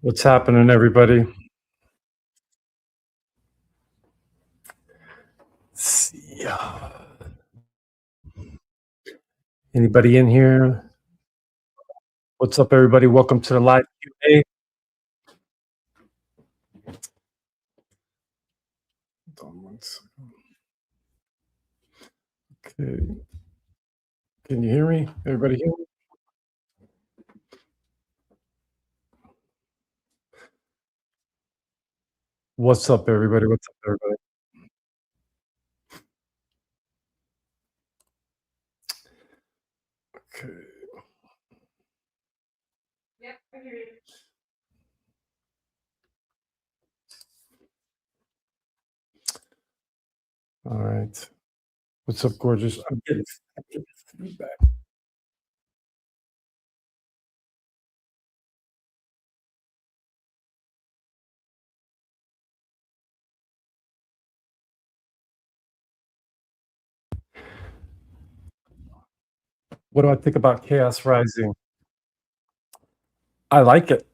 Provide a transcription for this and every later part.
What's happening, everybody? Let's see. Anybody in here? What's up, everybody? Welcome to the live Q&A. Hold on one second. Okay. Can you hear me? Everybody hear me? What's up, everybody? What's up, everybody? Okay. All right. What's up, gorgeous? I'm getting feedback. What do I think about Chaos Rising? I like it.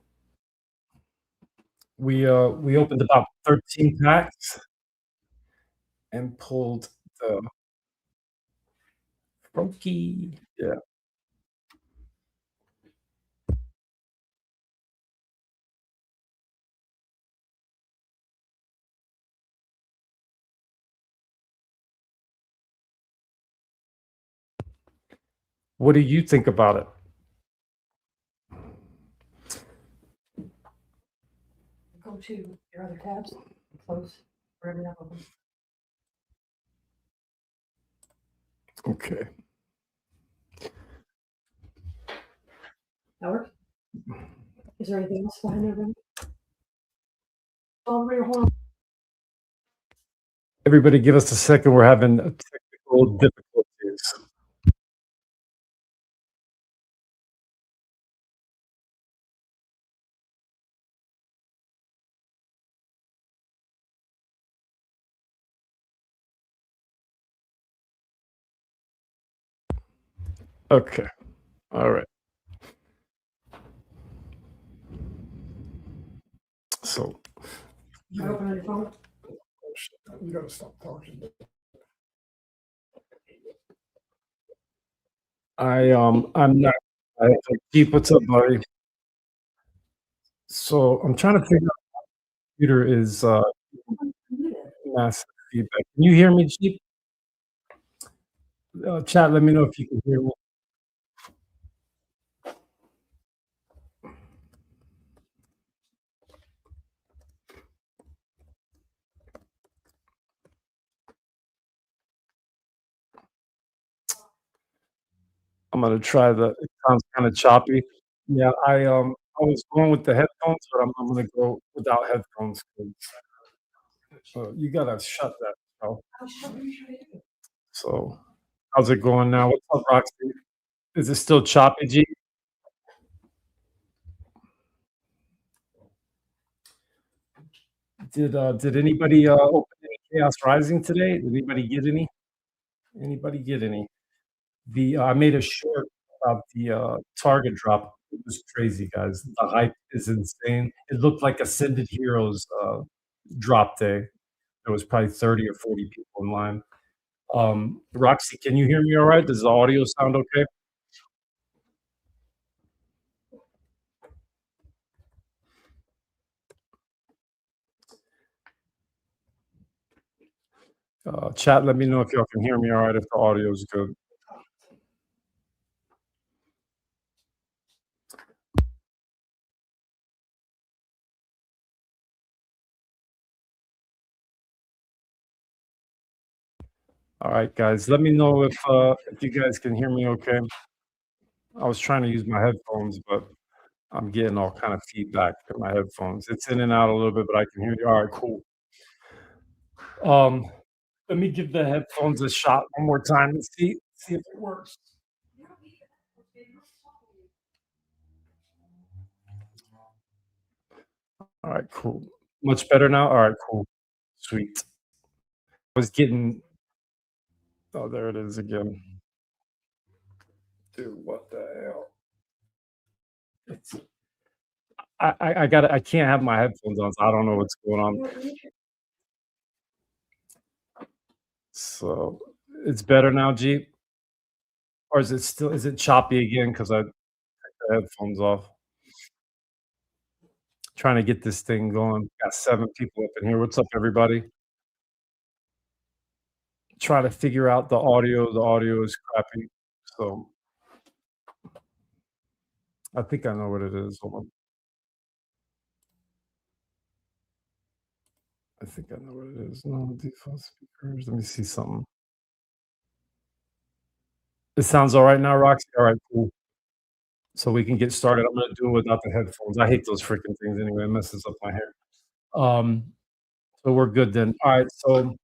We opened about 13 packs and pulled the Froakie. Yeah. What do you think about it? Go to your other tabs, close wherever you have open. Okay. That work? Is there anything else behind there, Brenda? Oh, bring your horn. Everybody give us a second. We're having technical difficulties. Okay. All right. So You open on your phone? you gotta stop talking. I'm not. I keep what's up, buddy. So I'm trying to figure out computer is massive feedback. Can you hear me, Jeep? Chat, let me know if you can hear me. I'm gonna try it sounds kind of choppy. Yeah, I was going with the headphones, but I'm gonna go without headphones. You gotta shut that. Bro. So how's it going now? What's up, Roxy? Is it still choppy, G? Did anybody open any Chaos Rising today? Did anybody get any? Anybody get any? I made a short about the Target drop. It was crazy, guys. The hype is insane. It looked like Ascended Heroes drop day. There was probably 30 or 40 people in line. Roxy, can you hear me all right? Does the audio sound okay? Chat, let me know if y'all can hear me all right, if the audio is good. All right, guys, let me know if you guys can hear me okay. I was trying to use my headphones, but I'm getting all kind of feedback in my headphones. It's in and out a little bit, but I can hear you. All right, cool. Um, Let me give the headphones a shot one more time and see if it works. All right, cool. Much better now? All right, cool. Sweet. I was getting oh, there it is again. Dude, what the hell? It's I can't have my headphones on, so I don't know what's going on. Well, let me try. So, it's better now, G? Or is it choppy again? Because I took the headphones off. Trying to get this thing going. Got 7 people up in here. What's up, everybody? Trying to figure out the audio. The audio is crappy. So, I think I know what it is. Hold on. I think I know what it is. No, default speakers. Let me see something. It sounds alright now, Roxy? Alright, cool. So we can get started. I'm gonna do it without the headphones. I hate those freaking things anyway. It messes up my hair. Um, so we're good then. Alright, so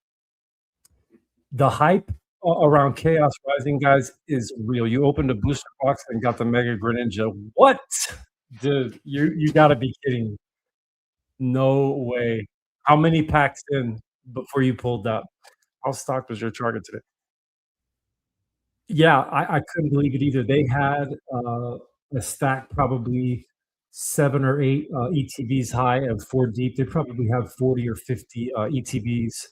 the hype around Chaos Rising, guys, is real. You opened a booster box and got the Mega Greninja. What? Dude, you gotta be kidding me. No way. How many packs in before you pulled that? How stocked was your target today? Yeah, I couldn't believe it either. They had, a stack probably 7 or 8, ETBs high and 4 deep. They probably have 40 or 50, ETBs,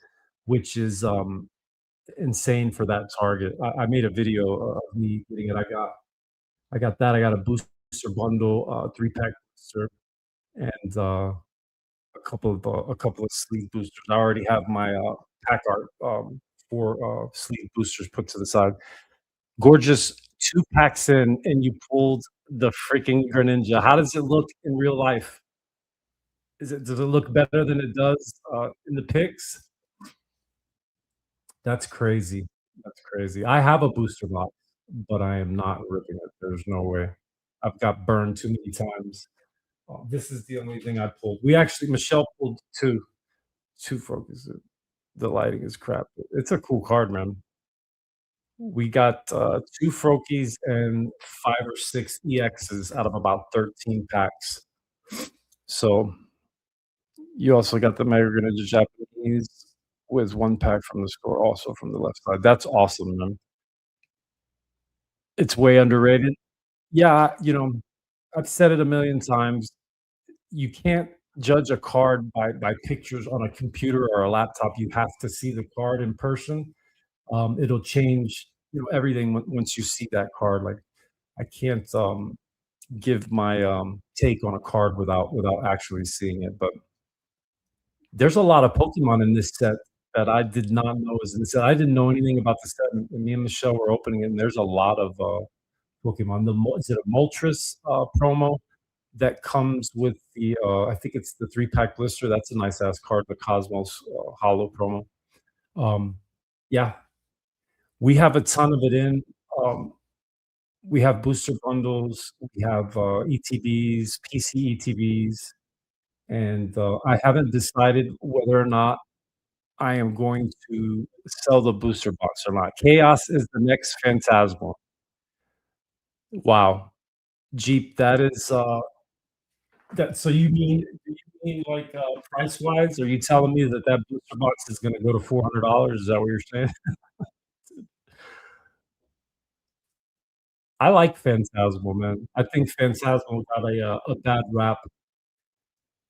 which is, insane for that target. I made a video of me getting it. I got that. I got a booster bundle, 3-pack booster, and, a couple of sleeve boosters. I already have my, pack art, 4, sleeve boosters put to the side. Gorgeous 2 packs in, and you pulled the freaking Greninja. How does it look in real life? Does it look better than it does, in the pics? That's crazy. That's crazy. I have a booster box, but I am not ripping it. There's no way. I've got burned too many times. This is the only thing I pulled. We actually Michelle pulled 2. 2 focus. The lighting is crap. It's a cool card, man. We got, 2 Froakies and 5 or 6 EXs out of about 13 packs. So, you also got the Mega Greninja Japanese with 1 pack from the store, also from the left side. That's awesome, man. It's way underrated. Yeah, I've said it a million times. You can't judge a card by pictures on a computer or a laptop. You have to see the card in person. It'll change, everything once you see that card. Like, I can't, give my, take on a card without actually seeing it, but there's a lot of Pokemon in this set that I did not know was in the set. I didn't know anything about the set, and me and Michelle were opening it, and there's a lot of, Pokemon. Is it a Moltres, promo that comes with the, I think it's the 3-pack blister. That's a nice ass card, the Cosmos, holo promo. Um, yeah, we have a ton of it in. Um, we have booster bundles, we have, ETBs, PC ETBs, and, I haven't decided whether or not I am going to sell the booster box or not. Chaos is the next Phantasmal. Wow. Jeep, that is, that so do you mean, like, price-wise? Are you telling me that that booster box is gonna go to $400? Is that what you're saying? I like Phantasmal, man. I think Phantasmal got a bad rap.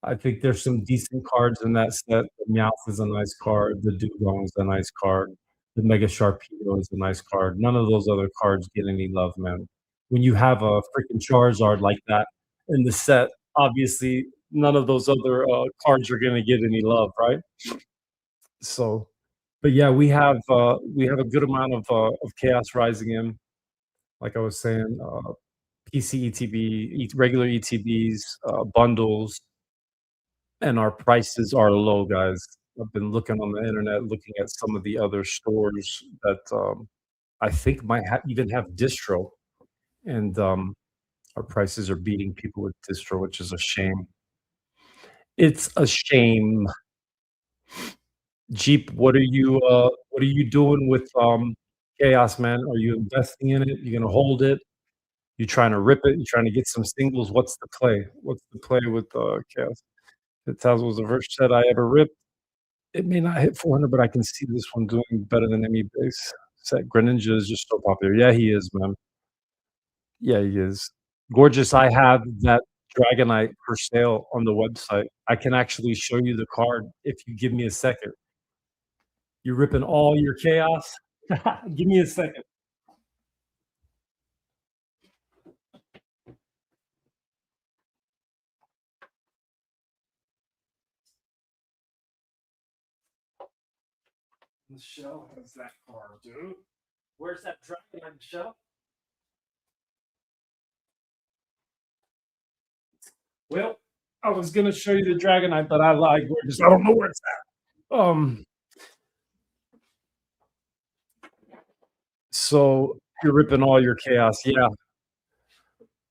I think there's some decent cards in that set. The Meowth is a nice card, the Dugong is a nice card, the Mega Sharpedo is a nice card. None of those other cards get any love, man. When you have a freaking Charizard like that in the set, obviously none of those other, cards are gonna get any love, right? So, but yeah, we have a good amount of Chaos Rising in. Like I was saying, PC ETB, regular ETBs, bundles, and our prices are low, guys. I've been looking on the internet, looking at some of the other stores that, I think might even have distro, and, our prices are beating people with distro, which is a shame. It's a shame. Jeep, what are you doing with, Chaos, man? Are you investing in it? You gonna hold it? You trying to rip it? You trying to get some singles? What's the play? What's the play with, Chaos? It tells was the first set I ever ripped. It may not hit 400, but I can see this one doing better than any base set. Greninja is just so popular. Yeah, he is, man. Yeah, he is. Gorgeous, I have that Dragonite for sale on the website. I can actually show you the card if you give me a second. You're ripping all your chaos? Give me a second. Michelle has that card, dude. Where's that Dragonite, Michelle? Well, I was gonna show you the Dragonite, but I lied, gorgeous. I don't know where it's at. So you're ripping all your chaos. Yeah.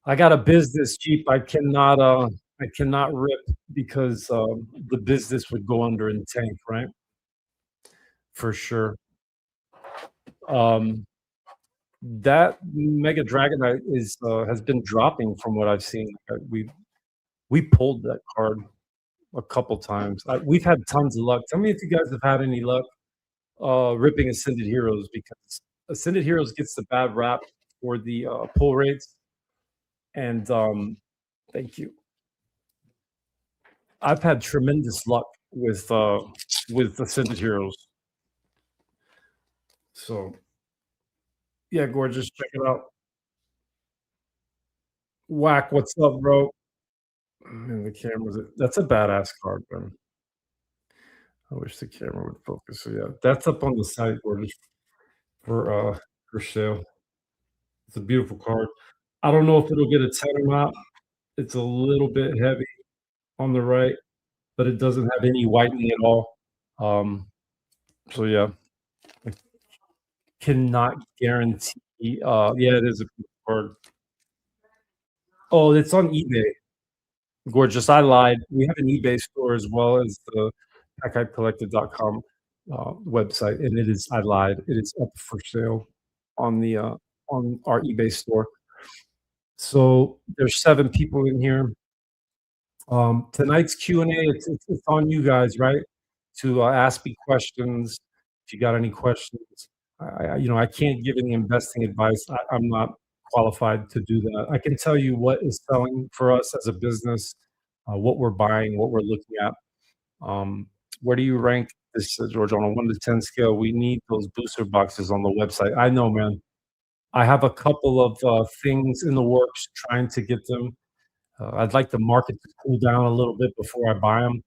I got a business, Jeep. I cannot rip because the business would go under in tank, right? For sure. Um, that Mega Dragonite is has been dropping from what I've seen. We pulled that card a couple times. We've had tons of luck. Tell me if you guys have had any luck ripping Ascended Heroes because Ascended Heroes gets the bad rap for the pull rates. And thank you. I've had tremendous luck with Ascended Heroes. So yeah, gorgeous. Check it out. Whack, what's up, bro? Man, the camera's that's a badass card, man. I wish the camera would focus. So yeah, that's up on the site, gorgeous, for sale. It's a beautiful card. I don't know if it'll get a 10 or not. It's a little bit heavy on the right, but it doesn't have any whitening at all. So yeah, I cannot guarantee. Yeah, it is a good card. Oh, it's on eBay. Gorgeous. I lied. We have an eBay store as well as the packhypecollected.com website, and it is. I lied. It is up for sale on the on our eBay store. So there's 7 people in here. Tonight's Q&A, it's on you guys, right? To ask me questions. If you got any questions, I can't give any investing advice. I'm not qualified to do that. I can tell you what is selling for us as a business, what we're buying, what we're looking at. Where do you rank this, George, on a 1 to 10 scale? We need those booster boxes on the website. I know, man. I have a couple of things in the works trying to get them. I'd like the market to cool down a little bit before I buy them.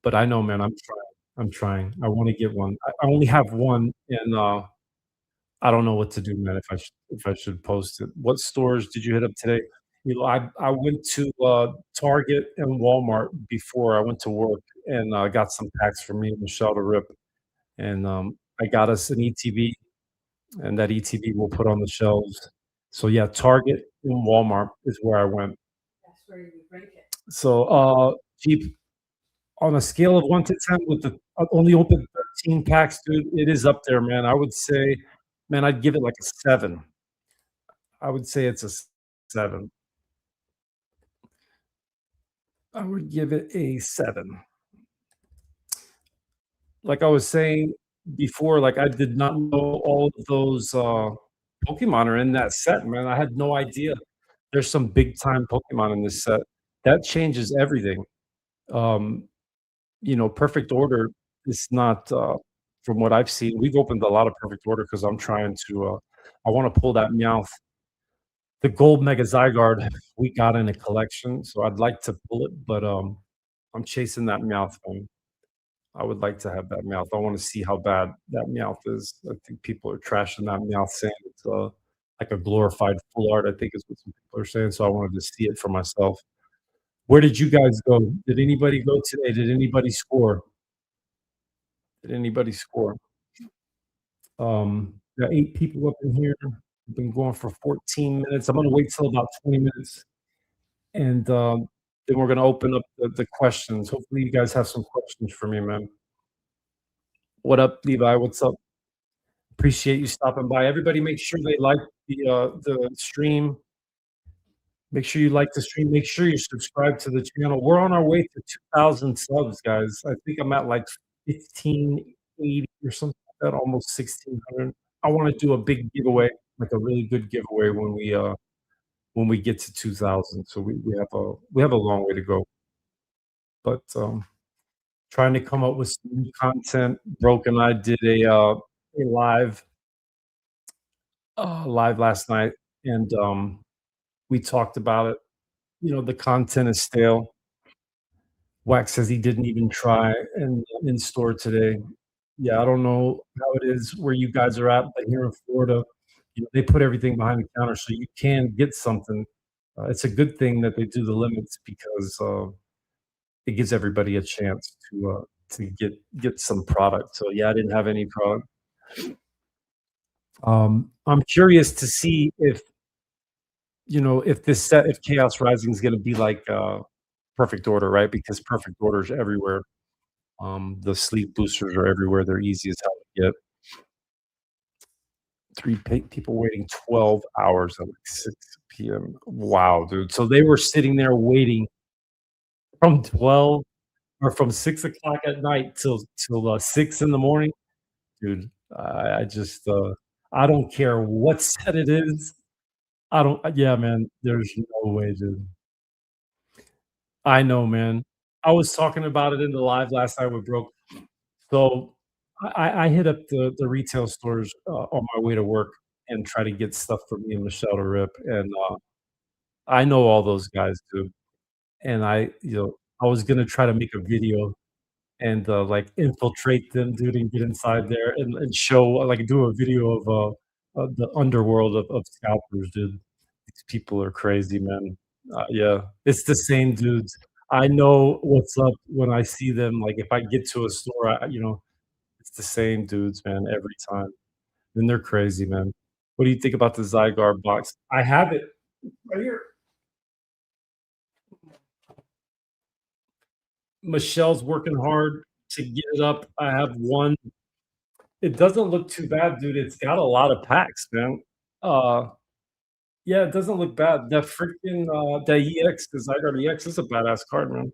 But I know, man, I'm trying. I'm trying. I want to get one. I only have one, and I don't know what to do, man. If I should post it. What stores did you hit up today? I went to Target and Walmart before I went to work, and got some packs for me and Michelle to rip. And I got us an ETB, and that ETB we'll put on the shelves. So yeah, Target and Walmart is where I went. That's where you break it. So Jeep, on a scale of 1 to 10 with the only open 13 packs, dude, it is up there, man. I would say, man, I'd give it like a 7. I would say it's a 7. I would give it a 7. Like I was saying before, like I did not know all of those Pokemon are in that set, man. I had no idea. There's some big time Pokemon in this set. That changes everything. Um, Perfect Order is not, from what I've seen. We've opened a lot of Perfect Order because I'm trying to. I want to pull that Meowth, the Gold Mega Zygarde we got in a collection, so I'd like to pull it, but I'm chasing that Meowth one. I would like to have that Meowth. I want to see how bad that Meowth is. I think people are trashing that Meowth, saying it's like a glorified full art. I think is what some people are saying. So I wanted to see it for myself. Where did you guys go? Did anybody go today? Did anybody score? Did anybody score? Got 8 people up in here. We've been going for 14 minutes. I'm gonna wait till about 20 minutes, and then we're gonna open up the questions. Hopefully, you guys have some questions for me, man. What up, Levi? What's up? Appreciate you stopping by. Everybody, make sure they like the stream. Make sure you like the stream. Make sure you subscribe to the channel. We're on our way to 2,000 subs, guys. I think I'm at like 1,580 or something like that, almost 1,600. I want to do a big giveaway, like a really good giveaway when when we get to 2,000. So we have a long way to go, but trying to come up with some new content. Broke and I did a live last night, and we talked about it. The content is stale. Wax says he didn't even try in store today. Yeah, I don't know how it is where you guys are at, but here in Florida, they put everything behind the counter so you can get something. It's a good thing that they do the limits because it gives everybody a chance to get some product. So yeah, I didn't have any product. I'm curious to see if this set if Chaos Rising is going to be like Perfect Order, right? Because Perfect Order is everywhere. The sleep boosters are everywhere. They're easy as hell to get. People waiting 12 hours at like 6 p.m. Wow, dude. So they were sitting there waiting from 12 or from 6 o'clock at night till 6 in the morning. Dude, I just I don't care what set it is. I don't yeah, man. There's no way, dude. I know, man. I was talking about it in the live last night with Broke. So I hit up the retail stores on my way to work and try to get stuff for me and Michelle to rip. And I know all those guys too. And I was gonna try to make a video and like infiltrate them, dude, and get inside there and show like do a video of the underworld of scalpers, dude. These people are crazy, man. Yeah, it's the same dudes. I know what's up when I see them. Like if I get to a store, it's the same dudes, man, every time. And they're crazy, man. What do you think about the Zygarde box? I have it right here. Michelle's working hard to get it up. I have one. It doesn't look too bad, dude. It's got a lot of packs, man. Uh, yeah, it doesn't look bad. The EX, the Zygarde EX is a badass card, man.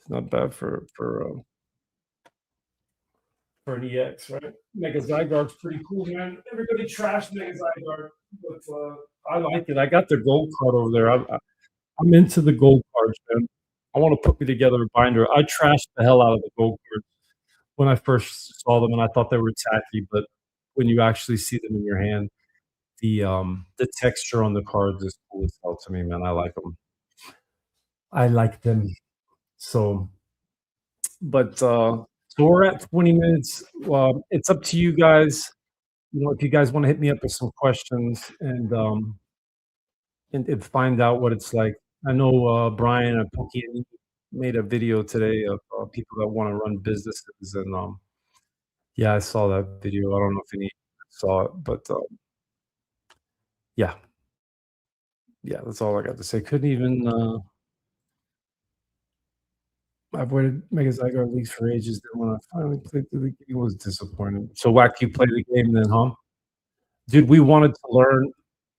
It's not bad for an EX, right? Mega Zygarde's pretty cool, man. Everybody trashed Mega Zygarde, but I like it. I got the gold card over there. I'm into the gold cards, man. I want to put me together a binder. I trashed the hell out of the gold cards when I first saw them, and I thought they were tacky. But when you actually see them in your hand, the texture on the cards is cool as hell to me, man. I like them. I like them. So, but so we're at 20 minutes. It's up to you guys. If you guys want to hit me up with some questions and find out what it's like. I know Brian and Pookie made a video today of people that want to run businesses, and yeah, I saw that video. I don't know if any saw it, but yeah, yeah, that's all I got to say. Couldn't even. I've waited Mega Zygarde leagues for ages. Then when I finally played through the game, it was disappointing. So, Whack, you played the game then, huh? Dude, we wanted to learn,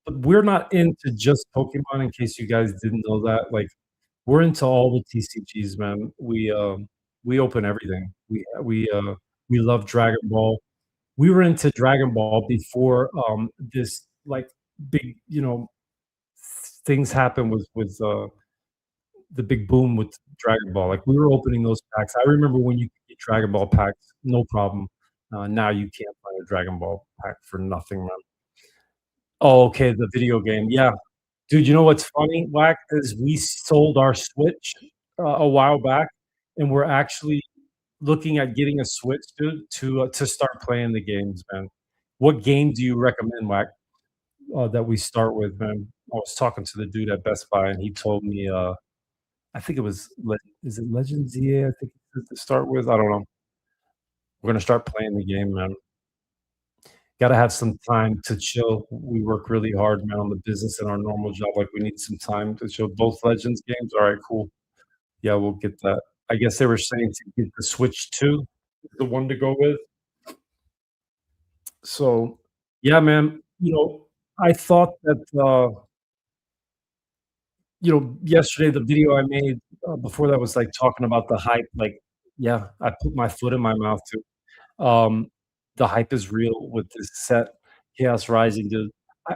but we're not into just Pokemon. In case you guys didn't know that, like we're into all the TCGs, man. We open everything. We love Dragon Ball. We were into Dragon Ball before this like big things happened with the big boom with Dragon Ball. Like we were opening those packs. I remember when you could get Dragon Ball packs, no problem. Now you can't find a Dragon Ball pack for nothing, man. Oh, okay, the video game. Yeah, dude. You know what's funny, Whack, is we sold our Switch a while back, and we're actually looking at getting a Switch, dude, to start playing the games, man. What game do you recommend, Whack, that we start with, man? I was talking to the dude at Best Buy, and he told me, I think it was, is it Legends EA? I think to start with. I don't know. We're gonna start playing the game, man. Gotta have some time to chill. We work really hard, man, on the business and our normal job. Like we need some time to chill. Both Legends games. All right, cool. Yeah, we'll get that. I guess they were saying to get the Switch 2, the one to go with. So, yeah, man. I thought that yesterday the video I made before that was like talking about the hype. Like, yeah, I put my foot in my mouth too. Um, the hype is real with this set, Chaos Rising, dude.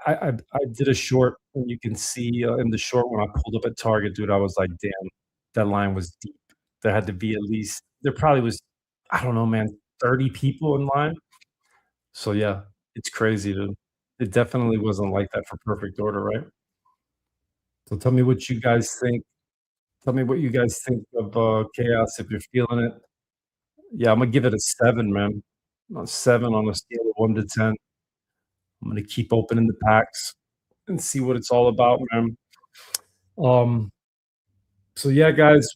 I did a short, and you can see, in the short when I pulled up at Target, dude, I was like, "Damn, that line was deep." There had to be at least there probably was, I don't know, man, 30 people in line. So, yeah, it's crazy, dude. It definitely wasn't like that for Perfect Order, right? So tell me what you guys think. Tell me what you guys think of, Chaos if you're feeling it. Yeah, Imma give it a 7, man. A 7 on a scale of 1 to 10. I'm gonna keep opening the packs and see what it's all about, man. Um, so yeah, guys,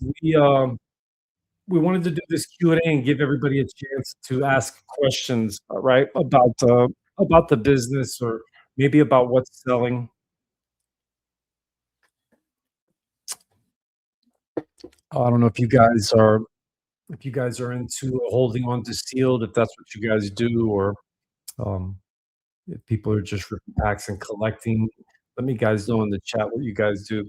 we wanted to do this Q&A and give everybody a chance to ask questions, right, about the business or maybe about what's selling. I don't know if you guys are into holding on to sealed, if that's what you guys do, or um, if people are just ripping packs and collecting. Let me guys know in the chat what you guys do.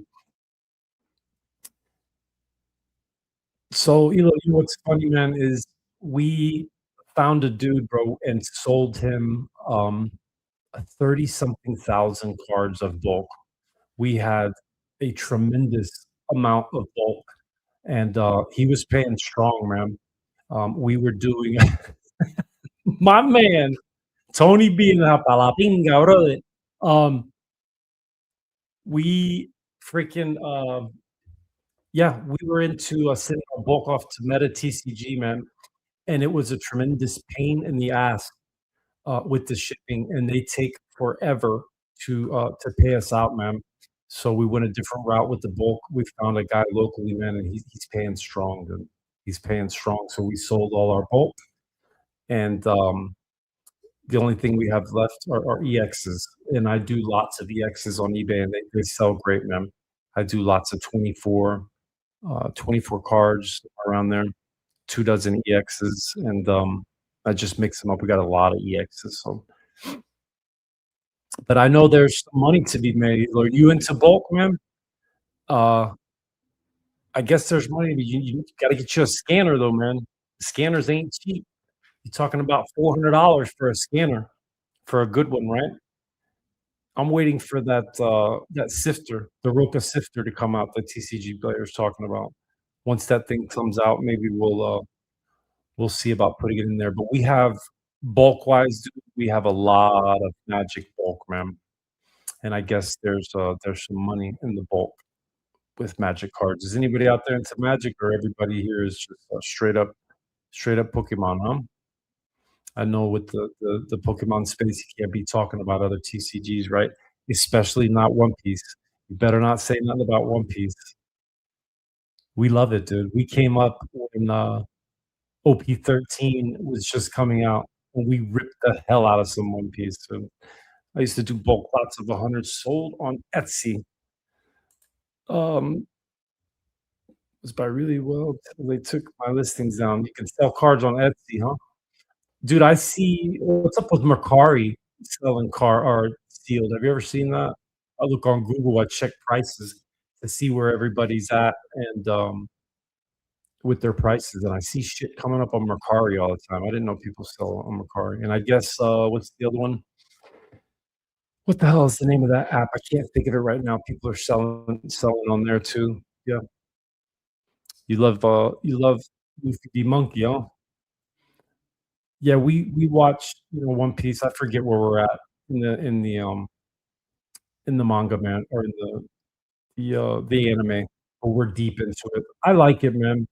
So, Elo, you know what's funny, man, is we found a dude, bro, and sold him a 30 something thousand cards of bulk. We had a tremendous amount of bulk, and he was paying strong, man. We were doing my man, Tony being a palapinga, brother. Um, we freaking yeah, we were into sending our bulk off to Meta TCG, man, and it was a tremendous pain in the ass with the shipping, and they take forever to pay us out, man. So we went a different route with the bulk. We found a guy locally, man, and he's paying strong, dude. He's paying strong. So we sold all our bulk, and the only thing we have left are EXs, and I do lots of EXs on eBay, and they sell great, man. I do lots of 24 cards around there, 2 dozen EXs, and I just mix them up. We got a lot of EXs, so but I know there's some money to be made. Are you into bulk, man? Uh, I guess there's money, but you gotta get you a scanner though, man. Scanners ain't cheap. You're talking about $400 for a scanner for a good one, right? I'm waiting for that sifter, the Roka sifter to come out that TCG player's talking about. Once that thing comes out, maybe we'll see about putting it in there. But we have bulk-wise, dude, we have a lot of Magic bulk, man, and I guess there's some money in the bulk with Magic cards. Is anybody out there into Magic, or everybody here is just, straight up Pokemon, huh? I know with the Pokemon space, you can't be talking about other TCGs, right? Especially not One Piece. You better not say nothing about One Piece. We love it, dude. We came up when, OP13 was just coming out, and we ripped the hell out of some One Piece, dude. I used to do bulk lots of 100 sold on Etsy. Was by really well till they took my listings down. You can sell cards on Etsy, huh? Dude, I see what's up with Mercari selling car art sealed. Have you ever seen that? I look on Google, I check prices to see where everybody's at and, with their prices, and I see shit coming up on Mercari all the time. I didn't know people sell on Mercari, and I guess, what's the other one? What the hell is the name of that app? I can't think of it right now. People are selling on there too. Yeah. You love Luffy D Monkey, huh? Yeah, we watched, One Piece. I forget where we're at in the manga, man, or in the anime, but we're deep into it. I like it, man,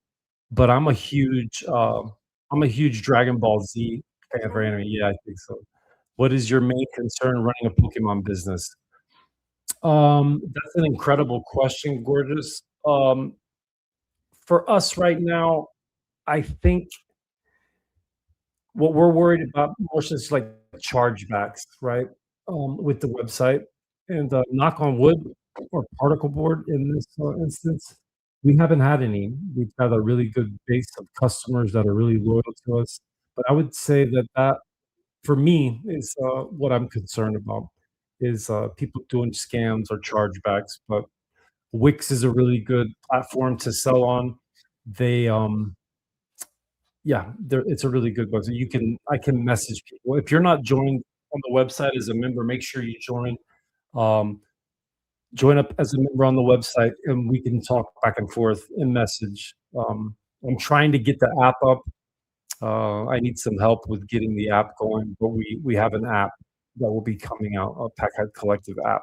but I'm a huge Dragon Ball Z fan for anime. Yeah, I think so. What is your main concern running a Pokemon business? That's an incredible question, Gorgeous. For us right now, I think what we're worried about more so is like chargebacks, right? With the website, and knock on wood or particle board in this instance, we haven't had any. We've got a really good base of customers that are really loyal to us. But I would say that for me is what I'm concerned about is people doing scams or chargebacks. But Wix is a really good platform to sell on. They Yeah, it's a really good website. I can message people. If you're not joined on the website as a member, make sure you join. Um, join up as a member on the website, and we can talk back and forth in message. I'm trying to get the app up. I need some help with getting the app going, but we have an app that will be coming out, a Packhead Collective app,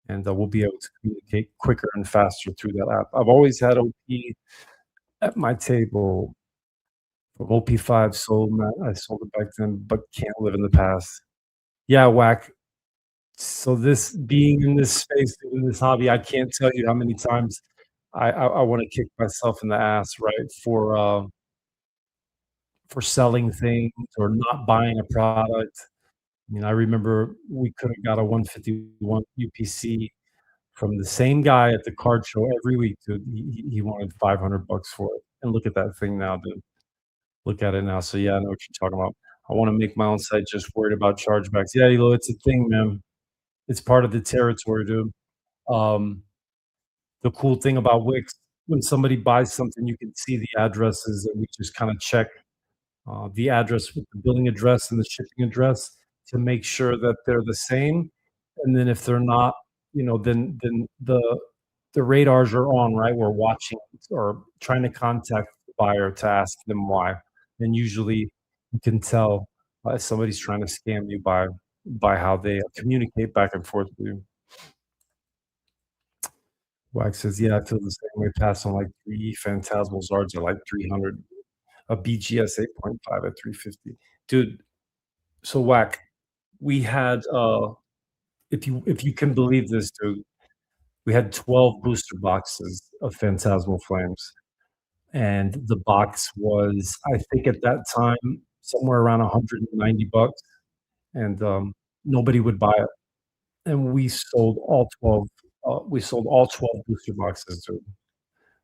and we'll be able to communicate quicker and faster through that app. I've always had OP at my table from OP5 sold. I sold it back then, but can't live in the past. Yeah, whack. So this being in this space, doing this hobby, I can't tell you how many times I want to kick myself in the ass, right, for selling things or not buying a product. I mean, I remember we could have got a 151 UPC from the same guy at the card show every week, dude. He wanted 500 bucks for it. And look at that thing now, dude. Look at it now. So yeah, I know what you're talking about. I want to make my own site just worried about chargebacks. Yeah, Elo, it's a thing, man. It's part of the territory, dude. Um, the cool thing about Wix, when somebody buys something, you can see the addresses, and we just kind of check the address with the billing address and the shipping address to make sure that they're the same. And then if they're not, then the radars are on, right? We're watching or trying to contact the buyer to ask them why. And usually you can tell if somebody's trying to scam you by how they communicate back and forth with you. Wax says, yeah, I feel the same way. Pass on like three Phantasmal Zards are like 300. A BGS 8.5 at 350. Dude, so whack. We had if you can believe this, dude, we had 12 booster boxes of Phantasmal Flames. And the box was, I think at that time, somewhere around 190 bucks. And nobody would buy it. And we sold all 12 booster boxes, dude.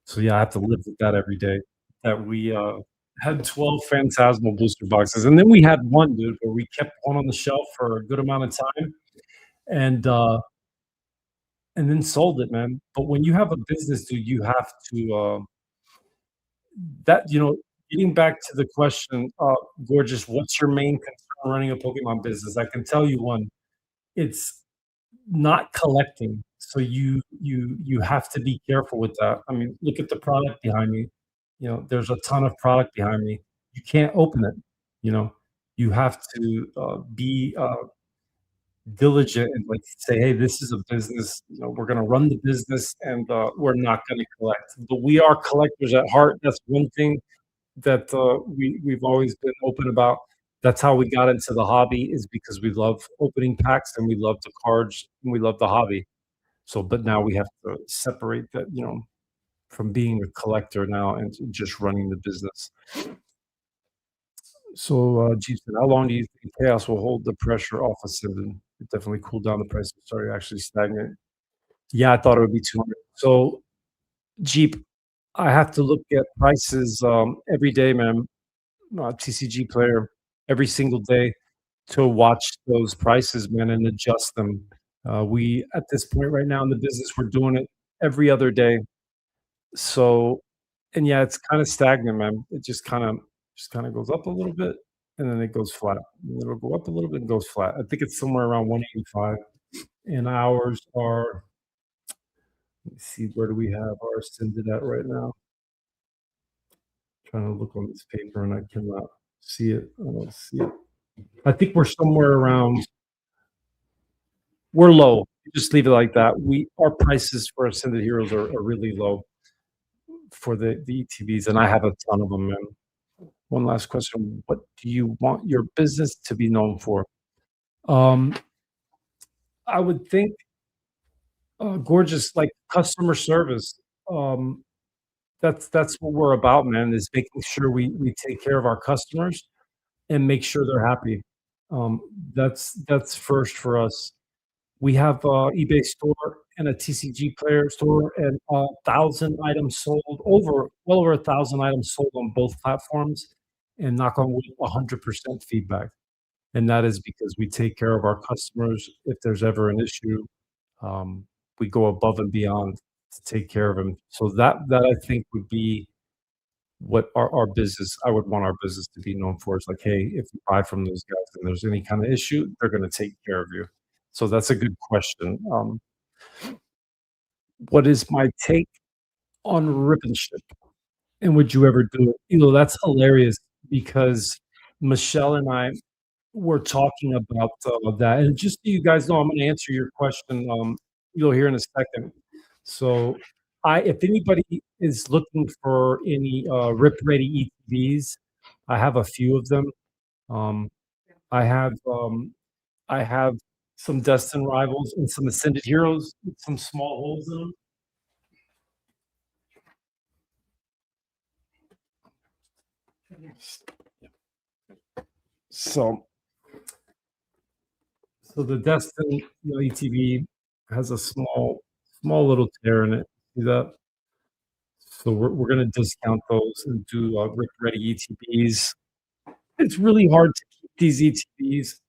So yeah, I have to live with that every day. That we had 12 Phantasmal booster boxes, and then we had one, dude, where we kept one on the shelf for a good amount of time, and and then sold it, man. But when you have a business, dude, you have to that getting back to the question, gorgeous. What's your main concern running a Pokemon business? I can tell you one. It's not collecting. So you have to be careful with that. I mean, look at the product behind me. There's a ton of product behind me. You can't open it. You know, you have to be diligent and like say, hey, this is a business. We're going to run the business, and we're not going to collect. But we are collectors at heart. That's one thing that we've always been open about. That's how we got into the hobby, is because we love opening packs and we love the cards and we love the hobby. So, but now we have to separate that, from being a collector now and just running the business. So, Jeep said, how long do you think chaos will hold the pressure off of Ascendant? It definitely cooled down the price. Sorry, actually stagnant. Yeah, I thought it would be 200. So, Jeep, I have to look at prices every day, man. TCG player every single day to watch those prices, man, and adjust them. We at this point right now in the business, we're doing it every other day. So, and yeah, it's kind of stagnant, man. It just kind of goes up a little bit and then it goes flat. And it'll go up a little bit and goes flat. I think it's somewhere around 185. And ours are, let me see, where do we have our ascended at right now? Trying to look on this paper and I cannot see it. I don't see it. I think we're somewhere around, we're low. Just leave it like that. Our prices for Ascended Heroes are really low for the ETBs, and I have a ton of them. And one last question: what do you want your business to be known for? Um, I would think gorgeous, like customer service. Um, that's what we're about, man. Is making sure we take care of our customers and make sure they're happy. Um, that's first for us. We have a eBay store and a TCG player store, and 1,000 items sold, well over 1,000 items sold on both platforms, and knock on wood, 100% feedback. And that is because we take care of our customers. If there's ever an issue, um, we go above and beyond to take care of them. So that I think would be what our business, I would want our business to be known for, is like, hey, if you buy from those guys and there's any kind of issue, they're going to take care of you. So that's a good question. What is my take on rip and ship? And would you ever do it? That's hilarious because Michelle and I were talking about that. And just so you guys know, I'm going to answer your question. You'll hear in a second. So, if anybody is looking for any rip ready ETBs, I have a few of them. Um, I have I have some Destined Rivals and some Ascended Heroes with some small holes in them. So, so the Destin, ETB has a small little tear in it. See that? So we're gonna discount those and do Rip Ready ETBs. It's really hard to keep these ETBs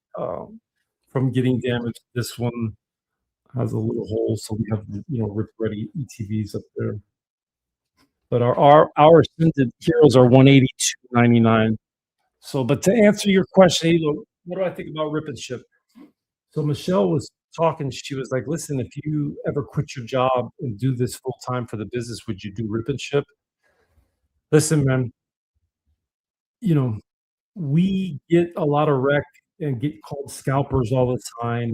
from getting damaged. This one has a little hole, so we have Rip Ready ETBs up there. But our ascended heroes are 182.99. So, but to answer your question, what do I think about Rip and Ship? So Michelle was talking. She was like, "Listen, if you ever quit your job and do this full time for the business, would you do Rip and Ship?" Listen, man, you know, we get a lot of wreck and get called scalpers all the time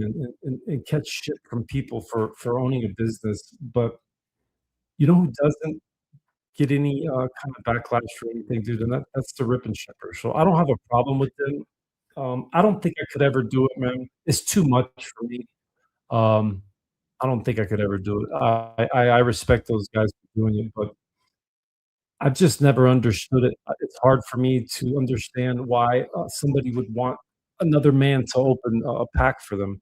and catch shit from people for owning a business. But you know who doesn't get any kind of backlash for anything, dude? And that's the Rip and Shipper. So I don't have a problem with them. I don't think I could ever do it, man. It's too much for me. Um, I don't think I could ever do it. I respect those guys for doing it, but I've just never understood it. It's hard for me to understand why somebody would want another man to open a pack for them.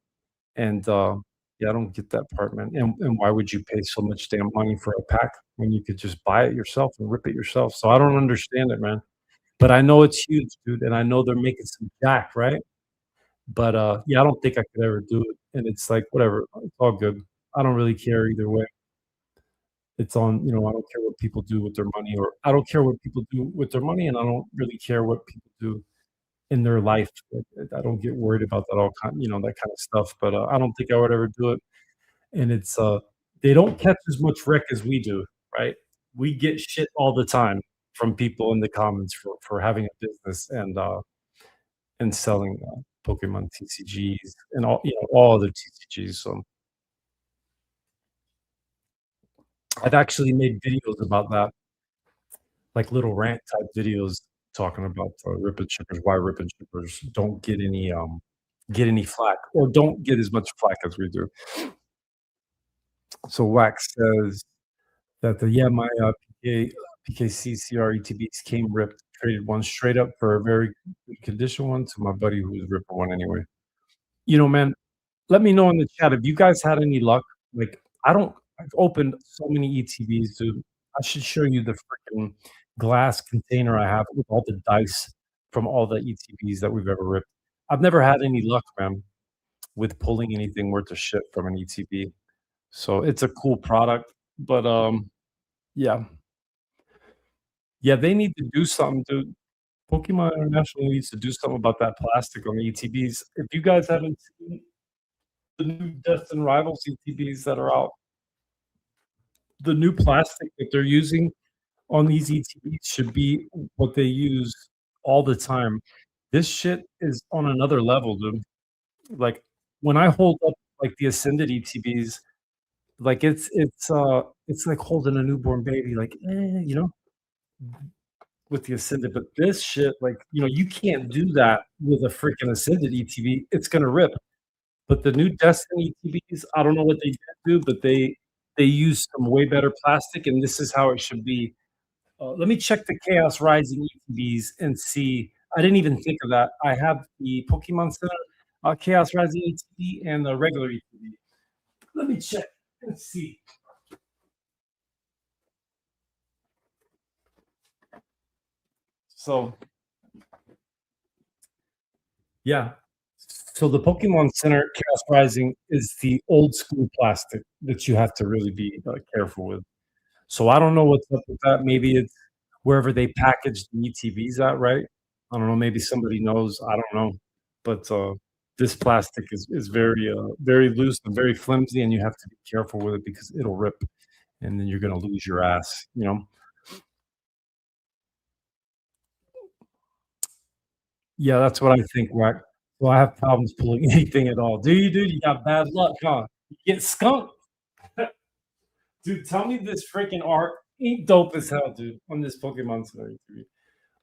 And yeah, I don't get that part, man. And why would you pay so much damn money for a pack when you could just buy it yourself and rip it yourself? So I don't understand it, man. But I know it's huge, dude, and I know they're making some jack, right? But yeah, I don't think I could ever do it. And it's like whatever, it's all good. I don't really care either way. It's on, I don't care what people do with their money, or I don't care what people do with their money, and I don't really care what people do in their life. I don't get worried about that all kind, that kind of stuff. But I don't think I would ever do it. And it's they don't catch as much wreck as we do, right? We get shit all the time from people in the comments for having a business and selling Pokemon TCGs and all other TCGs. So I've actually made videos about that, like little rant type videos talking about rip and chippers, why rip and chippers don't get any flack or don't get as much flack as we do. So Wax says that my PKC CRETBs came ripped, traded one straight up for a very good condition one to my buddy who was ripping one anyway. Man, let me know in the chat if you guys had any luck. Like, I've opened so many ETBs, dude. I should show you the freaking glass container I have with all the dice from all the ETBs that we've ever ripped. I've never had any luck, man, with pulling anything worth of shit from an ETB. So it's a cool product, but yeah, yeah, they need to do something, dude. Pokemon International needs to do something about that plastic on the ETBs. If you guys haven't seen the new Destined Rivals ETBs that are out, the new plastic that they're using on these ETBs should be what they use all the time. This shit is on another level, dude. Like when I hold up like the Ascended ETBs, like it's like holding a newborn baby, like with the Ascended. But this shit, like you can't do that with a freaking Ascended ETB. It's gonna rip. But the new Destiny ETBs, I don't know what they do, but they use some way better plastic, and this is how it should be. Let me check the Chaos Rising ETBs and see. I didn't even think of that. I have the Pokemon Center Chaos Rising ETB and the regular ETB. Let me check and see. So, yeah. So the Pokemon Center Chaos Rising is the old school plastic that you have to really be careful with. So I don't know what's up with that. Maybe it's wherever they package the ETBs at, right? I don't know. Maybe somebody knows. I don't know. But This plastic is very loose and very flimsy, and you have to be careful with it because it'll rip, and then you're gonna lose your ass, you know? Yeah, that's what I think, Wack. Well, I have problems pulling anything at all. Do you, dude? You got bad luck, huh? You get skunked. Dude, tell me this freaking art ain't dope as hell, dude, on this Pokemon Center.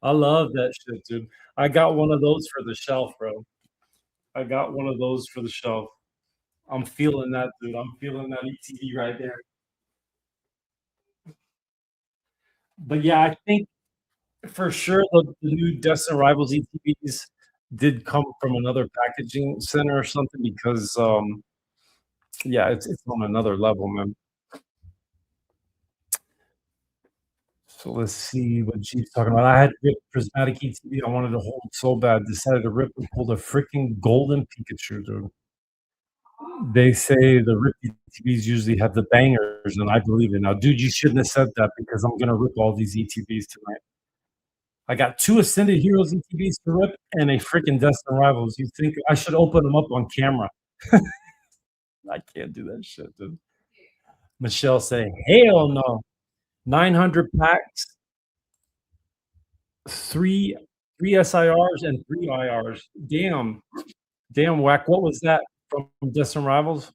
I love that shit, dude. I got one of those for the shelf, bro. I got one of those for the shelf. I'm feeling that, dude. I'm feeling that ETB right there. But yeah, I think for sure the new Destined Rivals ETBs did come from another packaging center or something because yeah, it's on another level, man. So let's see what Jeep's talking about. I had ripped prismatic ETB. I wanted to hold so bad. Decided to rip and pulled a freaking golden Pikachu, dude. They say the rip ETBs usually have the bangers, and I believe it. Now, dude, you shouldn't have said that because I'm gonna rip all these ETBs tonight. I got 2 Ascended Heroes ETBs to rip and a freaking Destined Rivals. You think I should open them up on camera? I can't do that shit, dude. Michelle saying, "Hell no." 900 packs, 3 3 SIRs and 3 IRs. Damn. Damn, Whack. What was that from Destined Rivals?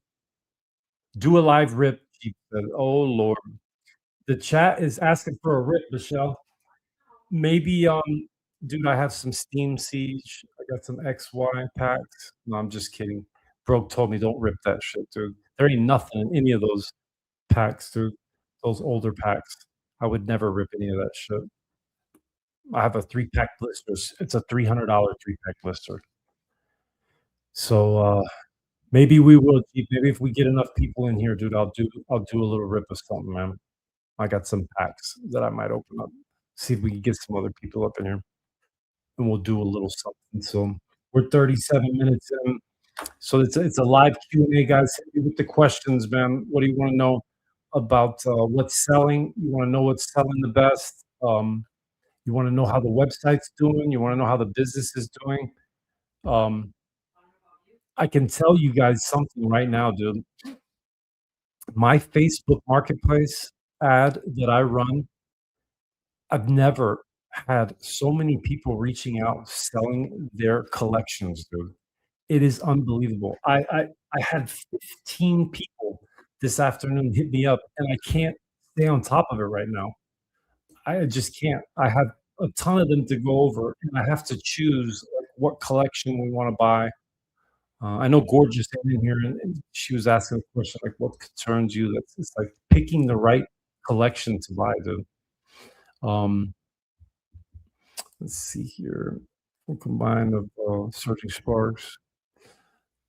Do a live rip, she said. Oh, Lord. The chat is asking for a rip, Michelle. Maybe, dude, I have some Steam Siege. I got some XY packs. No, I'm just kidding. Broke told me don't rip that shit, dude. There ain't nothing in any of those packs, dude. Those older packs. I would never rip any of that shit. I have a 3-pack blister. It's a $300 3-pack blister. So, maybe we will, Chief. Maybe if we get enough people in here, dude, I'll do a little rip of something, man. I got some packs that I might open up. See if we can get some other people up in here, and we'll do a little something. So we're 37 minutes in. So it's a live Q&A, guys. Hit me with the questions, man. What do you want to know about what's selling? You want to know what's selling the best? You want to know how the website's doing? You want to know how the business is doing? Um, I can tell you guys something right now, dude. My Facebook Marketplace ad that I run, I've never had so many people reaching out selling their collections, dude. It is unbelievable. I had 15 people this afternoon hit me up, and I can't stay on top of it right now. I just can't. I have a ton of them to go over, and I have to choose, like, what collection we wanna buy. I know Gorgeous came in here, and she was asking a question, like, "What concerns you?" That's it's like picking the right collection to buy, dude. Um, let's see here. We'll combine of, Searching Sparks.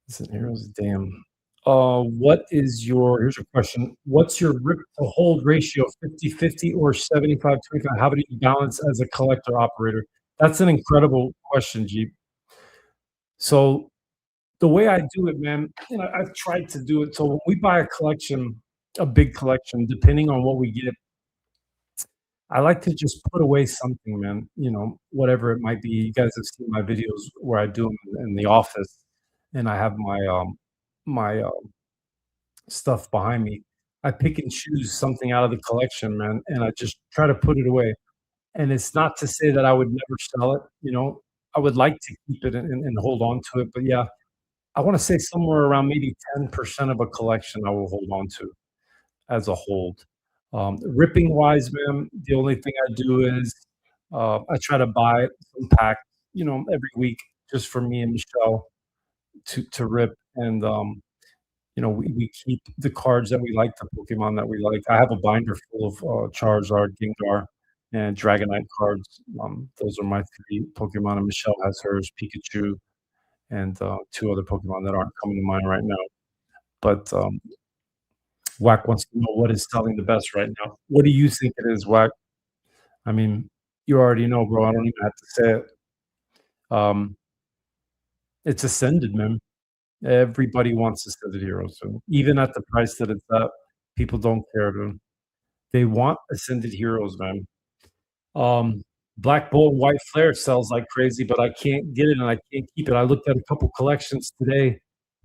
Listen, here's damn. What is your here's a question. What's your rip to hold ratio, 50-50 or 75-25? How do you balance as a collector operator? That's an incredible question, Jeep. So the way I do it, man, and I've tried to do it. So when we buy a collection, a big collection, depending on what we get, I like to just put away something, man, whatever it might be. You guys have seen my videos where I do them in the office, and I have my stuff behind me. I pick and choose something out of the collection, man, and I just try to put it away. And it's not to say that I would never sell it. I would like to keep it and hold on to it, but yeah, I wanna say somewhere around maybe 10% of a collection I will hold on to as a hold. Ripping wise, man, the only thing I do is, I try to buy some packs, every week just for me and Michelle to rip, and, we keep the cards that we like, the Pokemon that we like. I have a binder full of, Charizard, Gengar, and Dragonite cards. Those are my 3 Pokemon, and Michelle has hers, Pikachu, and, 2 other Pokemon that aren't coming to mind right now. But, Wack wants to know what is selling the best right now. What do you think it is, Wack? I mean, you already know, bro. I don't even have to say it. Um, it's Ascended, man. Everybody wants Ascended Heroes, so even at the price that it's at, people don't care, dude. They want Ascended Heroes, man. Um, Black Bull White Flare sells like crazy, but I can't get it and I can't keep it. I looked at a couple collections today,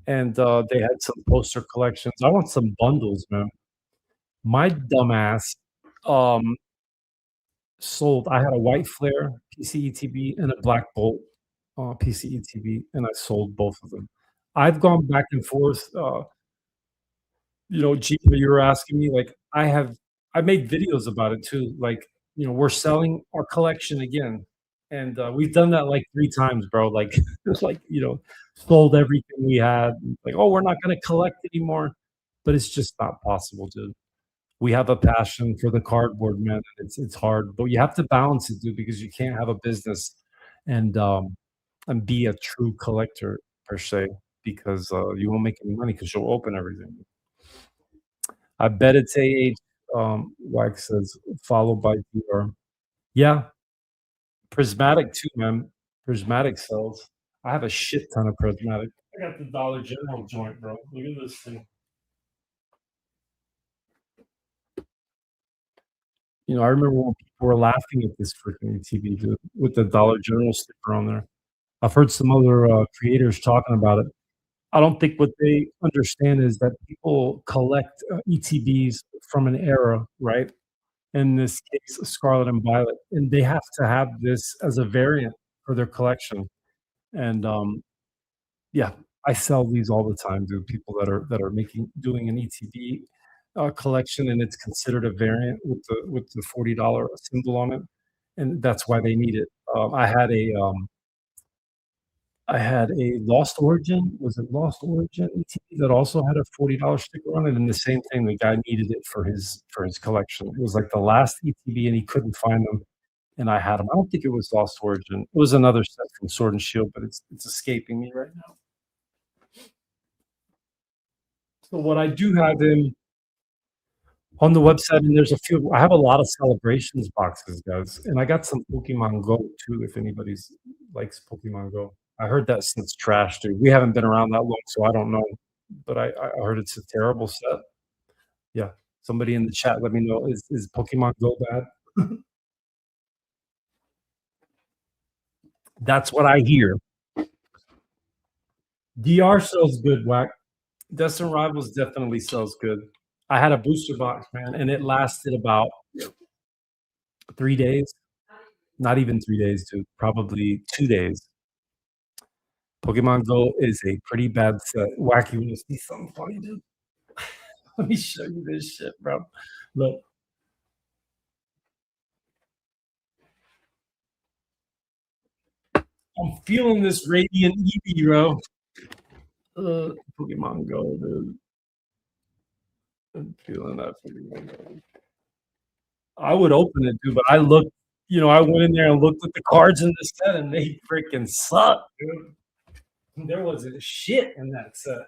and they had some poster collections. I want some bundles, man. My dumbass um, sold. I had a White Flare PCETB and a Black Bolt PCETB, and I sold both of them. I've gone back and forth. Jeep, you were asking me, like, I made videos about it too. Like, we're selling our collection again. And we've done that like 3 times, bro. Like, it's like, sold everything we had. Like, oh, we're not gonna collect anymore. But it's just not possible, dude. We have a passion for the cardboard, man. It's hard, but you have to balance it, dude, because you can't have a business and be a true collector per se, because you won't make any money because you'll open everything. I bet it's AH, Wax says, followed by DR. Yeah, Prismatic too, man. Prismatic sells. I have a shit ton of Prismatic. I got the Dollar General joint, bro. Look at this thing. I remember when people were laughing at this freaking TV, dude, with the Dollar General sticker on there. I've heard some other creators talking about it. I don't think what they understand is that people collect ETBs from an era, right? In this case, Scarlet and Violet, and they have to have this as a variant for their collection. And yeah, I sell these all the time to people that are doing an ETB collection, and it's considered a variant with the $40 symbol on it, and that's why they need it. I had a Lost Origin. Was it Lost Origin ETB that also had a $40 sticker on it? And the same thing, the guy needed it for his collection. It was like the last ETB, and he couldn't find them, and I had them. I don't think it was Lost Origin. It was another set from Sword and Shield, but it's escaping me right now. So what I do have on the website, and there's a few. I have a lot of celebrations boxes, guys, and I got some Pokemon Go too. If anybody's likes Pokemon Go, I heard that since trash, dude. We haven't been around that long, so I don't know, but I heard it's a terrible set. Yeah, somebody in the chat, let me know. Is Pokemon Go bad? That's what I hear. DR sells good, Whack. Destined Rivals definitely sells good. I had a booster box, man, and it lasted about 3 days. Not even 3 days, dude. Probably 2 days. Pokemon Go is a pretty bad set. Wacky, you wanna see something funny, dude? Let me show you this shit, bro. Look. I'm feeling this Radiant Eevee, bro. Pokemon Go, dude. I'm feeling that Pokemon Go. I would open it, dude, but I looked, I went in there and looked at the cards in the set, and they freaking suck, dude. There wasn't shit in that set.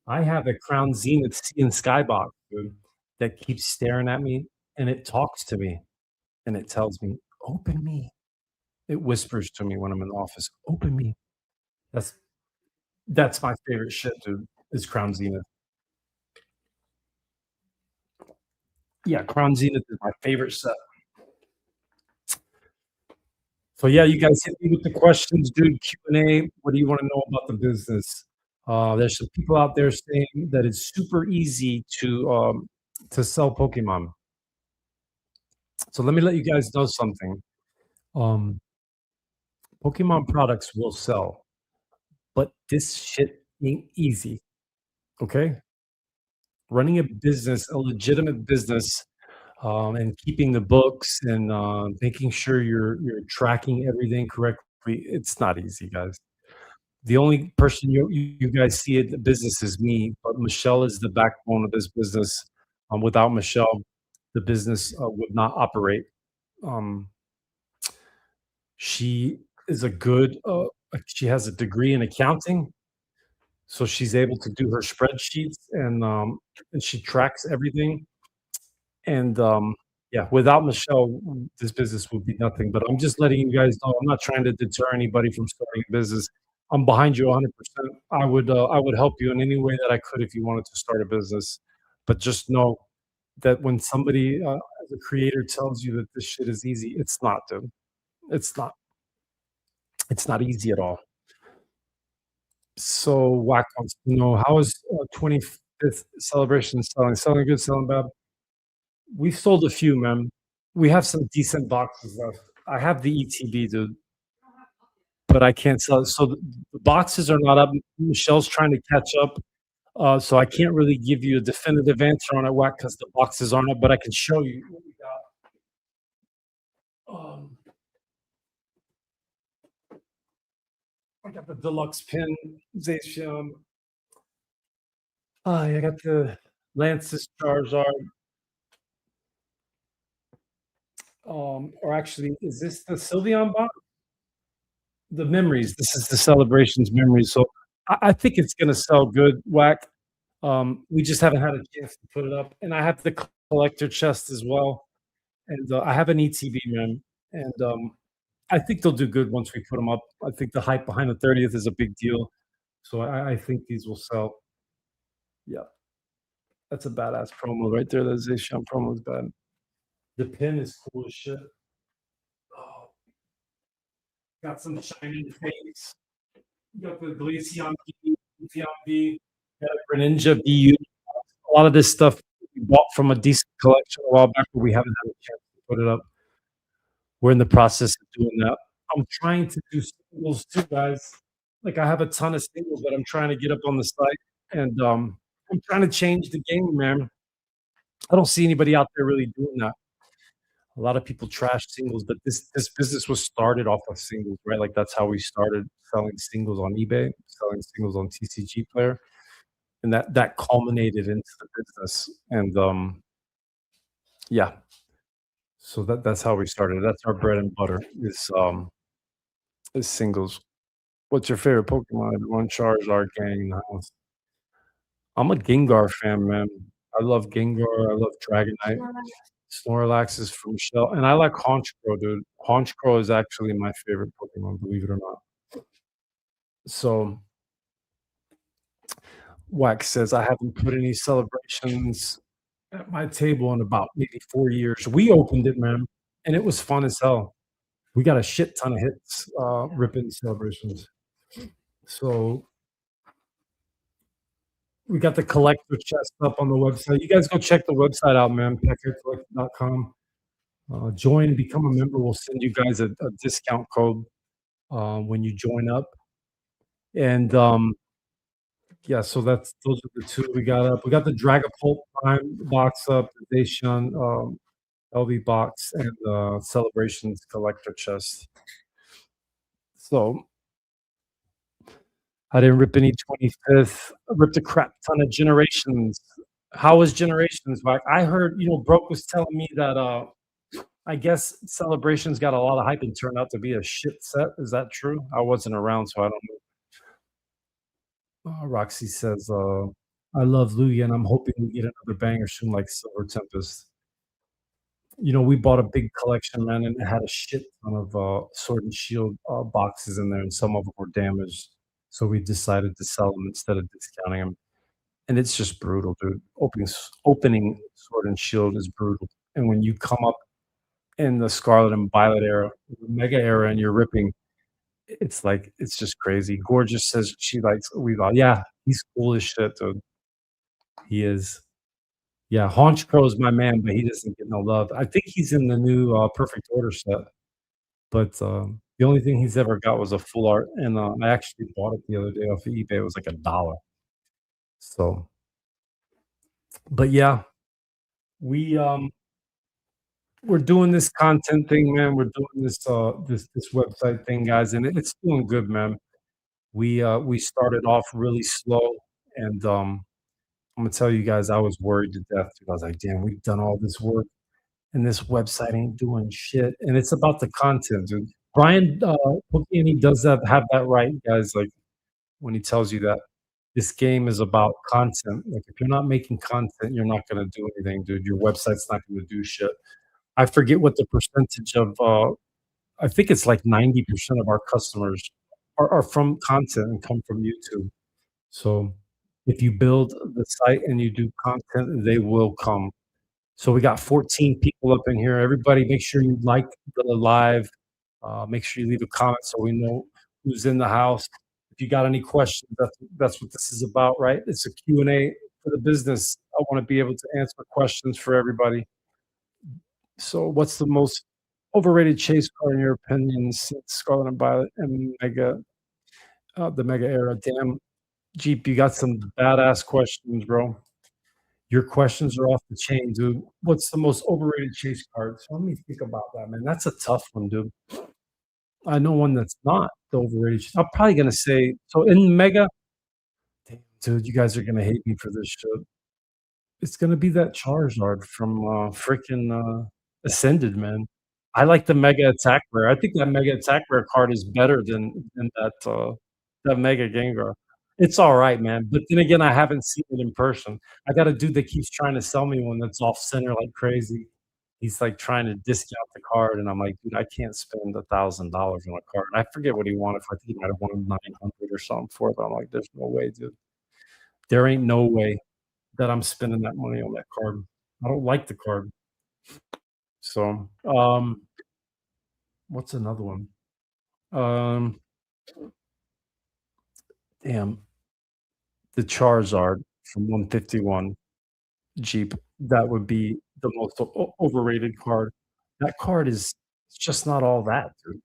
I have a Crown Zenith Sea and Skybox, dude, that keeps staring at me, and it talks to me, and it tells me, "Open me." It whispers to me when I'm in the office, "Open me." That's that's my favorite shit, dude, is Crown Zenith. Yeah, Crown Zenith is my favorite set. So yeah, you guys hit me with the questions, dude. Q&A. What do you want to know about the business? There's some people out there saying that it's super easy to sell Pokemon. So let me let you guys know something. Um, Pokemon products will sell, but this shit ain't easy. Okay, running a business, a legitimate business, and keeping the books and making sure you're tracking everything correctly. It's not easy, guys. The only person you guys see in the business is me, but Michelle is the backbone of this business. Without Michelle, the business would not operate. Um, she is a good. She has a degree in accounting, so she's able to do her spreadsheets and she tracks everything. And yeah, without Michelle, this business would be nothing. But I'm just letting you guys know. I'm not trying to deter anybody from starting a business. I'm behind you 100%. I would help you in any way that I could if you wanted to start a business. But just know that when somebody as a creator tells you that this shit is easy. It's not, dude. It's not. It's not easy at all. So Wack wants to know how is 25th celebration selling? Selling good, selling bad? We've sold a few, man. We have some decent boxes left. I have the ETB, dude, but I can't sell it. So the boxes are not up. Michelle's trying to catch up. So I can't really give you a definitive answer on it, Wack, because the boxes aren't up, but I can show you what we got. I got the deluxe pin, Zacian. I got the Lance's Charizard. Or actually, is this the Sylveon box? The memories. This is the celebrations memories. So I think it's gonna sell good, Whack. We just haven't had a chance to put it up. And I have the collector chest as well. And I have an ETB, man. And I think they'll do good once we put them up. I think the hype behind the 30th is a big deal. So I think these will sell. Yeah, that's a badass promo right there. That Zacian promo is bad. The pin is cool as shit. Oh, got some shining face. You got the Glaceon B, Glaceon B, got a Greninja BU. A lot of this stuff we bought from a decent collection a while back, but we haven't had a chance to put it up. We're in the process of doing that. I'm trying to do singles too, guys. Like I have a ton of singles that I'm trying to get up on the site, and I'm trying to change the game, man. I don't see anybody out there really doing that. A lot of people trash singles, but this business was started off of singles, right? Like that's how we started selling singles on eBay, selling singles on TCG Player, and that culminated into the business. And yeah, so that's how we started. That's our bread and butter is singles. What's your favorite Pokemon? Everyone, Charizard gang in the house. I'm a Gengar fan, man. I love Gengar. I love Dragonite. Snorlax is from Michelle, and I like Honchkrow, dude. Honchkrow is actually my favorite Pokemon, believe it or not. So Wax says I haven't put any celebrations at my table in about maybe 4 years. We opened it, man, and it was fun as hell. We got a shit ton of hits, ripping celebrations. So we got the collector chest up on the website. You guys go check the website out, man. PacketCollector.com. Join, become a member. We'll send you guys a discount code when you join up. And yeah, so those are the two we got up. We got the Dragapult Prime box up, the Daishan LV box, and Celebrations collector chest. So I didn't rip any 25th. I ripped a crap ton of Generations. How was Generations, Mike? I heard, Broke was telling me that I guess Celebrations got a lot of hype and turned out to be a shit set. Is that true? I wasn't around, so I don't know. Roxy says, I love Lugia, and I'm hoping we get another banger soon like Silver Tempest. We bought a big collection, man, and it had a shit ton of Sword and Shield boxes in there, and some of them were damaged. So we decided to sell them instead of discounting them. And it's just brutal, dude. Opening Sword and Shield is brutal. And when you come up in the Scarlet and Violet era, the Mega era, and you're ripping, it's just crazy. Gorgeous says she likes Weavile. Yeah, he's cool as shit, dude. He is. Yeah, Haunch Pro is my man, but he doesn't get no love. I think he's in the new Perfect Order set, but the only thing he's ever got was a full art, and I actually bought it the other day off of eBay. It was like $1. So, but yeah, we we're doing this content thing, man. We're doing this website thing, guys, and it's doing good, man. We started off really slow, and I'm gonna tell you guys, I was worried to death. I was like, damn, we've done all this work, and this website ain't doing shit. And it's about the content, dude. Brian Pocchiani does have that right, guys. Like when he tells you that this game is about content. Like if you're not making content, you're not gonna do anything, dude. Your website's not gonna do shit. I forget what the percentage of. I think it's like 90% of our customers are from content and come from YouTube. So if you build the site and you do content, they will come. So we got 14 people up in here. Everybody, make sure you like the live. Make sure you leave a comment so we know who's in the house. If you got any questions, that's what this is about, right? It's a Q&A for the business. I want to be able to answer questions for everybody. So, what's the most overrated chase card in your opinion since Scarlet and Violet and the Mega era? Damn, Jeep, you got some badass questions, bro. Your questions are off the chain, dude. What's the most overrated chase card? So let me think about that, man. That's a tough one, dude. I know one that's not the overrated. I'm probably gonna say so in Mega. Damn, dude, you guys are gonna hate me for this shit. It's gonna be that Charizard from freaking Ascended, man. I like the Mega Attack Rare. I think that Mega Attack Rare card is better than that Mega Gengar. It's alright, man, but then again, I haven't seen it in person. I got a dude that keeps trying to sell me one that's off center like crazy. He's, like, trying to discount the card, and I'm like, "Dude, I can't spend $1,000 on a card." I forget what he wanted for. I think he might have wanted 900 or something for it, but I'm like, "There's no way, dude. There ain't no way that I'm spending that money on that card." I don't like the card. So, what's another one? Um, damn, the Charizard from 151 Jeep. That would be the most overrated card. That card is it's just not all that, dude.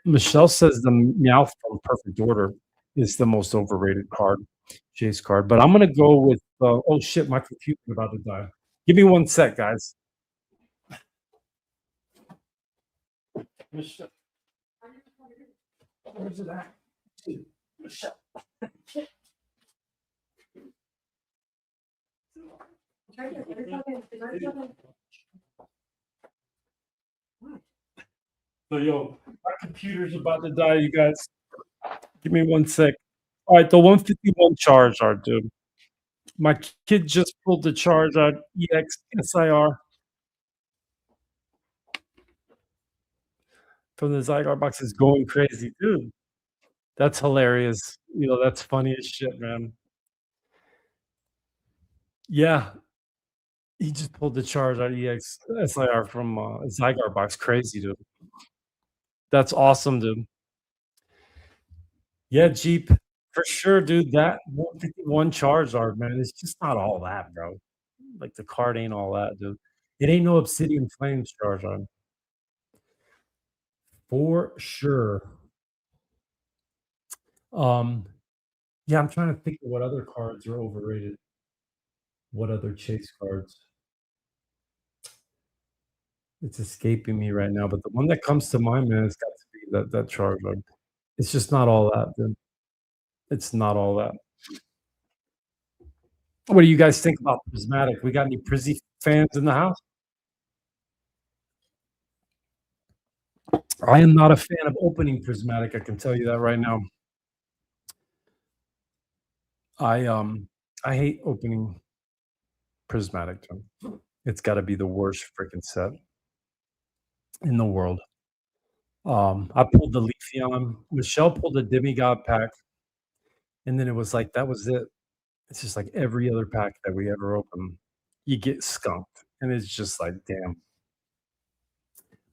Michelle says the Meowth from Perfect Order is the most overrated card, Chase card. But I'm gonna go with oh shit, my computer's about to die. Give me one sec, guys. Michelle, where's it at? Dude, Michelle. So yo, my computer's about to die, you guys. Give me one sec. All right, the 151 Charizard, dude. My kid just pulled the Charizard EX SIR from the Zygarde box. Is going crazy, dude. That's hilarious. That's funny as shit, man. Yeah, he just pulled the Charizard EX SIR from Zygarde box. Crazy, dude. That's awesome, dude. Yeah, Jeep, for sure, dude. That 151 Charizard, man, it's just not all that, bro. Like the card ain't all that, dude. It ain't no Obsidian Flames Charizard. For sure. Um, yeah, I'm trying to think of what other cards are overrated. What other chase cards? It's escaping me right now, but the one that comes to mind, man, has got to be that Charizard. It's just not all that, dude. It's not all that. What do you guys think about Prismatic? We got any Prizzy fans in the house? I am not a fan of opening Prismatic, I can tell you that right now. I, um, I hate opening Prismatic, dude. It's gotta be the worst freaking set in the world. I pulled the Leafeon. Michelle pulled a Demigod pack, and then it was like, that was it. It's just like every other pack that we ever open, you get skunked, and it's just like, damn.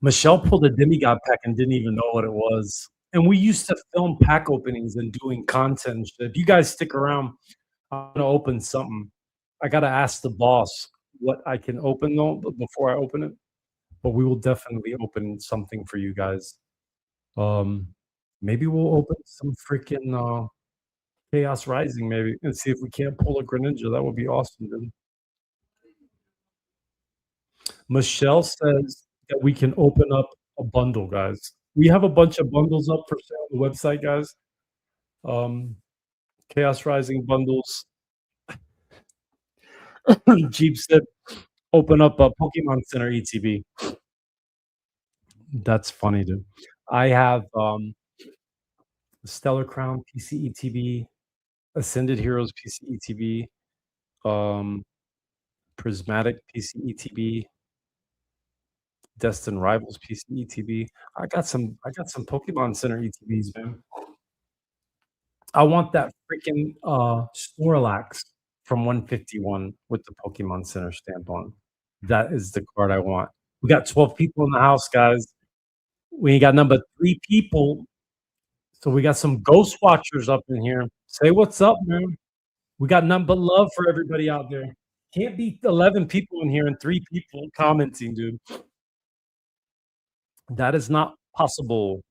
Michelle pulled a Demigod pack and didn't even know what it was. And we used to film pack openings and doing content and shit. If you guys stick around, I'm gonna open something. I gotta ask the boss what I can open though before I open it. But we will definitely open something for you guys. Um, maybe we'll open some freaking Chaos Rising maybe and see if we can't pull a Greninja. That would be awesome, dude. Michelle says that we can open up a bundle, guys. We have a bunch of bundles up for sale on the website, guys. Um, Chaos Rising bundles. Jeep said, open up a Pokemon Center ETB. That's funny, dude. I have Stellar Crown PC ETB, Ascended Heroes PC ETB, Prismatic PC ETB, Destined Rivals PC ETB. I got some Pokemon Center ETBs, man. I want that freaking Snorlax from 151 with the Pokemon Center stamp on. That is the card I want. We got 12 people in the house, guys. We ain't got number 3 people, so we got some ghost watchers up in here. Say what's up, man. We got nothing but love for everybody out there. Can't be 11 people in here and 3 people commenting, dude. That is not possible.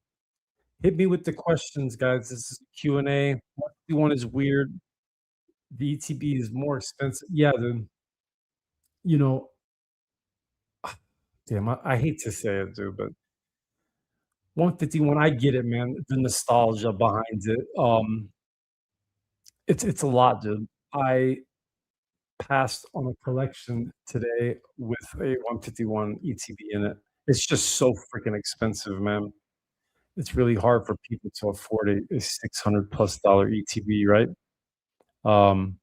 Hit me with the questions, guys. This is Q&A. 151 is weird. The ETB is more expensive. Yeah, dude. You know, damn, I hate to say it, dude, but 151, I get it, man. The nostalgia behind it. It's a lot, dude. I passed on a collection today with a 151 ETB in it. It's just so freaking expensive, man. It's really hard for people to afford a 600 plus dollar ETB, right? Um,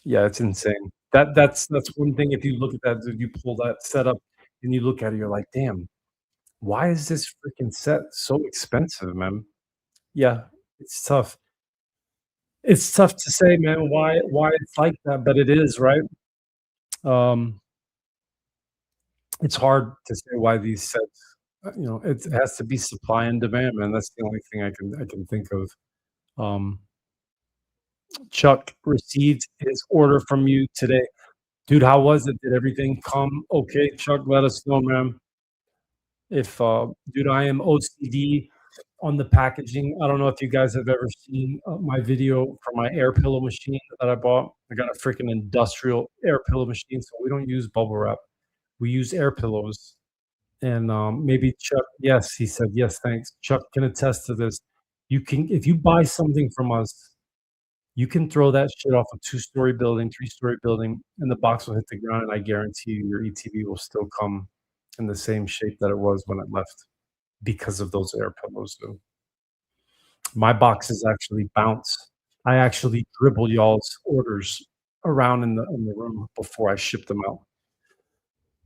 yeah, it's insane. That's one thing. If you look at that, dude, you pull that set up and you look at it, you're like, damn, why is this freaking set so expensive, man? Yeah, it's tough. It's tough to say, man, why it's like that, but it is, right? Um, it's hard to say why these sets, it has to be supply and demand, man. That's the only thing I can think of. Um, Chuck received his order from you today. Dude, how was it? Did everything come okay? Chuck, let us know, man. If dude, I am OCD on the packaging. I don't know if you guys have ever seen my video for my air pillow machine that I bought. I got a freaking industrial air pillow machine, so we don't use bubble wrap. We use air pillows. And maybe Chuck, yes, he said, yes, thanks. Chuck can attest to this. You can, if you buy something from us, you can throw that shit off a 2-story building, 3-story building, and the box will hit the ground, and I guarantee you your ETB will still come in the same shape that it was when it left because of those air pillows, dude. My boxes actually bounce. I actually dribble y'all's orders around in the room before I ship them out.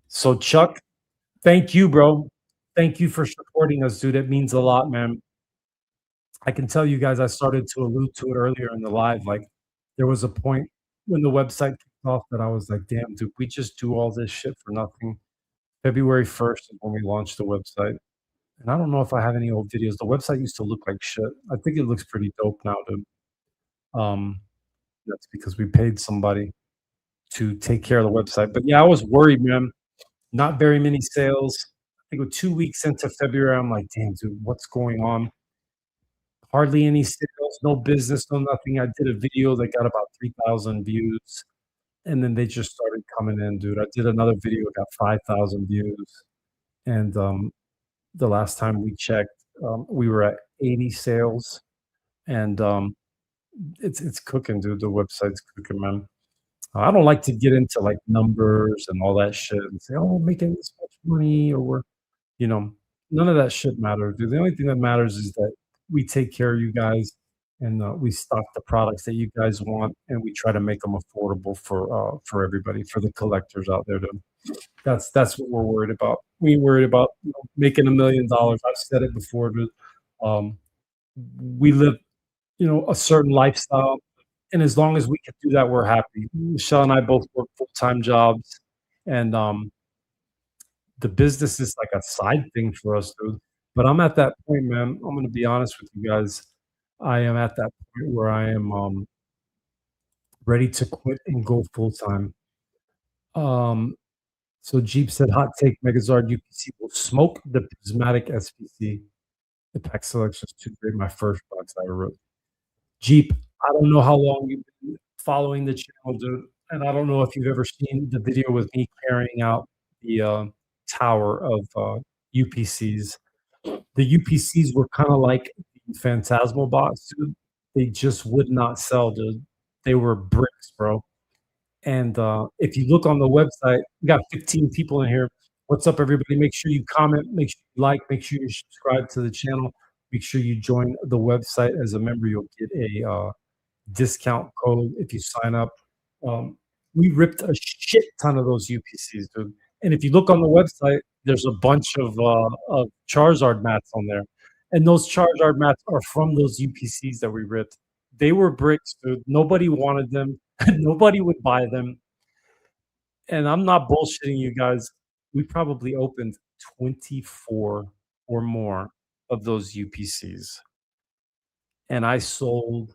So Chuck, thank you, bro. Thank you for supporting us, dude. It means a lot, man. I can tell you guys, I started to allude to it earlier in the live. Like, there was a point when the website kicked off that I was like, damn, dude, we just do all this shit for nothing. February 1st is when we launched the website. And I don't know if I have any old videos. The website used to look like shit. I think it looks pretty dope now, dude. Um, that's because we paid somebody to take care of the website. But yeah, I was worried, man. Not very many sales. I think with 2 weeks into February, I'm like, damn, dude, what's going on? Hardly any sales, no business, no nothing. I did a video that got about 3,000 views, and then they just started coming in, dude. I did another video, got 5,000 views, and the last time we checked, we were at 80 sales, and it's cooking, dude. The website's cooking, man. I don't like to get into like numbers and all that shit and say, "Oh, we're making this much money," or we're, you know, none of that shit matters, dude. The only thing that matters is that we take care of you guys and we stock the products that you guys want, and we try to make them affordable for everybody, for the collectors out there. That's what we're worried about. We ain't worried about making $1 million. I've said it before, dude. Um, we live, a certain lifestyle, and as long as we can do that, we're happy. Michelle and I both work full-time jobs, and the business is like a side thing for us, dude. But I'm at that point, man. I'm gonna be honest with you guys. I am at that point where I am ready to quit and go full time. Um, so Jeep said, "Hot take: Megazord UPC will smoke the prismatic SPC. The pack selection is too great. My first box I ever wrote." Jeep, I don't know how long you've been following the channel, dude, and I don't know if you've ever seen the video with me carrying out the tower of UPCs. The UPCs were kind of like the Phantasmal box, dude. They just would not sell, dude. They were bricks, bro. And if you look on the website, we got 15 people in here. What's up, everybody? Make sure you comment, make sure you like, make sure you subscribe to the channel. Make sure you join the website as a member. You'll get a discount code if you sign up. We ripped a shit ton of those UPCs, dude. And if you look on the website, there's a bunch of Charizard mats on there. And those Charizard mats are from those UPCs that we ripped. They were bricks, dude. Nobody wanted them. Nobody would buy them, and I'm not bullshitting you guys. We probably opened 24 or more of those UPCs, and I sold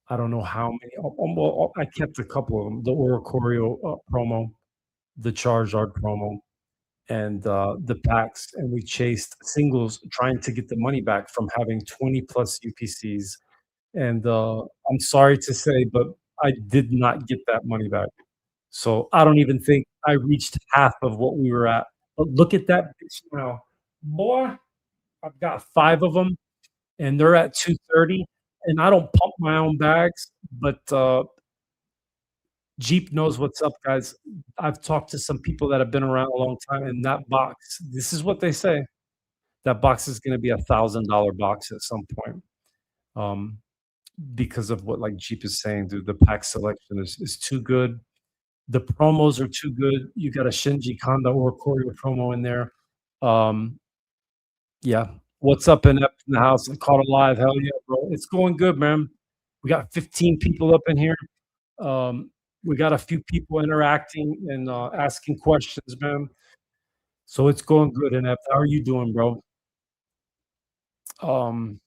I don't know how many. Well, I kept a couple of them. The Oricorio promo, the Charizard promo, and the packs, and we chased singles trying to get the money back from having 20 plus UPCs. And I'm sorry to say, but I did not get that money back. So I don't even think I reached half of what we were at. But look at that bitch now. Boy, I've got 5 of them, and they're at 230. And I don't pump my own bags, but Jeep knows what's up, guys. I've talked to some people that have been around a long time, and that box, this is what they say. That box is gonna be $1,000 box at some point, um, because of what, like, Jeep is saying, dude, the pack selection is too good. The promos are too good. You got a Shinji Kanda or Koryo promo in there. Um, yeah. What's up, Inept in the house? I caught it live. Hell yeah, bro. It's going good, man. We got 15 people up in here. Um, we got a few people interacting and asking questions, man. So it's going good, Inept. How are you doing, bro? Um,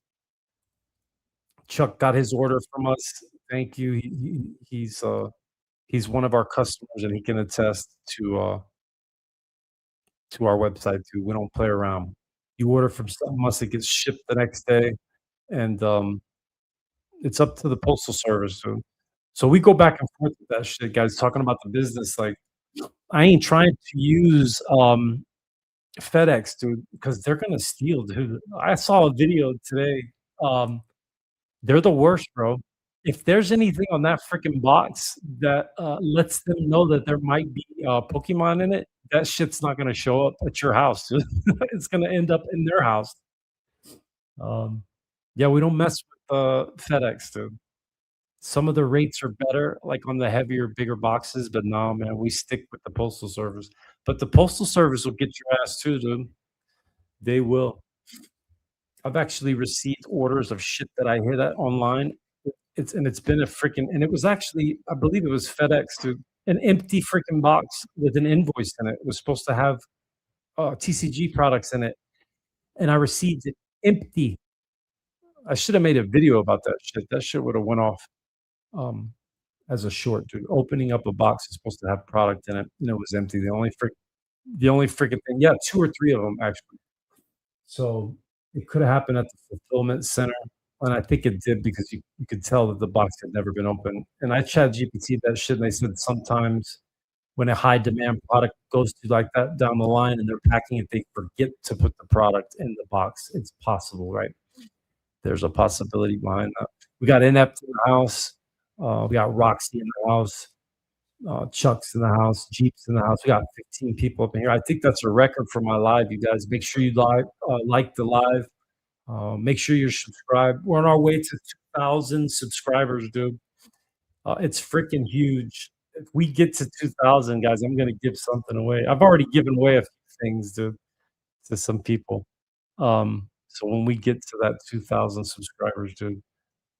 Chuck got his order from us. Thank you. He's one of our customers, and he can attest to our website too. We don't play around. You order from some of us, it gets shipped the next day, and it's up to the postal service. So we go back and forth with that shit, guys. Talking about the business, like I ain't trying to use FedEx, dude, because they're gonna steal, dude. I saw a video today. Um, they're the worst, bro. If there's anything on that freaking box that lets them know that there might be Pokemon in it, that shit's not gonna show up at your house, dude. It's gonna end up in their house. Um, yeah, we don't mess with FedEx, dude. Some of the rates are better, like on the heavier, bigger boxes, but no, man, we stick with the postal service. But the postal service will get your ass too, dude. They will. I've actually received orders of shit that I hit at online. It's been a freaking and it was actually I believe it was FedEx, dude. An empty freaking box with an invoice in it. It was supposed to have TCG products in it, and I received it empty. I should have made a video about that shit. That shit would have went off um, as a short, dude. Opening up a box is supposed to have product in it, and it was empty. The only freaking thing, yeah, 2 or 3 of them actually. So it could have happened at the fulfillment center, and I think it did because you could tell that the box had never been opened. And I chat GPT that shit, and they said sometimes when a high demand product goes through like that down the line and they're packing it, they forget to put the product in the box. It's possible, right? There's a possibility behind that. We got Inept in the house. We got Roxy in the house. Chuck's in the house. Jeep's in the house. We got 15 people up in here. I think that's a record for my live. You guys, make sure you like the live. Make sure you're subscribed. We're on our way to 2,000 subscribers, dude. It's freaking huge. If we get to 2,000, guys, I'm gonna give something away. I've already given away a few things, dude, to some people. So when we get to that 2,000 subscribers, dude,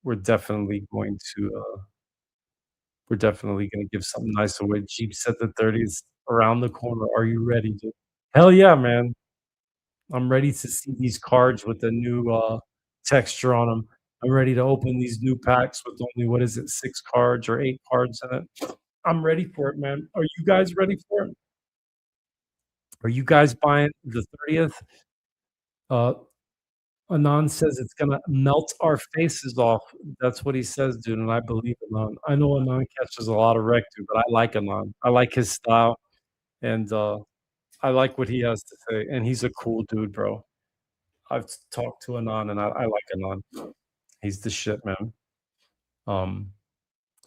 we're definitely going to we're definitely gonna give something nice away. Jeep said the 30th around the corner. Are you ready, dude? Hell yeah, man. I'm ready to see these cards with the new texture on them. I'm ready to open these new packs with only what is it, 6 cards or 8 cards in it. I'm ready for it, man. Are you guys ready for it? Are you guys buying the 30th? Uh, Anon says it's gonna melt our faces off. That's what he says, dude, and I believe Anon. I know Anon catches a lot of wreck, dude, but I like Anon. I like his style, and I like what he has to say, and he's a cool dude, bro. I've talked to Anon, and I like Anon. He's the shit, man. Um,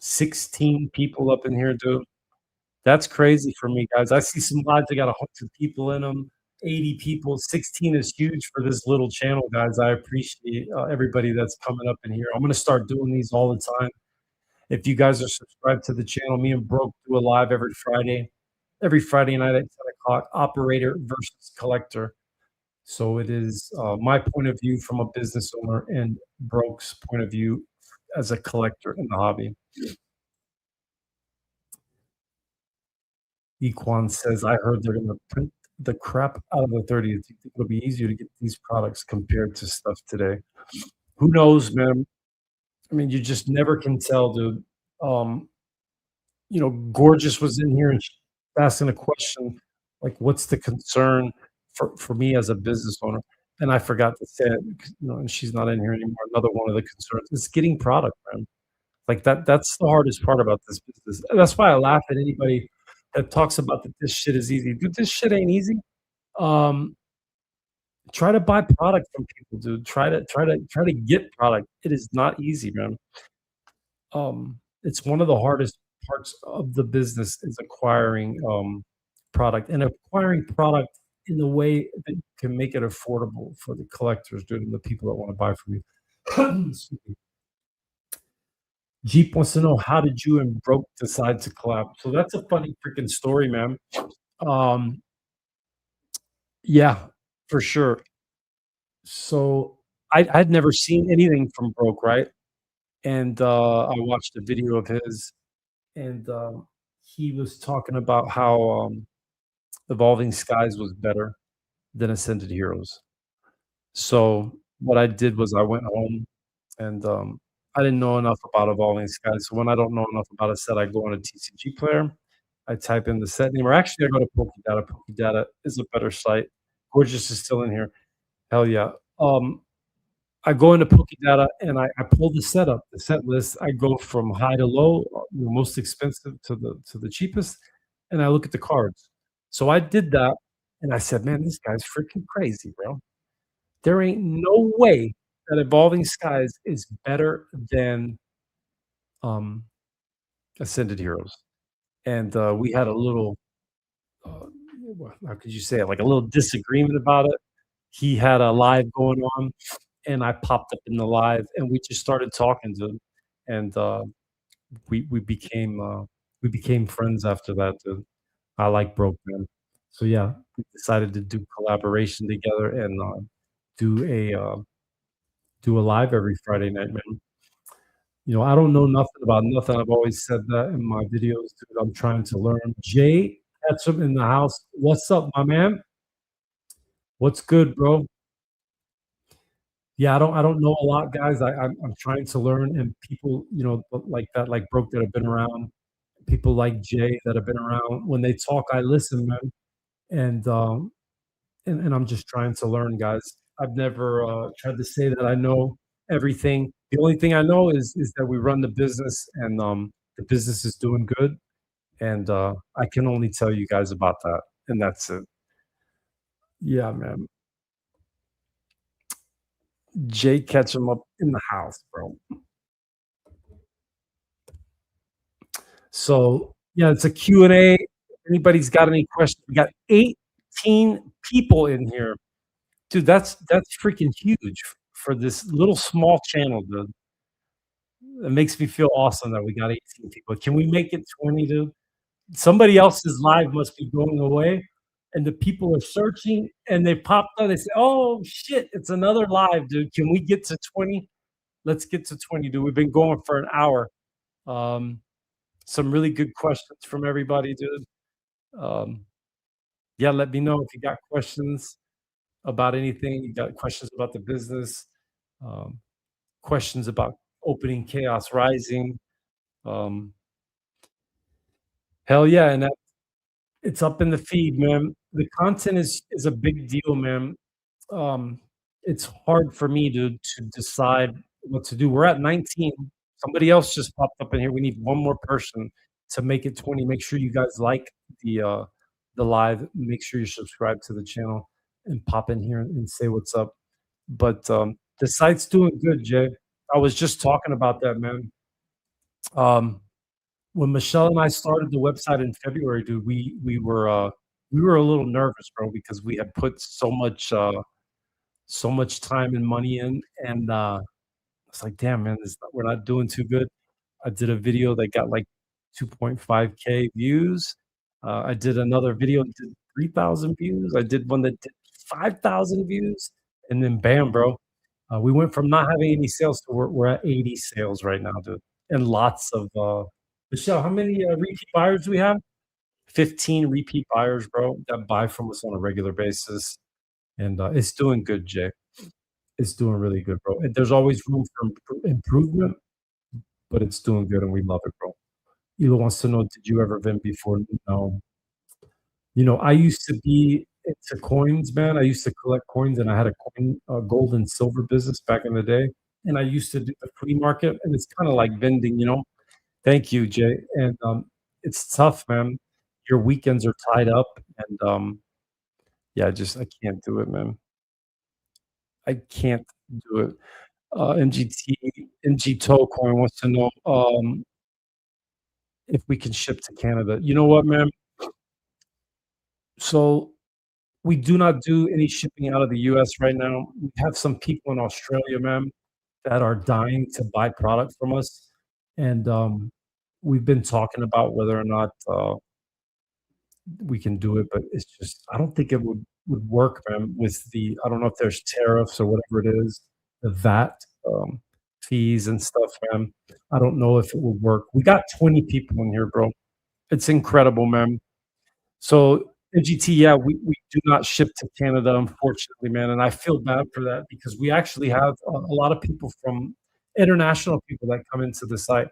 16 people up in here, dude. That's crazy for me, guys. I see some lives that got 100 people in them, 80 people. 16 is huge for this little channel, guys. I appreciate everybody that's coming up in here. I'm gonna start doing these all the time. If you guys are subscribed to the channel, me and Broke do a live every Friday night at 10 o'clock. Operator versus collector. So it is my point of view from a business owner and Broke's point of view as a collector in the hobby. Equan says, "I heard they're gonna print the crap out of the 30th. You think it'll be easier to get these products compared to stuff today?" Who knows, man? I mean, you just never can tell, dude. Um, Gorgeous was in here and asking a question like, "What's the concern for me as a business owner?" And I forgot to say it, and she's not in here anymore. Another one of the concerns is getting product, man. Like that's the hardest part about this business. And that's why I laugh at anybody that talks about that this shit is easy. Dude, this shit ain't easy. Um, Try to buy product from people, dude. Try to get product. It is not easy, man. It's one of the hardest parts of the business is acquiring product and acquiring product in a way that you can make it affordable for the collectors, dude, and the people that want to buy from you. Excuse me. Jeep wants to know, how did you and Broke decide to collab? So that's a funny freaking story, man. Um, yeah, for sure. So I'd never seen anything from Broke, right? And I watched a video of his, and he was talking about how Evolving Skies was better than Ascended Heroes. So what I did was I went home and I didn't know enough about Evolving Skies. So when I don't know enough about a set, I go on a TCG player. I type in the set name, or actually I go to Pokédata. Pokédata is a better site. Gorgeous is still in here. Hell yeah. I go into Pokédata and I pull the setup, the set list. I go from high to low, most expensive to the cheapest, and I look at the cards. So I did that, and I said, "Man, this guy's freaking crazy, bro. There ain't no way that Evolving Skies is better than um, Ascended Heroes." And we had a little, uh, how could you say it? Like a little disagreement about it. He had a live going on, and I popped up in the live, and we just started talking to him, and we we became uh, we became friends after that. Dude. I like Broke Man, so yeah, we decided to do collaboration together and do a uh, do a live every Friday night, man. I don't know nothing about nothing. I've always said that in my videos, dude. I'm trying to learn. Jay Ketchum in the house. What's up, my man? What's good, bro? Yeah, I don't know a lot, guys. I'm trying to learn, and people, like that, like Broke that have been around, people like Jay that have been around. When they talk, I listen, man, and and I'm just trying to learn, guys. I've never tried to say that I know everything. The only thing I know is that we run the business, and the business is doing good, and I can only tell you guys about that, and that's it. Yeah, man. Jay Ketchum up in the house, bro. So, yeah, it's a Q&A. If anybody's got any questions, we got 18 people in here. Dude, that's freaking huge for this little small channel, dude. It makes me feel awesome that we got 18 people. Can we make it 20, dude? Somebody else's live must be going away, and the people are searching, and they popped up. They say, "Oh shit, it's another live, dude. Can we get to 20? Let's get to 20, dude. We've been going for an hour." Um, some really good questions from everybody, dude. Um, yeah, let me know if you got questions about anything. You got questions about the business, um, questions about opening Chaos Rising. Um, hell yeah, and it's up in the feed, man. The content is a big deal, man. Um, it's hard for me to decide what to do. We're at 19. Somebody else just popped up in here. We need one more person to make it 20. Make sure you guys like the live. Make sure you subscribe to the channel and pop in here and say what's up. But the site's doing good, Jay. I was just talking about that, man. Um, when Michelle and I started the website in February, dude, we were a little nervous, bro, because we had put so much time and money in, and it's like, damn, man, we're not doing too good. I did a video that got like 2.5K views. I did another video that did 3,000 views. I did one that did 5,000 views, and then bam, bro, we went from not having any sales to we're at 80 sales right now, dude, and lots of. Michelle, how many repeat buyers do we have? 15 repeat buyers, bro, that buy from us on a regular basis, and, it's doing good, Jay. It's doing really good, bro, and there's always room for improvement, but it's doing good, and we love it, bro. Ela wants to know, "Did you ever vend before?" No. I used to be into coins, man. I used to collect coins, and I had a coin, gold and silver business back in the day, and I used to do the flea market, and it's kinda like vending. Thank you, Jay, and, it's tough, man. Your weekends are tied up, and, yeah, I can't do it, man. I can't do it. MGT MG Coin wants to know, if we can ship to Canada. You know what, man? So we do not do any shipping out of the US right now. We have some people in Australia, man, that are dying to buy product from us, and, we've been talking about whether or not, we can do it, but it's just I don't think it would work, man, with I don't know if there's tariffs or whatever it is, the VAT, fees and stuff, man. I don't know if it will work. We got 20 people in here, bro. It's incredible, man. So, NGT, yeah, we do not ship to Canada, unfortunately, man, and I feel bad for that because we actually have a lot of people from international people that come into the site.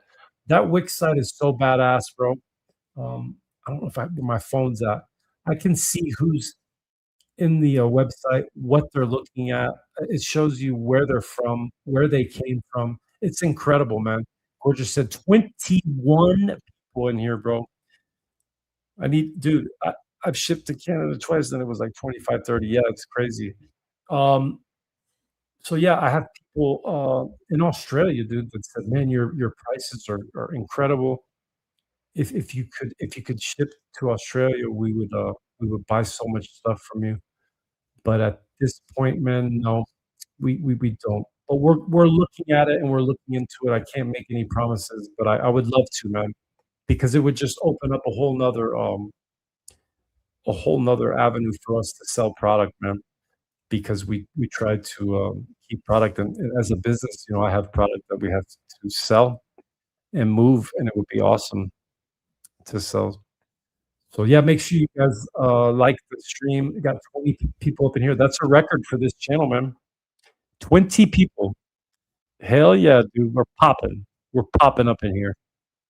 That Wix site is so badass, bro. I don't know if where my phone's at. I can see who's in the, website, what they're looking at. It shows you where they're from, where they came from. It's incredible, man. Gorgeous said 21 people in here, bro. Dude, I've shipped to Canada twice, and it was like 25, 30. Yeah, it's crazy. Um, so yeah, I have people, in Australia, dude, that said, "Man, your prices are incredible. If you could ship to Australia, we would buy so much stuff from you." But at this point, man, no, we don't. But we're looking at it, and we're looking into it. I can't make any promises, but I would love to, man, because it would just open up a whole 'nother avenue for us to sell product, man, because we try to, keep product and as a business, I have product that we have to sell and move, and it would be awesome to sell. So, yeah, make sure you guys, like the stream. We got 20 people up in here. That's a record for this channel, man. 20 people. Hell yeah, dude, we're popping. We're popping up in here.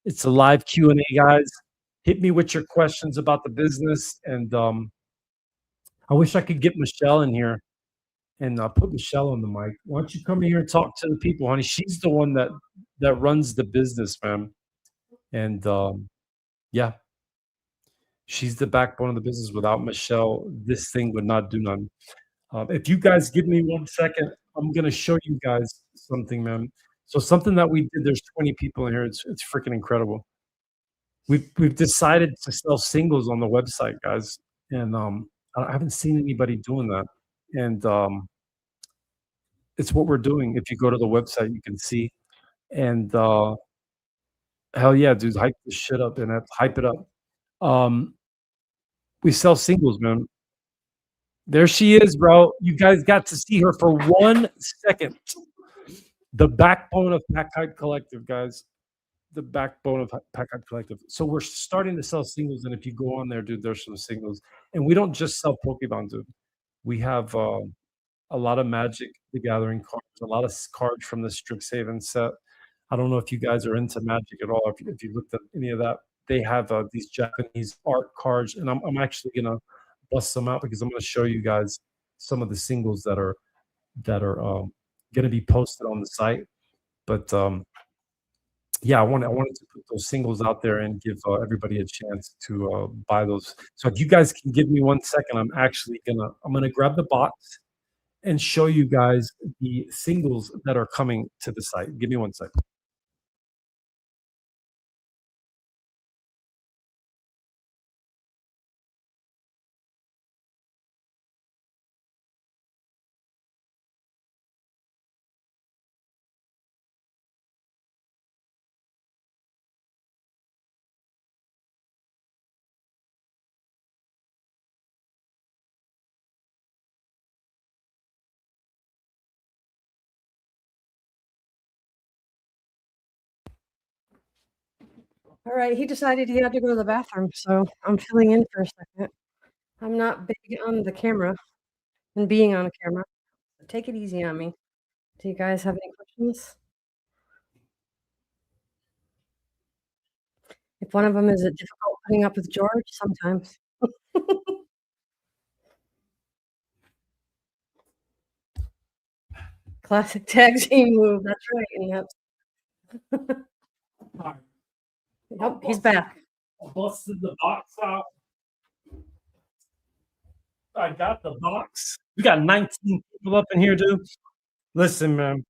It's a live Q&A, guys. Hit me with your questions about the business, and, I wish I could get Michelle in here and, put Michelle on the mic. Why don't you come in here and talk to the people, honey? She's the one that runs the business, man, and, yeah, she's the backbone of the business. Without Michelle, this thing would not do none. If you guys give me 1 second, I'm gonna show you guys something, man. So something that we did, there's 20 people in here. It's freaking incredible. We've decided to sell singles on the website, guys, and, I haven't seen anybody doing that, and, it's what we're doing. If you go to the website, you can see, and, hell yeah, dude, hype this shit up and hype it up. Um, we sell singles, man. There she is, bro. You guys got to see her for 1 second. The backbone of Pack Hype Collective, guys. The backbone of Pack Hype Collective. So we're starting to sell singles, and if you go on there, dude, there's some singles. And we don't just sell Pokemon, dude. We have a lot of Magic the Gathering cards, a lot of cards from the Strixhaven set. I don't know if you guys are into Magic at all. If you looked at any of that, they have these Japanese art cards, and I'm actually gonna bust some out because I'm gonna show you guys some of the singles that are gonna be posted on the site. But yeah, I wanted to put those singles out there and give everybody a chance to buy those. So if you guys can give me 1 second, I'm gonna grab the box and show you guys the singles that are coming to the site. Give me 1 second. All right, he decided he had to go to the bathroom, so I'm filling in for a second. I'm not big on the camera and being on a camera. So take it easy on me. Do you guys have any questions? If one of them is it difficult putting up with George? Sometimes. Classic tag team move. That's right. And Alright, yep, he's back. I busted the box out. I got the box. We got 19 people up in here, dude. Listen, man.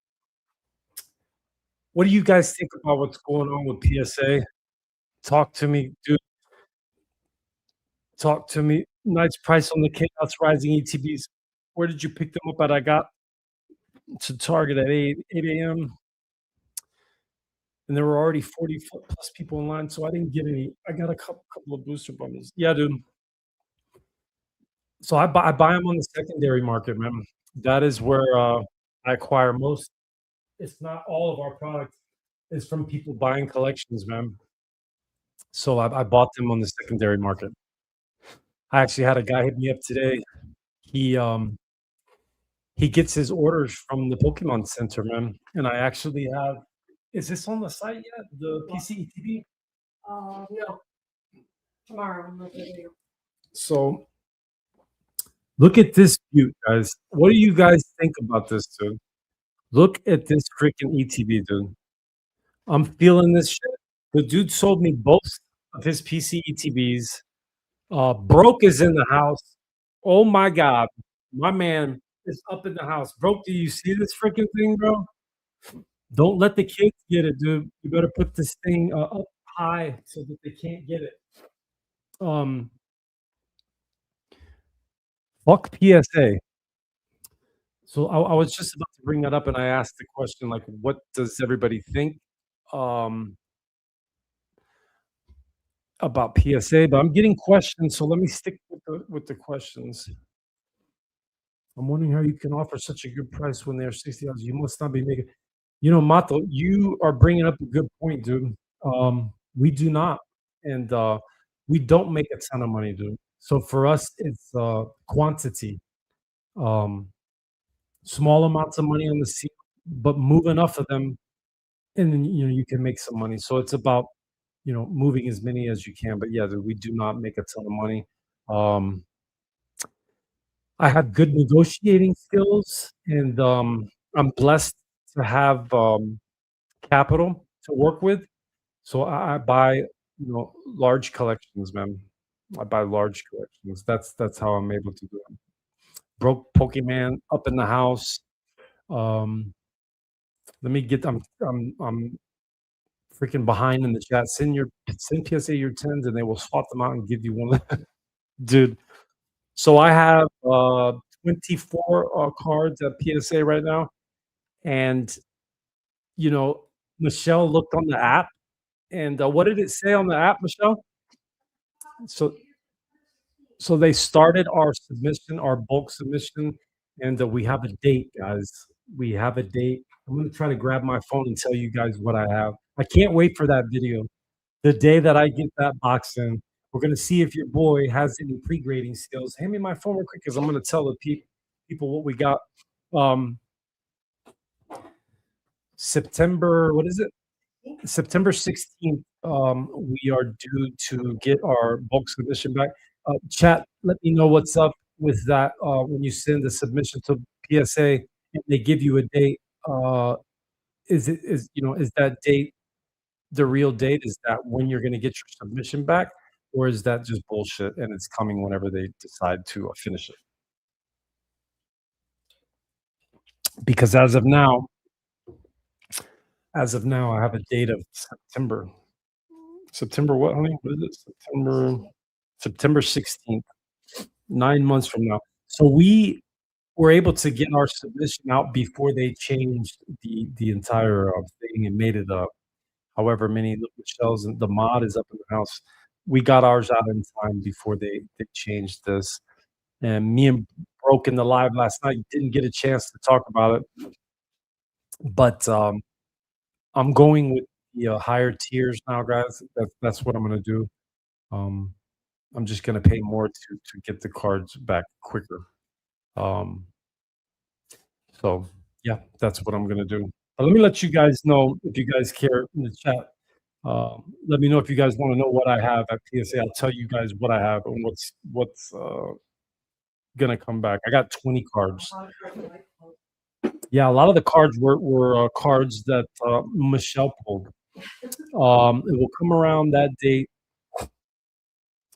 What do you guys think about what's going on with PSA? Talk to me, dude. Talk to me. Nice price on the Chaos Rising ETBs. Where did you pick them up at? I got to Target at 8 a.m. and there were already 40 plus people in line, so I didn't get any. I got a couple of booster bundles. Yeah, dude. So I buy them on the secondary market, man. That is where I acquire most, if not all, of our product is from people buying collections, man. So I bought them on the secondary market. I actually had a guy hit me up today. He he gets his orders from the Pokemon Center, man. And I actually have. Is this on the site yet? The PCETV? No. Tomorrow. I'm looking at you. So look at this beaut, guys. What do you guys think about this, dude? Look at this freaking ETB, dude. I'm feeling this shit. The dude sold me both of his PC ETBs. Broke is in the house. Oh my god, my man is up in the house. Broke, do you see this freaking thing, bro? Don't let the kids get it, dude. You better put this thing up high so that they can't get it. Fuck PSA. So I was just about to bring that up, and I asked the question, like, what does everybody think about PSA? But I'm getting questions, so let me stick with the questions. I'm wondering how you can offer such a good price when they're $60. You must not be making. You know, Mato, you are bringing up a good point, dude. We do not, and we don't make a ton of money, dude. So for us, it's quantity. Um, Small amounts of money on the seat, but move enough of them, and then you can make some money. So it's about moving as many as you can. But yeah, dude, we do not make a ton of money. Um, I have good negotiating skills, and I'm blessed to have capital to work with. So I buy, large collections, man. I buy large collections. That's how I'm able to do it. Broke Pokemon up in the house. Um, Let me get. I'm freaking behind in the chat. Send PSA your tens, and they will swap them out and give you one. Dude. So I have 24 cards at PSA right now, and Michelle looked on the app, and what did it say on the app, Michelle? So so they started our submission, our bulk submission, and we have a date, guys. We have a date. I'm gonna try to grab my phone and tell you guys what I have. I can't wait for that video. The day that I get that box in, we're gonna see if your boy has any pre-grading skills. Hand me my phone real quick, because I'm gonna tell the people what we got. Um, September, what is it? September 16th, we are due to get our bulk submission back. Chat, let me know what's up with that when you send the submission to PSA and they give you a date. Is that date the real date? Is that when you're going to get your submission back, or is that just bullshit and it's coming whenever they decide to finish it? Because as of now, I have a date of September. September what, honey? What is it? September 16th, 9 months from now. So we were able to get our submission out before they changed the entire thing and made it however many liquid shells, and the mod is up in the house. We got ours out in time before they changed this. And me and Broke in the live last night didn't get a chance to talk about it, but I'm going with the higher tiers now, guys. That's what I'm gonna do. Um, I'm just gonna pay more to get the cards back quicker. Um, so yeah, that's what I'm gonna do. But let me let you guys know if you guys care in the chat. Let me know if you guys want to know what I have at PSA. I'll tell you guys what I have and what's gonna come back. I got 20 cards. Yeah, a lot of the cards were cards that Michelle pulled. It will come around that date.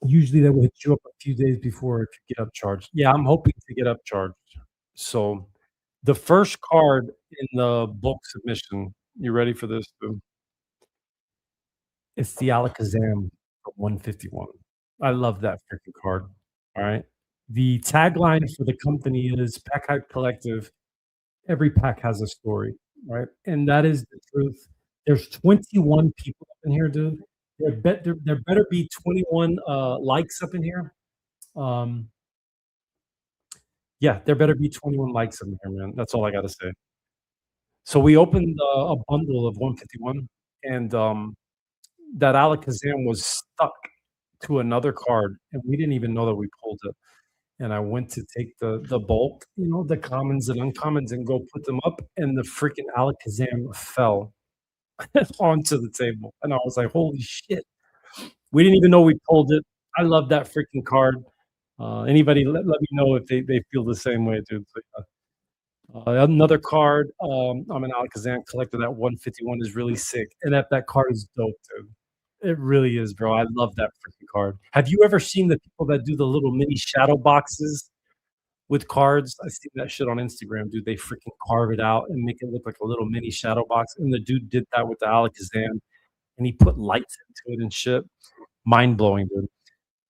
Usually, they will hit you up a few days before if you get upcharged. Yeah, I'm hoping to get upcharged. So, the first card in the bulk submission. You ready for this? Dude? It's the Alakazam from 151. I love that freaking card. All right. The tagline for the company is Pack Hype Collective. Every pack has a story, right? And that is the truth. There's 21 people up in here, dude. There better be 21 likes up in here. Um, yeah, there better be 21 likes in here, man. That's all I gotta say. So we opened a bundle of 151, and that Alakazam was stuck to another card, and we didn't even know that we pulled it. And I went to take the bulk, the commons and uncommons, and go put them up, and the freaking Alakazam fell onto the table, and I was like, "Holy shit!" We didn't even know we pulled it. I love that freaking card. Anybody, let me know if they feel the same way, dude. So, another card. I'm an Alakazam collector. That 151 is really sick, and that card is dope, dude. It really is, bro. I love that freaking card. Have you ever seen the people that do the little mini shadow boxes with cards? I see that shit on Instagram, dude. They freaking carve it out and make it look like a little mini shadow box. And the dude did that with the Alakazam, and he put lights into it and shit. Mind blowing, dude.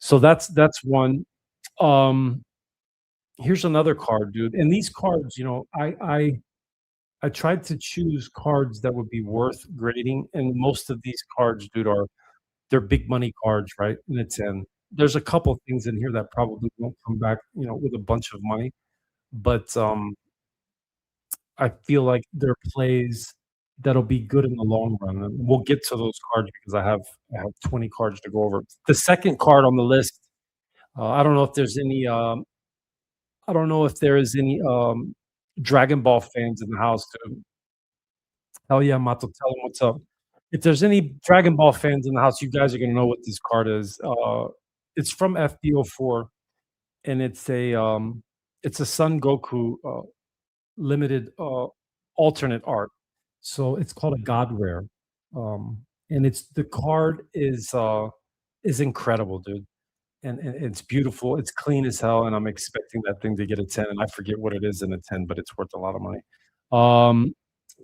So that's one. Um, Here's another card, dude. And these cards, I tried to choose cards that would be worth grading, and most of these cards, dude, they're big money cards, right? And it's in. There's a couple things in here that probably won't come back, with a bunch of money, but I feel like they're plays that'll be good in the long run, and we'll get to those cards because I have 20 cards to go over. The second card on the list, I don't know if there's any. I don't know if there is any Dragon Ball fans in the house. Too. Hell yeah, Mato, tell them what's up. If there's any Dragon Ball fans in the house, you guys are gonna know what this card is. It's from FBO4, and it's a Son Goku limited alternate art. So it's called a God Rare, and it's the card is incredible, dude, and it's beautiful. It's clean as hell, and I'm expecting that thing to get a 10, and I forget what it is in a 10, but it's worth a lot of money. Um,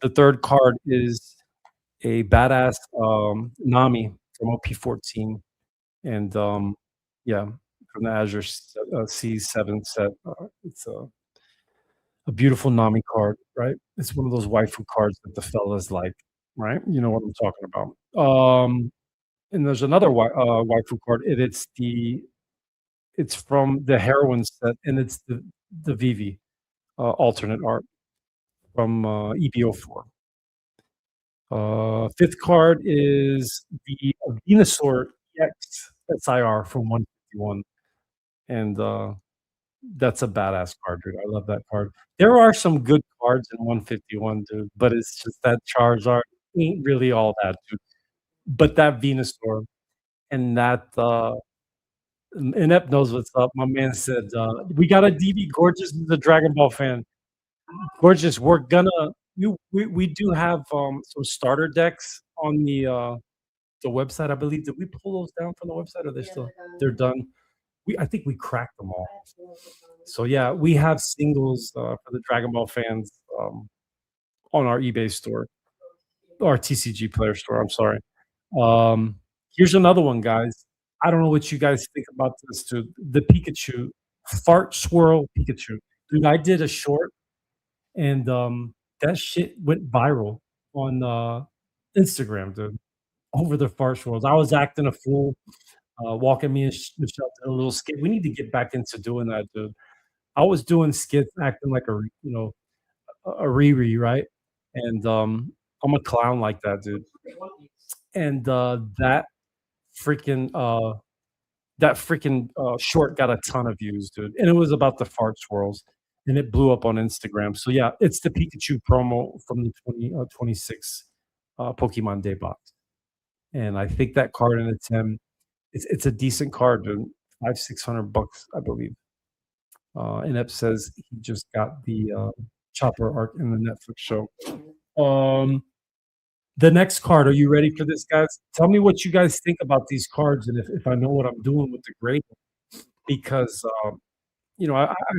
the third card is a badass Nami from OP14, and yeah, from the Azure C7 set. It's a beautiful Nami card, right? It's one of those waifu cards that the fellas like, right? You know what I'm talking about. And there's another waifu card. It's from the heroine set, and it's the Vivi alternate art from EBO4. Fifth card is the Venusaur EX SIR from 151, and that's a badass card, dude. I love that card. There are some good cards in 151, dude, but it's just that Charizard ain't really all that, dude. But that Venusaur and that Inept knows what's up. My man said, "We got a DB. Gorgeous is a Dragon Ball fan. Gorgeous, we're gonna we do have some starter decks on the website. I believe. Did we pull those down from the website, or they're done? I think we cracked them all. So yeah, we have singles for the Dragon Ball fans on our eBay store, our TCG player store. I'm sorry. Here's another one, guys. I don't know what you guys think about this, dude. The Pikachu, Fart Swirl Pikachu. Dude, I did a short, and that shit went viral on Instagram, dude, over the fart swirls. I was acting a fool, walking me and Michelle did a little skit. We need to get back into doing that, dude. I was doing skits, acting like a Riri, right? And I'm a clown like that, dude. and freaking uh, that freaking short got a ton of views, dude, and it was about the fart swirls, and it blew up on Instagram. So yeah, it's the Pikachu promo from the 26 Pokemon Day box, and I think that card in a 10, it's a decent card, dude. 500-600 bucks, I believe. Inept says he just got the Chopper arc in the Netflix show. Um, the next card, are you ready for this, guys? Tell me what you guys think about these cards, and if I know what I'm doing with the grading, because I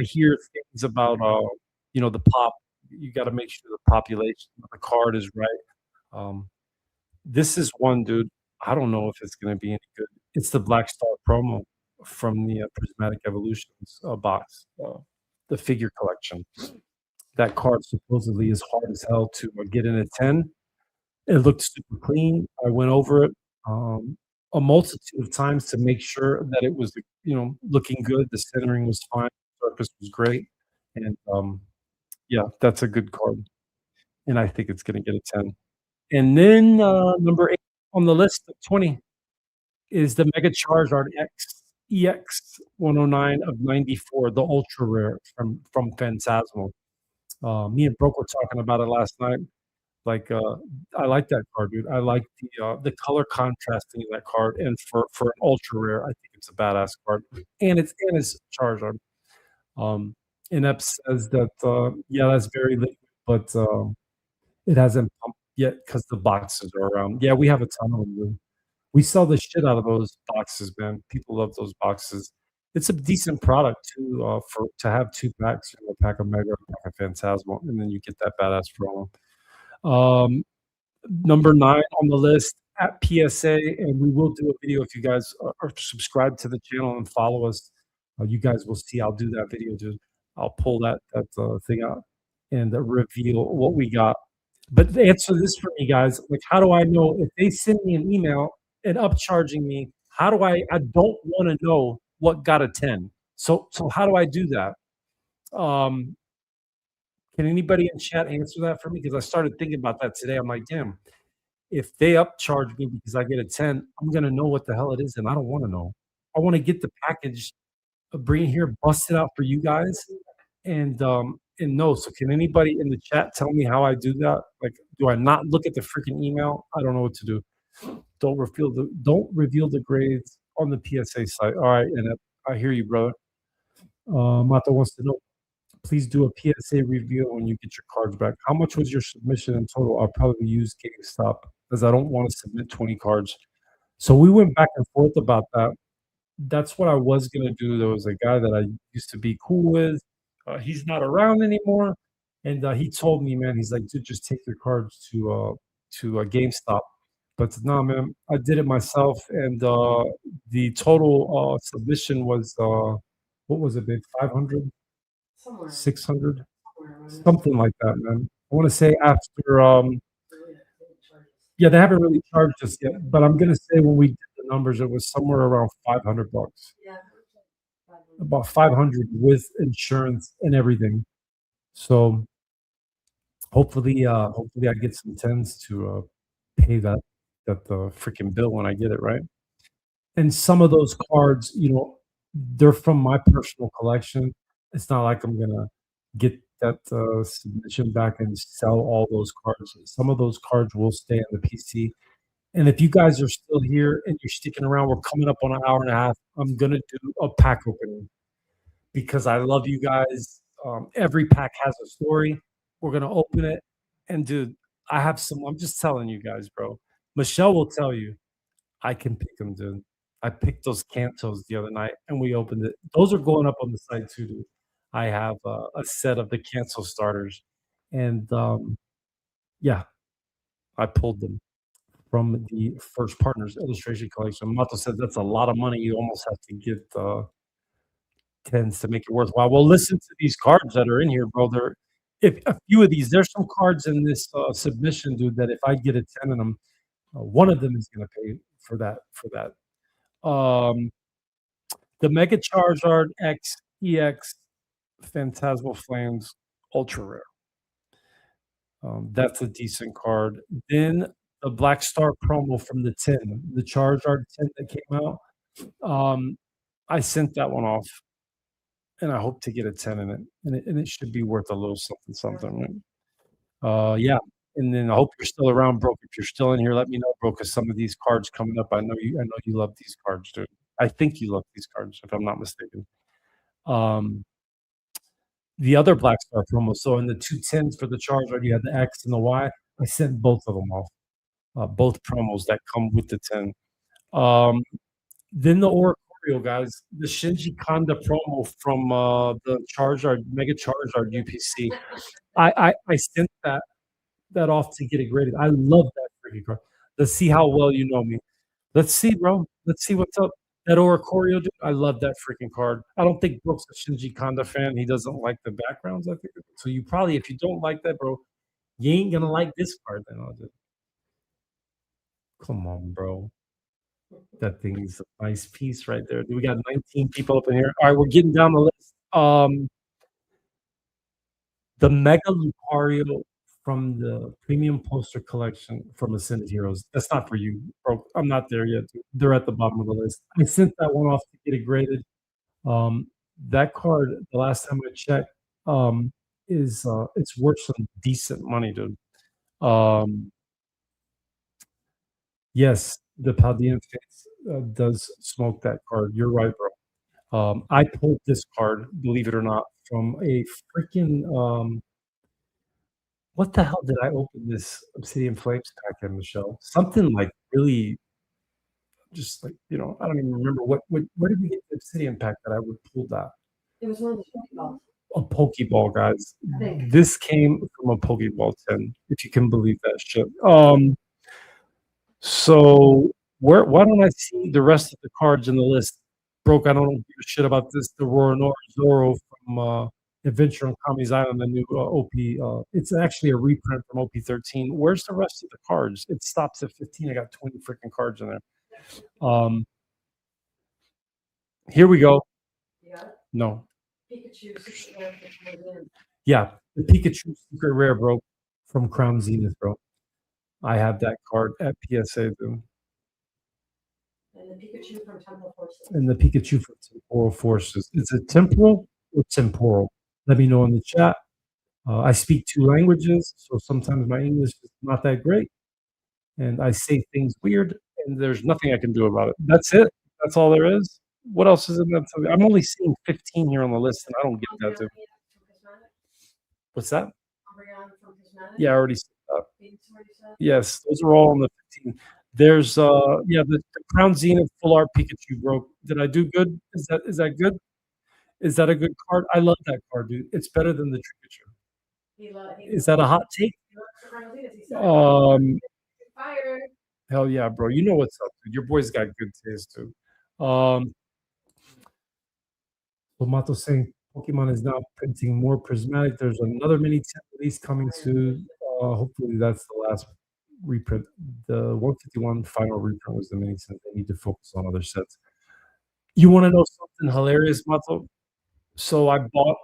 hear things about the pop. You got to make sure the population of the card is right. Um, this is one, dude. I don't know if it's going to be any good. It's the Black Star promo from the Prismatic Evolutions box, the figure collection. That card supposedly is hard as hell to get in a 10. It looked super clean. I went over it a multitude of times to make sure that it was, looking good. The centering was fine. The surface was great. And yeah, that's a good card. And I think it's going to get a 10. And then number 8 on the list of 20 is the Mega Charizard X EX 109 of 94, the ultra rare from Phantasmal. Me and Broke were talking about it last night. Like, I like that card, dude. I like the color contrasting of that card, and for an ultra rare, I think it's a badass card, and it's Charizard. Um, Inept says that yeah, that's very liquid, but it hasn't pumped yet because the boxes are around. Yeah, we have a ton of them, dude. We sell the shit out of those boxes, man. People love those boxes. It's a decent product too, for to have 2 packs, a pack of Mega, a pack of Phantasmal, and then you get that badass promo. Um, Number 9 on the list at PSA, and we will do a video if you guys are subscribed to the channel and follow us. You guys will see. I'll do that video, dude. I'll pull that thing out and reveal what we got. But answer this for me, guys. Like, how do I know if they send me an email and upcharging me? How do I don't want to know what got a 10. So how do I do that? Um, can anybody in chat answer that for me? Because I started thinking about that today. I'm like, damn, if they upcharge me because I get a 10, I'm gonna know what the hell it is, and I don't want to know. I want to get the package, bring it here, bust it out for you guys, and no. So can anybody in the chat tell me how I do that? Like, do I not look at the freaking email? I don't know what to do. Don't reveal the grades on the PSA site. All right, and I hear you, brother. Mato wants to know. Please do a PSA review when you get your cards back. How much was your submission in total? I'll probably use GameStop because I don't want to submit 20 cards. So we went back and forth about that. That's what I was gonna do. There was a guy that I used to be cool with. He's not around anymore, and he told me, man, he's like, dude, just take your cards to GameStop. But no, man, I did it myself, and the total submission was what was it, big 500, 600, something like that, man. I want to say after yeah, they haven't really charged us yet, but I'm gonna say when we did the numbers, it was somewhere around 500 bucks, about 500 with insurance and everything. So hopefully I get some tens to pay that freaking bill when I get it, right? And some of those cards, they're from my personal collection. It's not like I'm gonna get that submission back and sell all those cards. Some of those cards will stay on the PC. And if you guys are still here and you're sticking around, we're coming up on an hour and a half. I'm gonna do a pack opening because I love you guys. Every pack has a story. We're gonna open it, and dude, I have some. I'm just telling you guys, bro. Michelle will tell you I can pick them, dude. I picked those Cantos the other night, and we opened it. Those are going up on the site too, dude. I have a set of the Canto starters, and yeah, I pulled them from the First Partners illustration collection. Mato said that's a lot of money. You almost have to get tens to make it worthwhile. Well, listen to these cards that are in here, bro. If a few of these, there's some cards in this submission, dude. That if I get a 10 in them, one of them is going to pay for that. The Mega Charizard X EX Phantasmal Flames Ultra Rare. That's a decent card. Then the Black Star promo from the tin, the Charizard tin that came out. Um, I sent that one off, and I hope to get a 10 in it, and it should be worth a little something, something. Right? Yeah, and then I hope you're still around, bro. If you're still in here, let me know, bro, because some of these cards coming up, I know you love these cards, dude. I think you love these cards, if I'm not mistaken. Um, the other Black Star promo. So in the 210s for the Charizard, you had the X and the Y. I sent both of them off, both promos that come with the 10. Um, then the Oricorio guys, the Shinji Kanda promo from the Charizard, Mega Charizard UPC. I sent that off to get it graded. I love that freaking card. Let's see how well you know me. Let's see, bro. Let's see what's up. That Oricorio, dude, I love that freaking card. I don't think Brooks a Shinji Kanda fan. He doesn't like the backgrounds, I think. So you probably, if you don't like that, bro, you ain't gonna like this card then. Come on, bro. That thing's a nice piece right there. We got 19 people up in here. All right, we're getting down the list. The Mega Lucario from the premium poster collection from Ascended Heroes. That's not for you, bro. I'm not there yet. Dude. They're at the bottom of the list. I sent that one off to get it graded. Um, that card, the last time I checked, is it's worth some decent money, dude. Um, yes, the Paldean Fates does smoke that card. You're right, bro. I pulled this card, believe it or not, from a freaking what the hell did I open this Obsidian Flames pack in, Michelle? Something like really just like, I don't even remember what where did we get the Obsidian pack that I would pull that? It was one of the Pokeballs. A Pokeball, guys. I think. This came from a Pokeball 10, if you can believe that shit. So why don't I see the rest of the cards in the list? Broke, I don't give a shit about this. The Roronoa Zoro from Adventure on Kami's Island, the new OP. It's actually a reprint from OP13. Where's the rest of the cards? It stops at 15. I got 20 freaking cards in there. Here we go. Yeah. No. Pikachu. Yeah, the Pikachu Secret Rare, bro, from Crown Zenith, bro. I have that card at PSA, dude. And the Pikachu from Temporal Forces. And the Pikachu from Temporal Forces. Is it temporal or temporal? Let me know in the chat. I speak 2 languages, so sometimes my English is not that great, and I say things weird, and there's nothing I can do about it. That's it. That's all there is. What else is in that? I'm only seeing 15 here on the list, and I don't get that. Dude. What's that? Yeah, I already said that. Yes, those are all on the 15. There's the Crown Zenith Full Art Pikachu, bro. Did I do good? Is that good? Is that a good card? I love that card, dude. It's better than the Pikachu. Is that a hot take? Hell yeah, bro. You know what's up, dude. Your boy's got good taste, too. Tomato saying Pokemon is now printing more prismatic. There's another mini 10 release coming soon. Hopefully that's the last reprint. The 151 final reprint was the mini set. They need to focus on other sets. You want to know something hilarious, Mato? So I bought.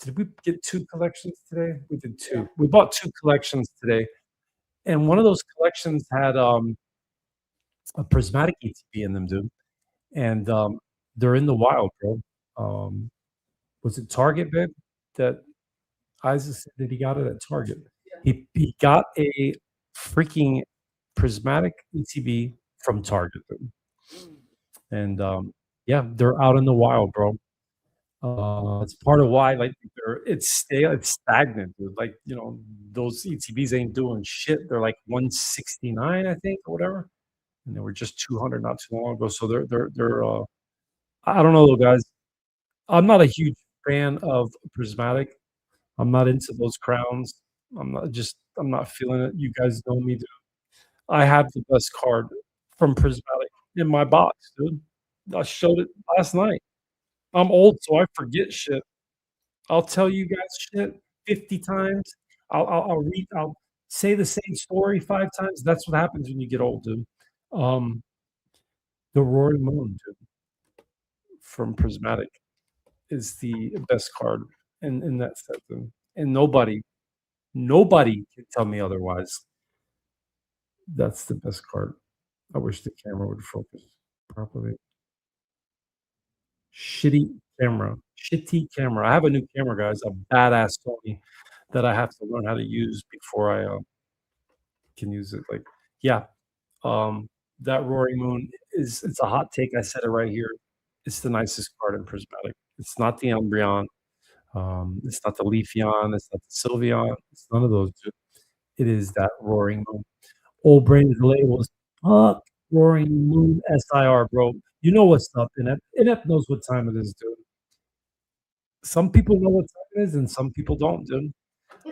Did we get 2 collections today? We did 2. Yeah. We bought 2 collections today, and one of those collections had a prismatic ETB in them, dude. And they're in the wild, bro. Was it Target, babe? That Isaac said that he got it at Target. Yeah. He got a freaking prismatic ETB from Target, dude. And yeah, they're out in the wild, bro. It's part of why it's stale, it's stagnant, dude. Like, those ETBs ain't doing shit. They're like 169, I think, or whatever. And they were just 200 not too long ago. So they're I don't know though, guys. I'm not a huge fan of prismatic. I'm not into those crowns. I'm not feeling it. You guys know me, dude. I have the best card from prismatic in my box, dude. I showed it last night. I'm old, so I forget shit. I'll tell you guys shit 50 times. I'll say the same story 5 times. That's what happens when you get old, dude. The Roaring Moon, dude, from Prismatic is the best card in that set, dude. And nobody can tell me otherwise. That's the best card. I wish the camera would focus properly. Shitty shitty camera. I have a new camera, guys, a badass Sony that I have to learn how to use before I, can use it, like yeah, that Roaring Moon it's a hot take, I said it right here. It's the nicest card in Prismatic. It's not the Umbreon, it's not the Leafeon, it's not the Sylveon, it's none of those, dude. It is that Roaring Moon. Old brain is labels. Fuck Roaring Moon SIR, bro. You know what's up, Inept. Inept knows what time it is, dude. Some people know what time it is, and some people don't, dude.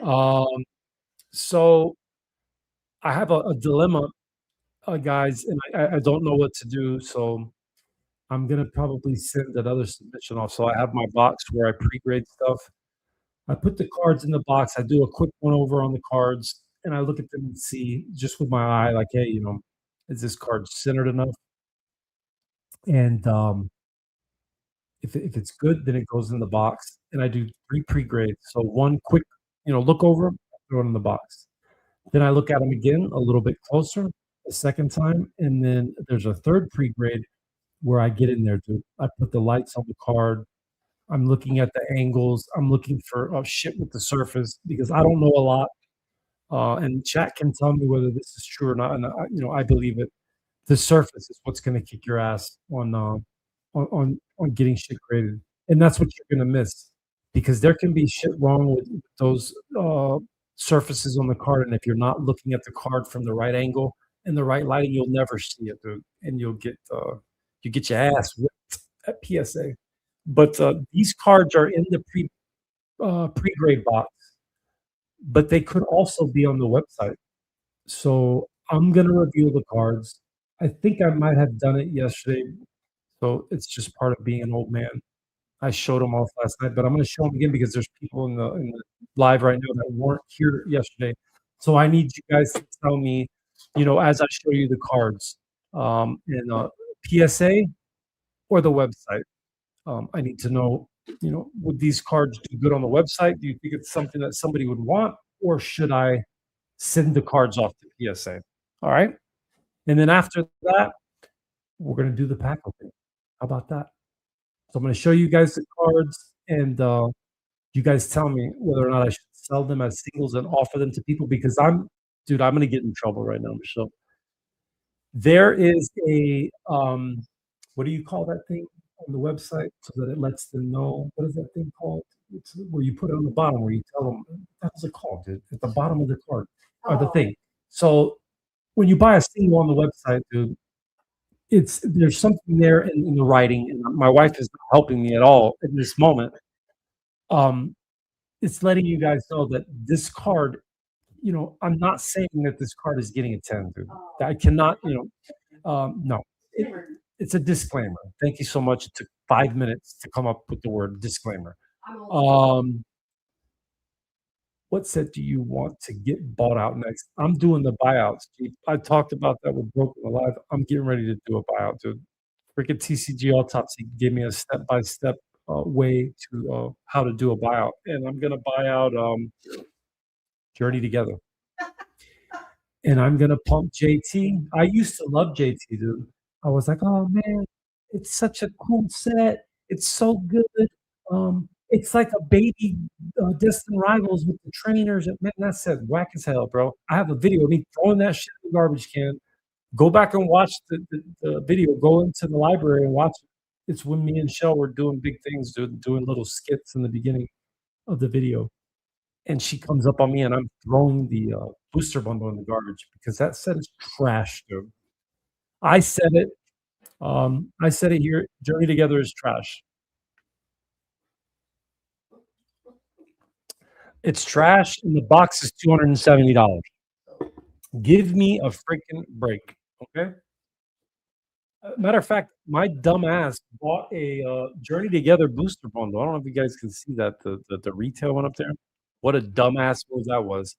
Um, so I have a dilemma, guys, and I don't know what to do. So I'm gonna probably send another submission off. So I have my box where I pre-grade stuff. I put the cards in the box. I do a quick one over on the cards, and I look at them and see just with my eye, like, hey, is this card centered enough? And if it's good, then it goes in the box, and I do 3 pre-grades. So one quick, look over 'em, throw it in the box. Then I look at them again a little bit closer the second time, and then there's a third pre-grade where I get in there, dude. I put the lights on the card. I'm looking at the angles. I'm looking for shit with the surface because I don't know a lot. And chat can tell me whether this is true or not, and I believe it. The surface is what's going to kick your ass on getting shit graded, and that's what you're going to miss because there can be shit wrong with those surfaces on the card, and if you're not looking at the card from the right angle and the right lighting, you'll never see it, dude, and you get your ass whipped at PSA. But these cards are in the pre-grade box, but they could also be on the website. So I'm gonna review the cards. I think I might have done it yesterday, so it's just part of being an old man. I showed them off last night, but I'm gonna show them again because there's people in the live right now that weren't here yesterday. So I need you guys to tell me, as I show you the cards, in PSA or the website. I need to know, would these cards do good on the website? Do you think it's something that somebody would want, or should I send the cards off to PSA? All right. And then after that, we're going to do the pack opening. How about that? So I'm going to show you guys the cards, and you guys tell me whether or not I should sell them as singles and offer them to people because dude, I'm going to get in trouble right now, Michelle. There is a, what do you call that thing on the website so that it lets them know? What is that thing called? It's where you put it on the bottom where you tell them, what's it called, dude? At the bottom of the card or the thing. So when you buy a single on the website, dude, there's something there in the writing, and my wife is not helping me at all in this moment. It's letting you guys know that this card, I'm not saying that this card is getting a 10, dude. I cannot, no. It's a disclaimer. Thank you so much. It took 5 minutes to come up with the word disclaimer. What set do you want to get bought out next? I'm doing the buyouts. I talked about that with Broken Alive. I'm getting ready to do a buyout, dude. Freaking TCG Autopsy gave me a step-by-step way to how to do a buyout, and I'm gonna buy out Journey Together, and I'm gonna pump JT. I used to love JT, dude. I was like, oh man, it's such a cool set. It's so good. It's like a baby Destined Rivals with the trainers. Man, that set whack as hell, bro. I have a video of me throwing that shit in the garbage can. Go back and watch the video. Go into the library and watch it. It's when me and Shell were doing big things, doing little skits in the beginning of the video. And she comes up on me, and I'm throwing the booster bundle in the garbage because that set is trash, dude. I said it. I said it here. Journey Together is trash. It's trash, and the box is $270. Give me a freaking break, okay? Matter of fact, my dumb ass bought a Journey Together booster bundle. I don't know if you guys can see that the retail one up there. What a dumbass move that was.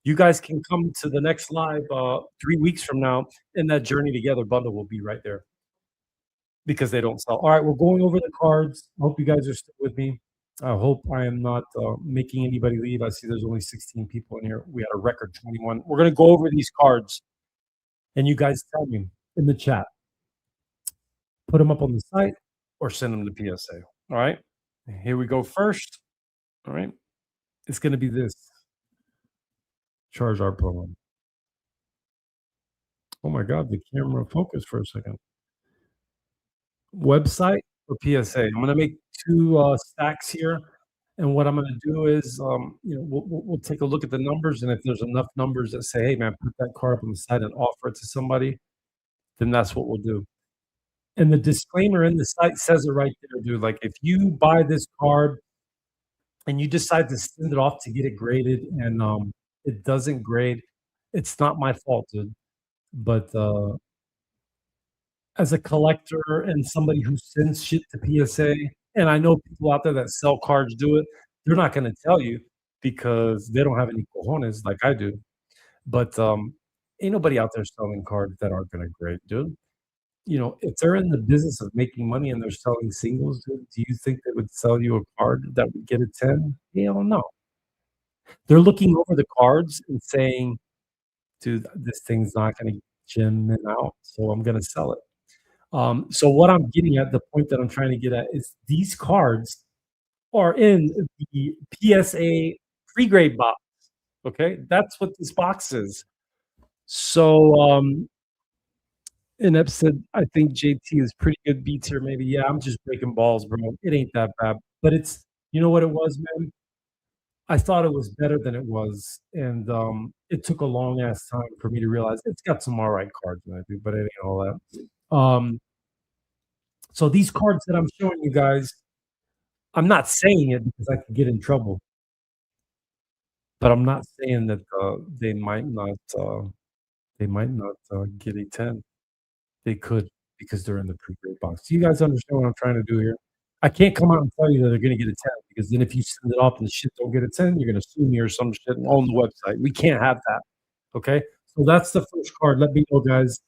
You guys can come to the next live 3 weeks from now, and that Journey Together bundle will be right there because they don't sell. All right, we're going over the cards. I hope you guys are still with me. I hope I am not making anybody leave. I see there's only 16 people in here. We had a record 21. We're going to go over these cards. and you guys tell me in the chat, put them up on the site or send them to PSA. All right. Here we go first. All right. It's going to be this charge our promo. Oh my God, the camera focused for a second. Website or PSA? I'm going to make two stacks here. And what I'm going to do is, we'll take a look at the numbers. And if there's enough numbers that say, hey, man, put that card up on the site and offer it to somebody, then that's what we'll do. And the disclaimer in the site says it right there, dude. Like, if you buy this card and you decide to send it off to get it graded and it doesn't grade, it's not my fault, dude. But as a collector and somebody who sends shit to PSA, and I know people out there that sell cards do it, they're not going to tell you because they don't have any cojones like I do. But ain't nobody out there selling cards that aren't going to grade, dude. If they're in the business of making money and they're selling singles, dude, do you think they would sell you a card that would get a 10? Hell no. They're looking over the cards and saying, dude, this thing's not going to gem it out, so I'm going to sell it. So what I'm getting at, the point that I'm trying to get at, is these cards are in the PSA pre-grade box. Okay, that's what this box is. So Inept said, I think JT is pretty good B tier, maybe. Yeah, I'm just breaking balls, bro. It ain't that bad. But you know what it was, man? I thought it was better than it was. And it took a long ass time for me to realize it's got some all right cards in it, but it ain't all that. So these cards that I'm showing you guys, I'm not saying it because I could get in trouble. But I'm not saying that they might not get a 10. They could, because they're in the pre-grade box. Do you guys understand what I'm trying to do here? I can't come out and tell you that they're going to get a 10, because then if you send it off and the shit don't get a 10, you're going to sue me or some shit on the website. We can't have that. Okay? So that's the first card. Let me know, guys,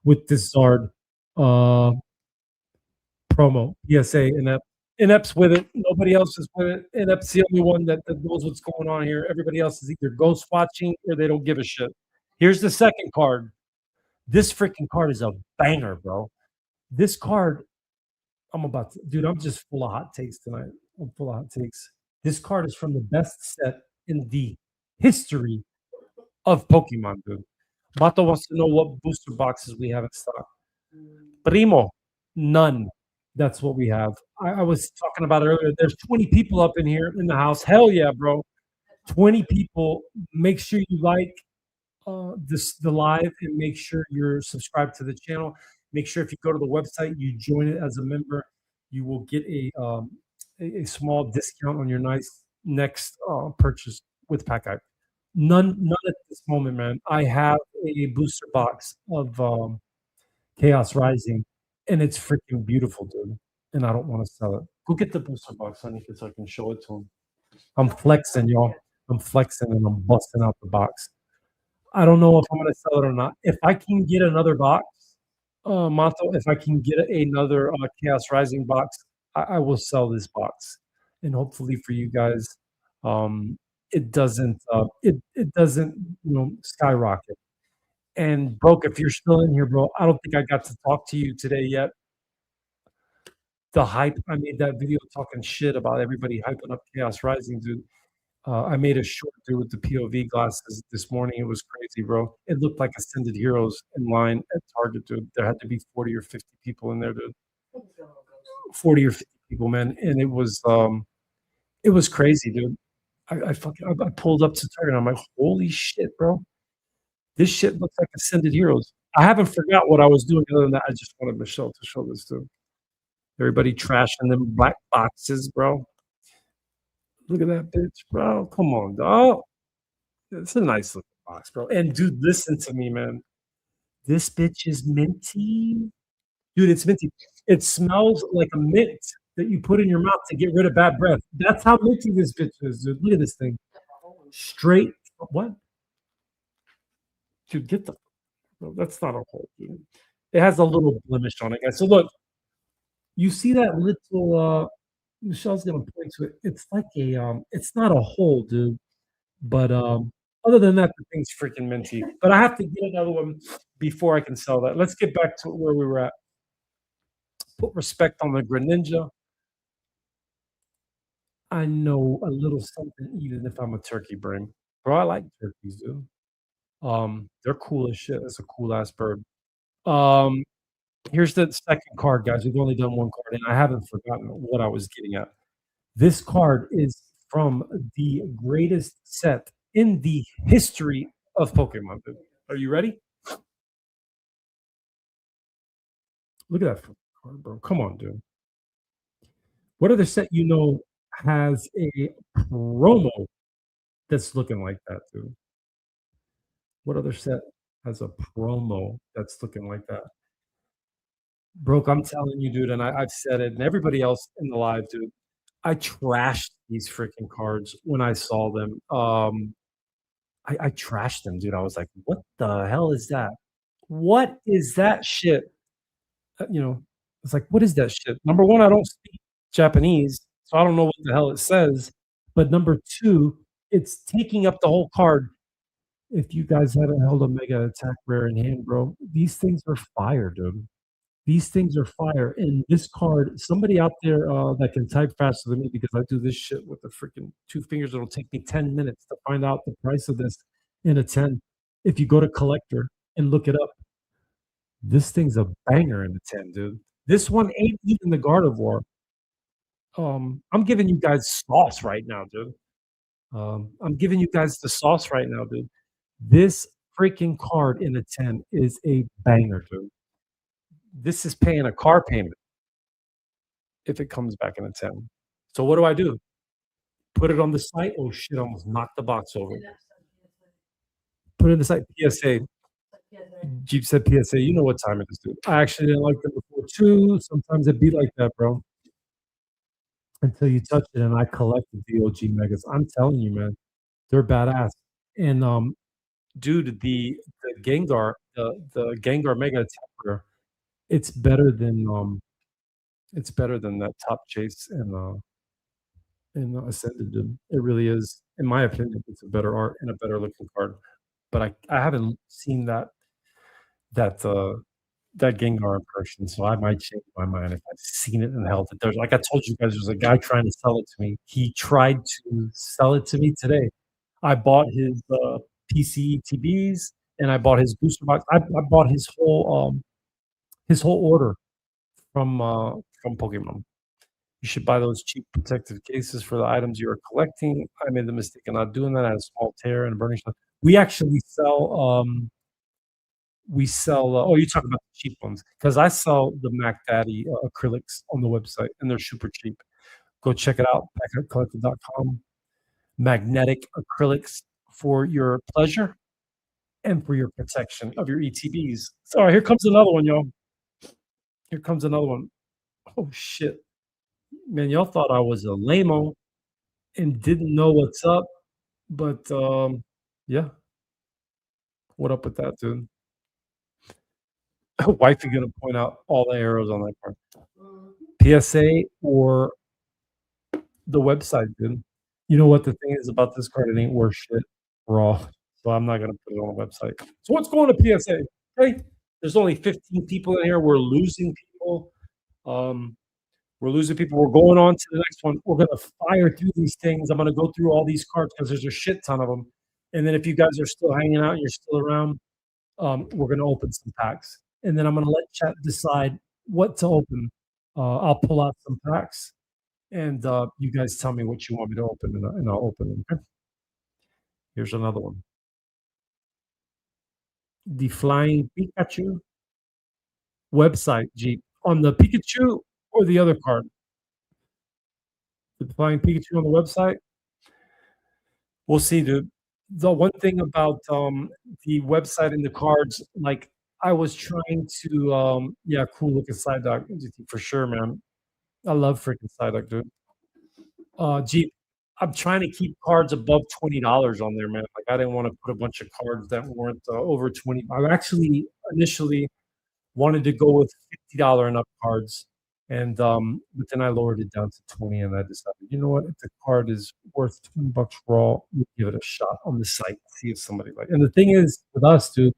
with this Zard promo. PSA, Inept's with it. Nobody else is with it. Inept's the only one that knows what's going on here. Everybody else is either ghost watching or they don't give a shit. Here's the second card. This freaking card is a banger, bro. This card, dude, I'm just full of hot takes tonight. I'm full of hot takes. This card is from the best set in the history of Pokemon, dude. Bato wants to know what booster boxes we have in stock. Primo, none. That's what we have. I was talking about earlier. There's 20 people up in here in the house. Hell yeah, bro. 20 people. Make sure you like the live, and make sure you're subscribed to the channel. Make sure if you go to the website, you join it as a member. You will get a small discount on your next purchase with Pack Hype. None at this moment, man. I have a booster box of Chaos Rising, and it's freaking beautiful, dude. And I don't want to sell it. Go get the booster box, honey, so I can show it to him. I'm flexing, y'all. I'm flexing and I'm busting out the box. I don't know if I'm going to sell it or not. If I can get another box, Mato, if I can get another Chaos Rising box, I will sell this box. And hopefully for you guys, it doesn't skyrocket. And Broke, if you're still in here, bro, I don't think I got to talk to you today yet. The hype, I made that video talking shit about everybody hyping up Chaos Rising, dude. I made a short dude with the POV glasses this morning. It was crazy, bro. It looked like Ascended Heroes in line at Target, dude. There had to be 40 or 50 people in there, dude. 40 or 50 people, man. And it was crazy, dude. I pulled up to Target and I'm like, holy shit, bro. This shit looks like Ascended Heroes. I haven't forgot what I was doing. Other than that, I just wanted Michelle to show this to everybody trashing them black boxes, bro. Look at that bitch, bro. Come on, dog. It's a nice looking box, bro. And dude, listen to me, man. This bitch is minty. Dude, it's minty. It smells like a mint that you put in your mouth to get rid of bad breath. That's how minty this bitch is, dude. Look at this thing. Straight. What? Dude, get the. No, that's not a hole, dude. It has a little blemish on it, guys. So look, you see that little. Michelle's gonna point to it. It's like it's not a hole, dude. But other than that, the thing's freaking minty. But I have to get another one before I can sell that. Let's get back to where we were at. Put respect on the Greninja. I know a little something even if I'm a turkey brain. Bro, I like turkeys, dude. They're cool as shit. It's a cool ass bird. Um, Here's the second card, guys. We've only done one card, and I haven't forgotten what I was getting at. This card is from the greatest set in the history of Pokemon, dude. Are you ready? Look at that fucking card, bro. Come on, dude. What other set you know has a promo that's looking like that, dude? What other set has a promo that's looking like that? Broke, I'm telling you, dude, and I've said it, and everybody else in the live, dude. I trashed these freaking cards when I saw them. I trashed them, dude. I was like, "What the hell is that? What is that shit?" You know, it's like, "What is that shit?" Number one, I don't speak Japanese, so I don't know what the hell it says. But number two, it's taking up the whole card. If you guys haven't held a mega attack rare in hand, bro, these things are fire, dude. These things are fire. And this card, somebody out there that can type faster than me because I do this shit with the freaking two fingers. It'll take me 10 minutes to find out the price of this in a 10. If you go to collector and look it up, this thing's a banger in a 10, dude. This one ain't even the Gardevoir. I'm giving you guys sauce right now, dude. I'm giving you guys the sauce right now, dude. This freaking card in a 10 is a banger, dude. This is paying a car payment if it comes back in a 10. So what do I do? Put it on the site? Oh shit, I almost knocked the box over. Put it in the site PSA. Jeep said PSA. You know what time it is, dude. I actually didn't like them before too. Sometimes it be like that, bro. Until you touch it, and I collected the OG Megas. I'm telling you, man, they're badass. And dude, the Gengar, the Gengar Mega Attacker, it's better than that Top Chase and Ascended. Dude. It really is, in my opinion. It's a better art and a better looking card. But I haven't seen that that Gengar in person, so I might change my mind if I've seen it and held it. There's like I told you guys, there's a guy trying to sell it to me. He tried to sell it to me today. I bought his PCETBs and I bought his booster box. I bought his whole order from Pokemon. You should buy those cheap protective cases for the items you are collecting. I made the mistake of not doing that. I had a small tear and a burning shot. We actually sell oh, you talk about the cheap ones because I sell the Mac Daddy acrylics on the website and they're super cheap. Go check it out, packetcollective.com. Magnetic acrylics for your pleasure and for your protection of your ETBs. So here comes another one, y'all. Here comes another one. Oh shit. Man, y'all thought I was a lame-o and didn't know what's up. But yeah. What up with that, dude? Wifey gonna point out all the arrows on that card. PSA or the website, dude. You know what the thing is about this card? It ain't worth shit raw. So I'm not gonna put it on the website. So what's going to PSA? Okay. There's only 15 people in here. We're losing people. We're losing people. We're going on to the next one. We're gonna fire through these things. I'm gonna go through all these cards because there's a shit ton of them. And then if you guys are still hanging out and you're still around, we're gonna open some packs. And then I'm gonna let chat decide what to open. I'll pull out some packs, and you guys tell me what you want me to open, and I'll open them. Okay? Here's another one. The Flying Pikachu website, Jeep. On the Pikachu or the other card? The Flying Pikachu on the website? We'll see, dude. The one thing about the website and the cards, like I was trying to, yeah, cool looking side dog for sure, man. I love freaking Psyduck, dude. Jeep, I'm trying to keep cards above $20 on there, man. Like I didn't want to put a bunch of cards that weren't over 20. I actually initially wanted to go with $50 and up cards, and but then I lowered it down to 20, and I decided, you know what, if the card is worth $20 raw, we'll give it a shot on the site, see if somebody like. And the thing is, with us, dude,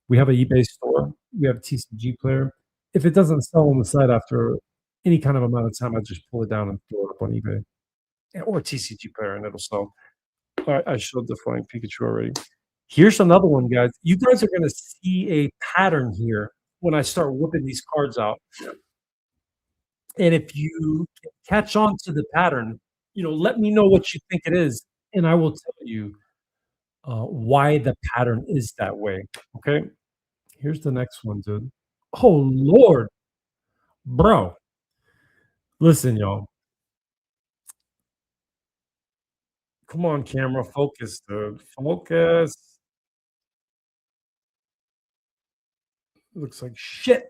We have an eBay store. We have a TCG player. If it doesn't sell on the site after any kind of amount of time, I just pull it down and throw it up on eBay or TCG player, and it'll sell. All right, I showed the flying Pikachu already. Here's another one, guys. You guys are going to see a pattern here when I start whipping these cards out. And if you catch on to the pattern, let me know what you think it is, and I will tell you why the pattern is that way. Okay. Here's the next one, dude. Oh Lord, bro. Listen, y'all. Come on, camera, focus, dude. Focus. Looks like shit.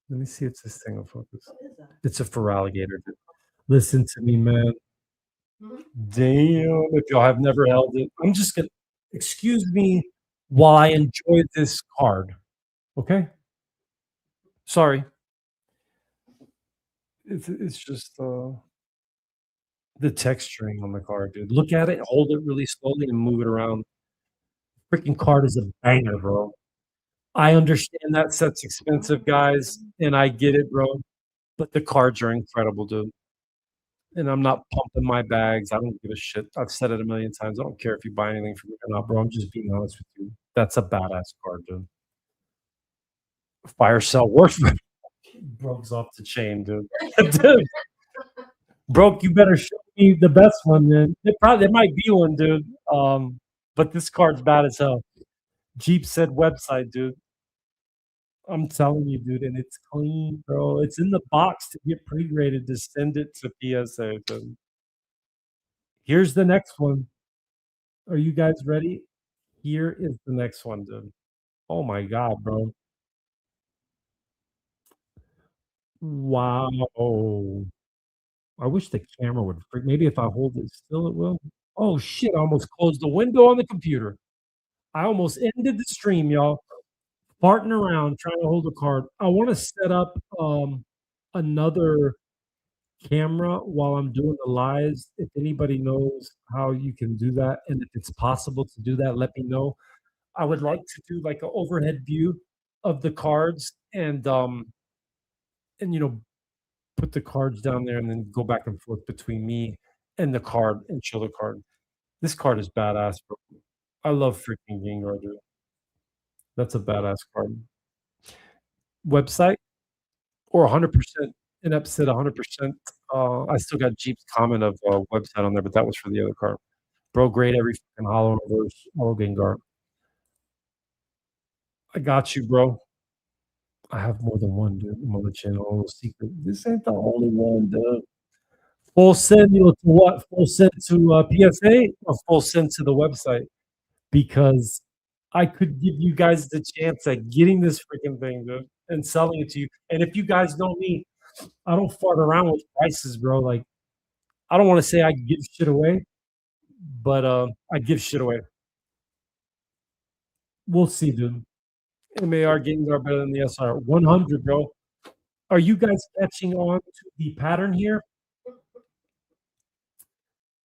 Let me see if this thing will focus. It's a for alligator, dude. Listen to me, man. Damn, if y'all have never held it, I'm just gonna excuse me while I enjoy this card. Okay? Sorry. It's just the texturing on the card, dude. Look at it, hold it really slowly, and move it around. Freaking card is a banger, bro. I understand that set's expensive, guys, and I get it, bro. But the cards are incredible, dude. And I'm not pumping my bags. I don't give a shit. I've said it a million times. I don't care if you buy anything from me or not, bro. I'm just being honest with you. That's a badass card, dude. Fire sell worth. Broke's off the chain, dude. Dude, Broke, you better show me the best one, man. There might be one, dude. But this card's bad as hell. Jeep said website, dude. I'm telling you, dude, and it's clean, bro. It's in the box to get pre-graded to send it to PSA. Dude. Here's the next one. Are you guys ready? Here is the next one, dude. Oh my god, bro. Wow. I wish the camera would freak. Maybe if I hold it still, it will. Oh shit! I almost closed the window on the computer. I almost ended the stream, y'all. Farting around trying to hold a card. I want to set up another camera while I'm doing the lives. If anybody knows how you can do that, and if it's possible to do that, let me know. I would like to do like an overhead view of the cards and put the cards down there and then go back and forth between me and the card and show the card. This card is badass, bro. I love freaking Gengar, dude. That's a badass card. Website or 100% in upset 100%. I still got Jeep's comment of website on there, but that was for the other card. Bro, great every fucking hollow reverse all Gengar. I got you, bro. I have more than one, dude. I'm on the channel. Secret. This ain't the only one, dude. Full send you to what? Full send to PSA or full send to the website? Because I could give you guys the chance at getting this freaking thing, dude, and selling it to you. And if you guys know me, I don't fart around with prices, bro. Like, I don't want to say I give shit away, but I give shit away. We'll see, dude. MAR getting are better than the SR. 100, bro. Are you guys catching on to the pattern here?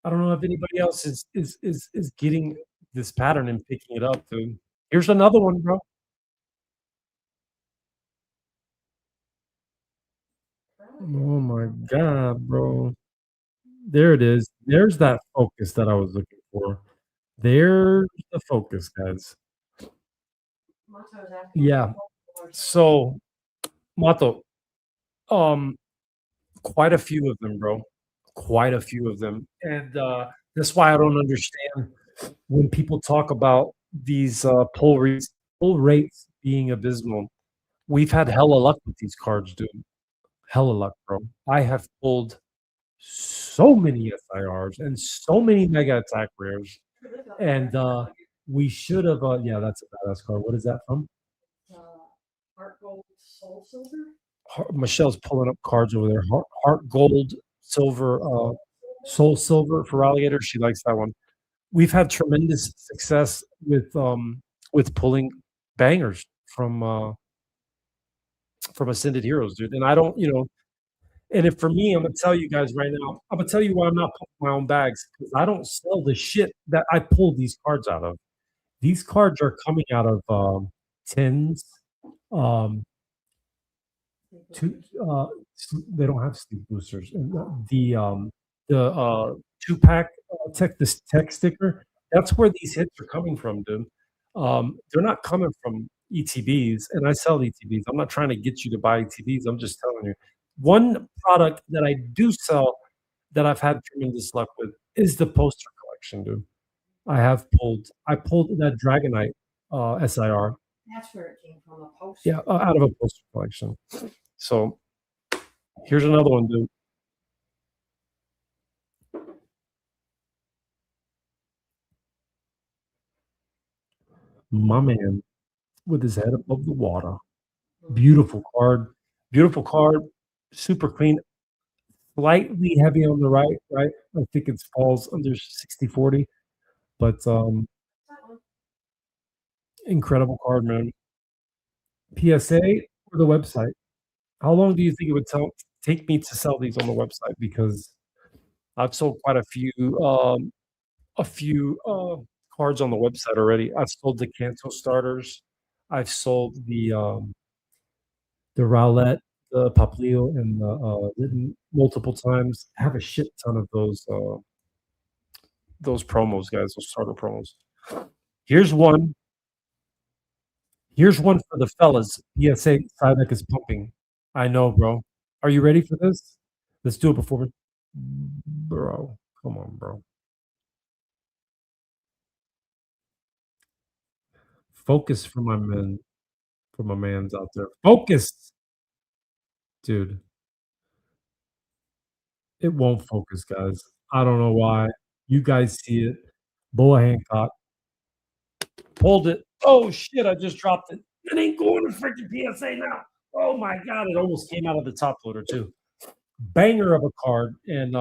I don't know if anybody else is getting this pattern and picking it up, dude. Here's another one, bro. Oh my god, bro. There it is. There's that focus that I was looking for. There's the focus, guys. Yeah. So, Mato, quite a few of them, bro. Quite a few of them. And that's why I don't understand when people talk about these pull rates being abysmal. We've had hella luck with these cards, dude. Hella luck, bro. I have pulled so many SIRs and so many mega attack rares. And we should have yeah, that's a badass card. What is that from? Heart Gold Soul Silver? Michelle's pulling up cards over there. Heart Gold Silver Soul Silver for Alligator. She likes that one. We've had tremendous success with pulling bangers from Ascended Heroes, dude. And I don't, and if for me, I'm gonna tell you guys right now, I'm gonna tell you why I'm not pulling my own bags because I don't sell the shit that I pulled these cards out of. These cards are coming out of tins. Um, two, they don't have sleep boosters. And the 2 pack this tech sticker. That's where these hits are coming from, dude. They're not coming from ETBs, and I sell ETBs. I'm not trying to get you to buy ETBs. I'm just telling you. One product that I do sell that I've had tremendous luck with is the poster collection, dude. I pulled that Dragonite SIR. That's where it came from, a Yeah, poster. out of a poster collection. So here's another one, dude. My man with his head above the water. Beautiful card. Beautiful card. Super clean. Slightly heavy on the right, right? I think it falls under 60/40, but incredible card, man. PSA or the website? How long do you think it would take me to sell these on the website? Because I've sold quite a few cards on the website already. I've sold the Kanto starters. I've sold the Rowlett, the Papilio, and the Litten multiple times. I have a shit ton of those promos, guys. Those starter promos. Here's one. Here's one for the fellas. PSA Psyduck is pumping. I know, bro. Are you ready for this? Let's do it before we, bro. Come on, bro. Focus for my men, for my mans out there. Focus, dude. It won't focus, guys. I don't know why. You guys see it. Boa Hancock pulled it. Oh shit! I just dropped it. It ain't going to freaking PSA now. Oh my god! It almost came out of the top loader too. Banger of a card, and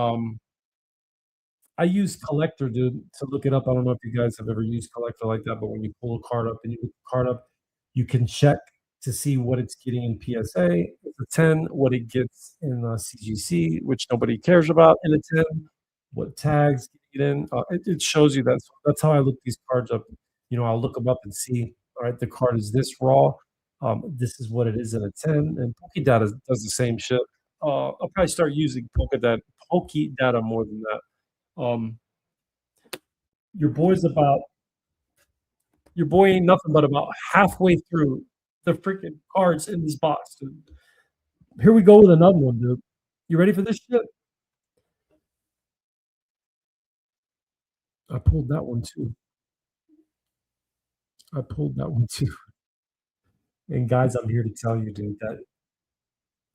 I use Collector, dude, to look it up. I don't know if you guys have ever used Collector like that, but when you pull a card up and you look the card up, you can check to see what it's getting in PSA. It's a 10, what it gets in CGC, which nobody cares about in a 10, what tags get in. It shows you that. So that's how I look these cards up. I'll look them up and see, all right, the card is this raw. This is what it is in a 10. And Pokédata does the same shit. I'll probably start using Pokédata more than that. Um, your boy's about your boy ain't nothing but about halfway through the freaking cards in this box, dude. Here we go with another one, dude. You ready for this shit? I pulled that one too. I pulled that one too. And guys, I'm here to tell you, dude, that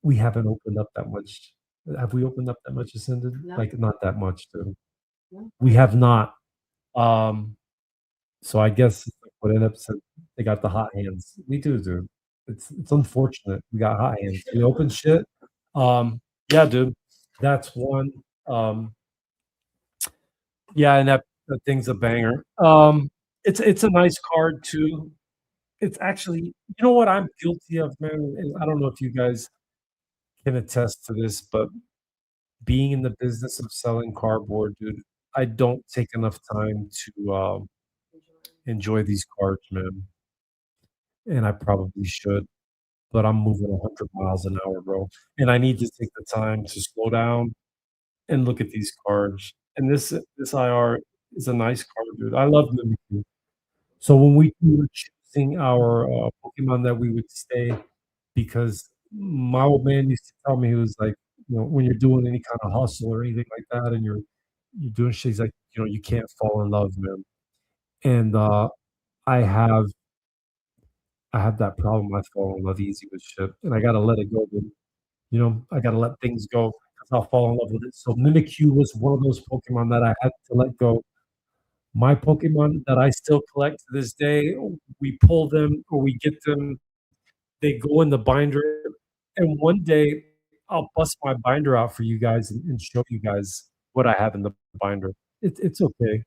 we haven't opened up that much. Have we opened up that much Ascended? No. Like not that much, dude. No. We have not. Um, So I guess what ended up said they got the hot hands. We do, dude. It's unfortunate. We got hot hands. We open shit. Um, yeah, dude. That's one. Um, yeah, and that thing's a banger. It's a nice card too. It's actually, you know what I'm guilty of, man. And I don't know if you guys can attest to this, but being in the business of selling cardboard, dude, I don't take enough time to enjoy these cards, man. And I probably should, but I'm moving 100 miles an hour, bro. And I need to take the time to slow down and look at these cards. And this IR is a nice card, dude. I love Mimikyu. So when we were choosing our Pokemon that we would stay, because my old man used to tell me, he was like, when you're doing any kind of hustle or anything like that, and you're doing shit, he's like, you can't fall in love, man. And I have I have that problem. I fall in love easy with shit, and I gotta let it go, dude. I gotta let things go because I'll fall in love with it. So Mimikyu was one of those Pokemon that I had to let go. My Pokemon that I still collect to this day, we pull them or we get them, they go in the binder, and one day I'll bust my binder out for you guys and show you guys what I have in the binder. It's okay.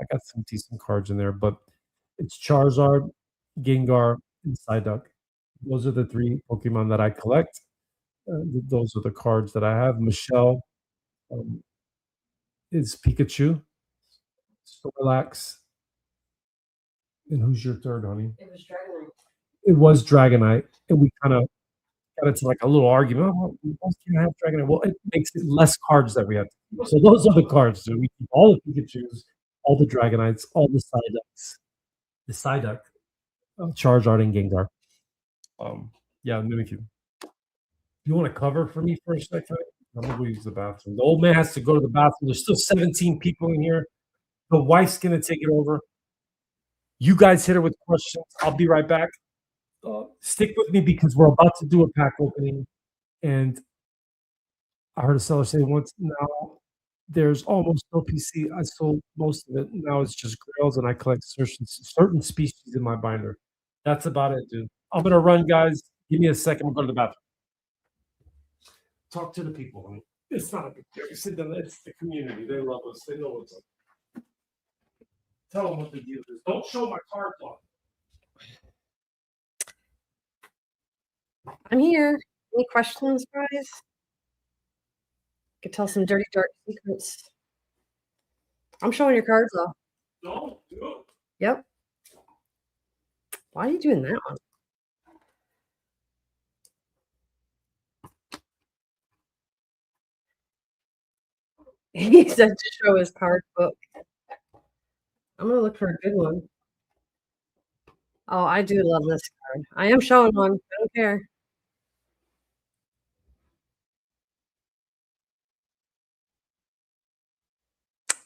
I got some decent cards in there, but it's Charizard, Gengar, and Psyduck. Those are the 3 Pokemon that I collect. Those are the cards that I have. Michelle um, is Pikachu, Snorlax, And who's your third, honey? It was Dragonite. It was Dragonite, and we kind of got into like a little argument. Oh, we both can't have Dragonite. Well, it makes it less cards that we have to keep. So those are the cards. So we keep all the Pikachu's, all the Dragonites, all the Psyduck, Charizard, and Gengar. Yeah, Mimikyu. You want to cover for me for a second? I'm gonna go use the bathroom. The old man has to go to the bathroom. There's still 17 people in here. The wife's gonna take it over. You guys hit her with questions. I'll be right back. Stick with me because we're about to do a pack opening, and I heard a seller say once now there's almost no PC. I sold most of it. Now it's just grails, and I collect certain species in my binder. That's about it, dude. I'm gonna run, guys. Give me a second. We'll go to the bathroom. Talk to the people. Honey. It's not a big deal. Sit down. It's the community. They love us. They know what's up. Tell them what the deal is. Don't show my cards off. I'm here. Any questions, guys? Could tell some dirty, dark secrets. I'm showing your cards off. No, do it. Yep. Why are you doing that one? He said to show his card book. I'm gonna look for a good one. Oh, I do love this card. I am showing one. I don't care.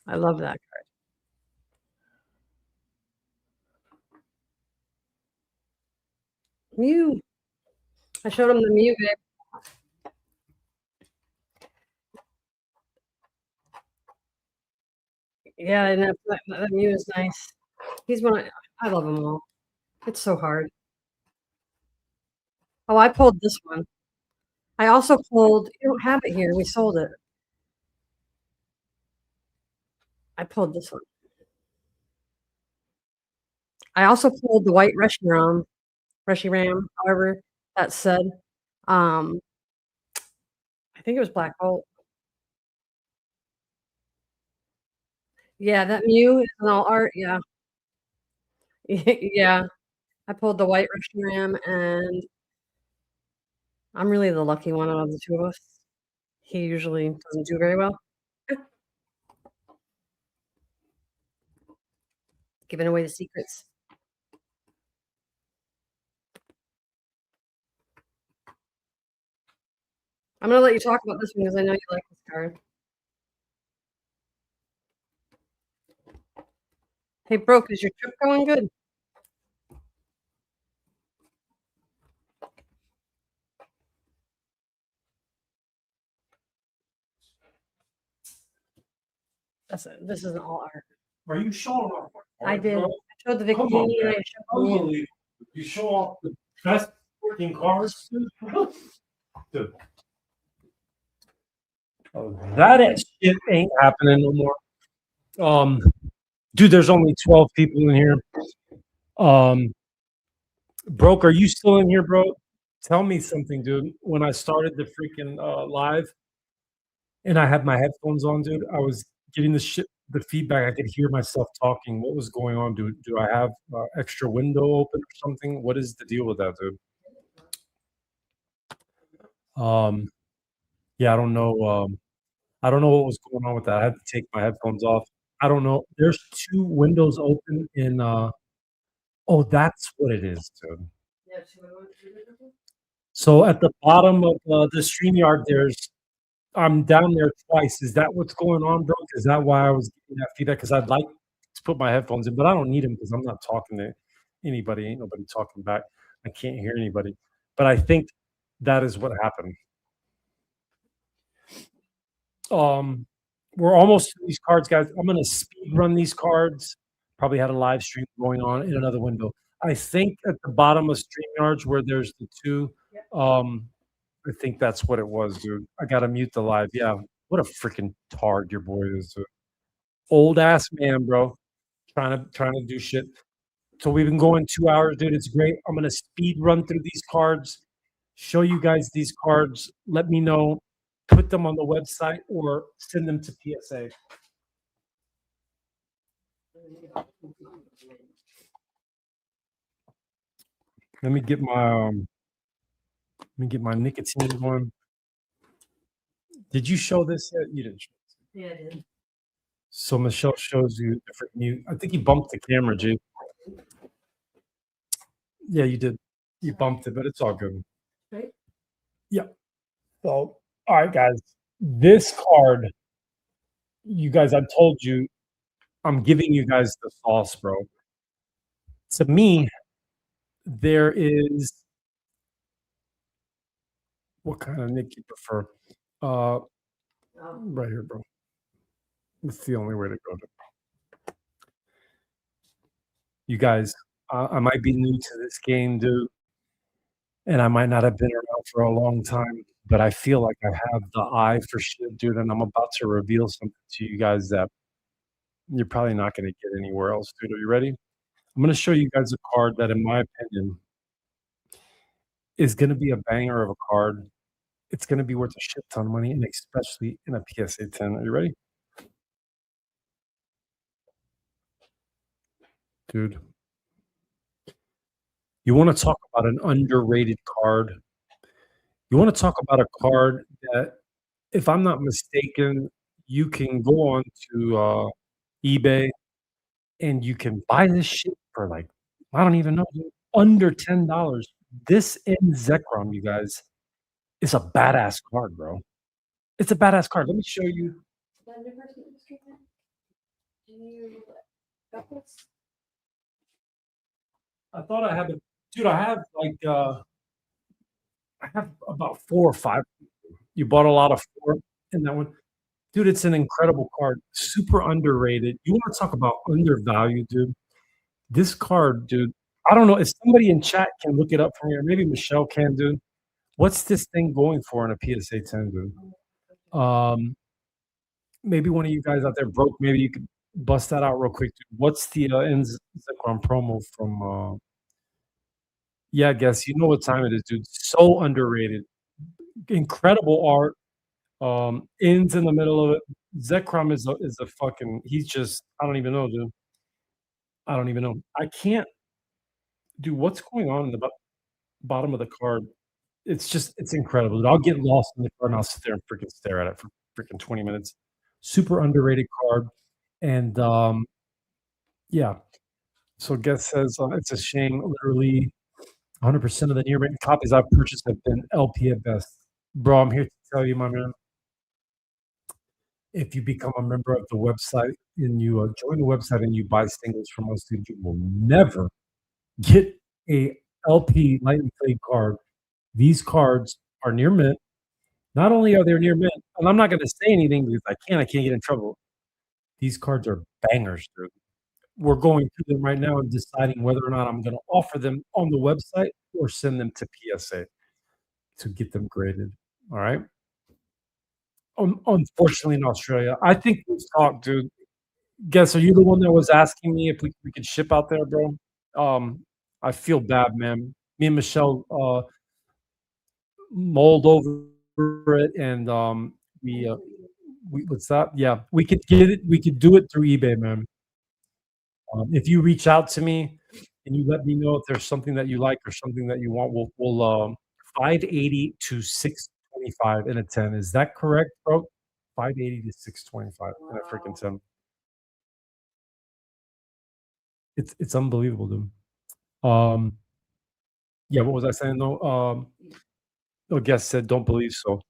I love that card. Mew. I showed him the Mew, babe. Yeah, and that Mew is nice. He's one. I love them all. It's so hard. Oh, I pulled this one. I also pulled. You don't have it here. We sold it. I pulled this one. I also pulled the white Reshiram, however that's said. I think it was Black Bolt. Yeah, that Mew is an all art. Yeah. Yeah. I pulled the white Reshiram, and I'm really the lucky one out of the two of us. He usually doesn't do very well. Giving away the secrets. I'm gonna let you talk about this one because I know you like this card. Hey, Broke, is your trip going good? This is an all art. Are you showing off? I did. I showed the Come on, Victini and I man. showed the Mew. Unbelievable. You show off the best freaking cars. Dude. Oh, that shit ain't happening no more. Dude, there's only 12 people in here. Broke, are you still in here, bro? Tell me something, dude. When I started the freaking live and I had my headphones on, dude, I was getting the feedback. I could hear myself talking. What was going on, dude? Do I have extra window open or something? What is the deal with that, dude? Yeah, I don't know. I don't know what was going on with that. I had to take my headphones off. I don't know. There's two windows open in oh, that's what it is, dude. Yeah, So at the bottom of the StreamYard, I'm down there twice. Is that what's going on, bro? Is that why I was getting that feedback? Because I'd like to put my headphones in, but I don't need them because I'm not talking to anybody. Ain't nobody talking back. I can't hear anybody. But I think that is what happened. We're almost to these cards, guys. I'm gonna speed run these cards. Probably had a live stream going on in another window. I think at the bottom of StreamYards where there's the two, I think that's what it was, dude. I gotta mute the live. Yeah, what a freaking tard your boy is. Old ass man, bro. Trying to do shit. So we've been going 2 hours, dude. It's great. I'm gonna speed run through these cards, show you guys these cards. Let me know. Put them on the website or send them to PSA. Let me get my let me get my nicotine one. Did you show this yet? You didn't. Yeah, I did. So Michelle shows you different mute. I think you bumped the camera, G. Yeah, you did. You bumped it, but it's all good. Right? Yeah. So, all right, guys. This card, you guys, I told you, I'm giving you guys the sauce, bro. To me, there is what kind of nick you prefer? Uh, right here, bro. It's the only way to go. You guys, I might be new to this game, dude, and I might not have been around for a long time, but I feel like I have the eye for shit, dude, and I'm about to reveal something to you guys that you're probably not going to get anywhere else, dude. Are you ready? I'm going to show you guys a card that, in my opinion, is going to be a banger of a card. It's going to be worth a shit ton of money, and especially in a PSA 10. Are you ready? Dude, you want to talk about an underrated card? You want to talk about a card that, if I'm not mistaken, you can go on to eBay and you can buy this shit for like, I don't even know, dude, under $10. This in Zekrom, you guys, is a badass card, bro. It's a badass card. Let me show you. I thought I had, dude. I have like, I have about 4 or 5. You bought a lot of 4 in that one, dude. It's an incredible card, super underrated. You want to talk about undervalued, dude? This card, dude. I don't know if somebody in chat can look it up for me, or maybe Michelle can, dude. What's this thing going for in a PSA 10, dude? Maybe one of you guys out there broke. Maybe you could bust that out real quick, dude. What's the Zekrom promo from? Yeah, I guess you know what time it is, dude. So underrated, incredible art. Ins in the middle of it. Zekrom is a fucking. He's just. I don't even know, dude. I don't even know. I can't. Dude, what's going on in the bottom of the card? It's incredible. Dude. I'll get lost in the card and I'll sit there and freaking stare at it for freaking 20 minutes. Super underrated card. And yeah. So Guest says it's a shame. Literally 100% of the near written copies I've purchased have been LP at best. Bro, I'm here to tell you, my man. If you become a member of the website and you join the website and you buy singles from us, dude, you will never get a LP light and fade card. These cards are near mint. Not only are they near mint, and I'm not going to say anything because I can't get in trouble. These cards are bangers, dude. We're going through them right now and deciding whether or not I'm going to offer them on the website or send them to PSA to get them graded. All right. Unfortunately, in Australia, I think we've talked, dude. Guess, are you the one that was asking me if we could ship out there, bro? I feel bad, man. Me and Michelle mulled over it, and we what's that? Yeah, we could get it. We could do it through eBay, man. If you reach out to me and you let me know if there's something that you like or something that you want, we'll 580 to 625 in a 10. Is that correct, bro? 580 to 625 in a freaking 10. It's unbelievable, dude. Yeah, what was I saying though? A guest said, "Don't believe so."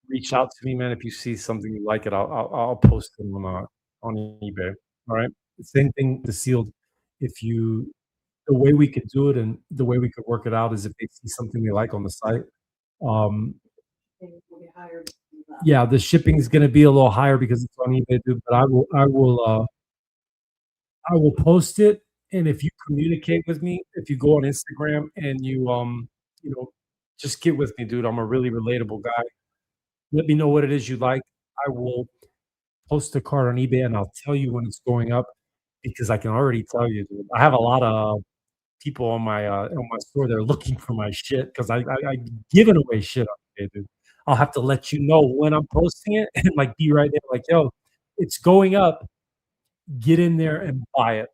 Reach out to me, man. If you see something you like it, I'll post it on eBay. All right. Same thing the sealed. If you The way we could do it and the way we could work it out is if they see something they like on the site. Um, yeah, the shipping is going to be a little higher because it's on eBay, dude. But I will post it, and if you communicate with me, if you go on Instagram and you know, just get with me, dude. I'm a really relatable guy. Let me know what it is you like. I will post a card on eBay, and I'll tell you when it's going up because I can already tell you, dude. I have a lot of people on my store that are looking for my shit because I giving away shit on eBay, dude. I'll have to let you know when I'm posting it and like be right there, like, yo, it's going up. Get in there and buy it.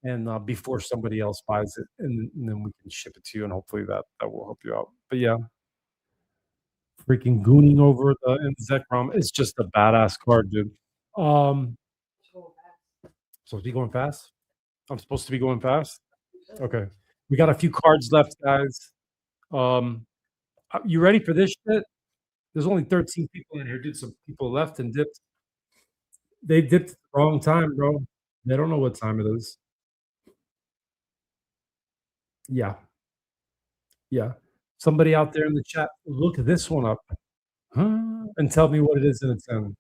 and before somebody else buys it, and then we can ship it to you, and hopefully that will help you out. But yeah, freaking gooning over the Zekrom. It's just a badass card, dude. Um, supposed to be going fast. I'm supposed to be going fast. Okay, we got a few cards left, guys. Um, you ready for this shit? There's only 13 people in here, dude. Some people left and dipped. They dipped at the wrong time, bro. They don't know what time it is. Yeah, yeah. Somebody out there in the chat, look this one up, huh, and tell me what it is in its end.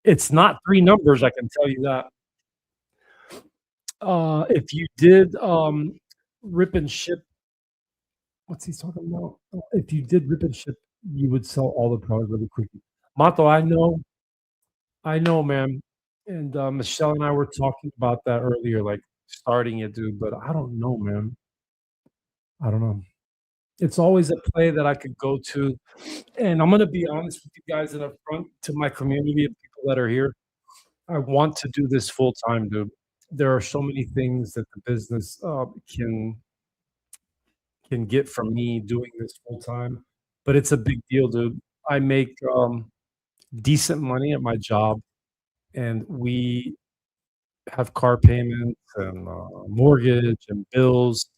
It's not 3 numbers, I can tell you that. If you did, rip and ship what's he talking about? If you did rip and ship, you would sell all the product really quickly. Mato, I know, man. And Michelle and I were talking about that earlier, like starting it, dude. But I don't know, man. I don't know. It's always a play that I could go to, and I'm gonna be honest with you guys in up front to my community of people that are here. I want to do this full time, dude. There are so many things that the business can get from me doing this full time, but it's a big deal, dude. I make decent money at my job, and we have car payments and mortgage and bills.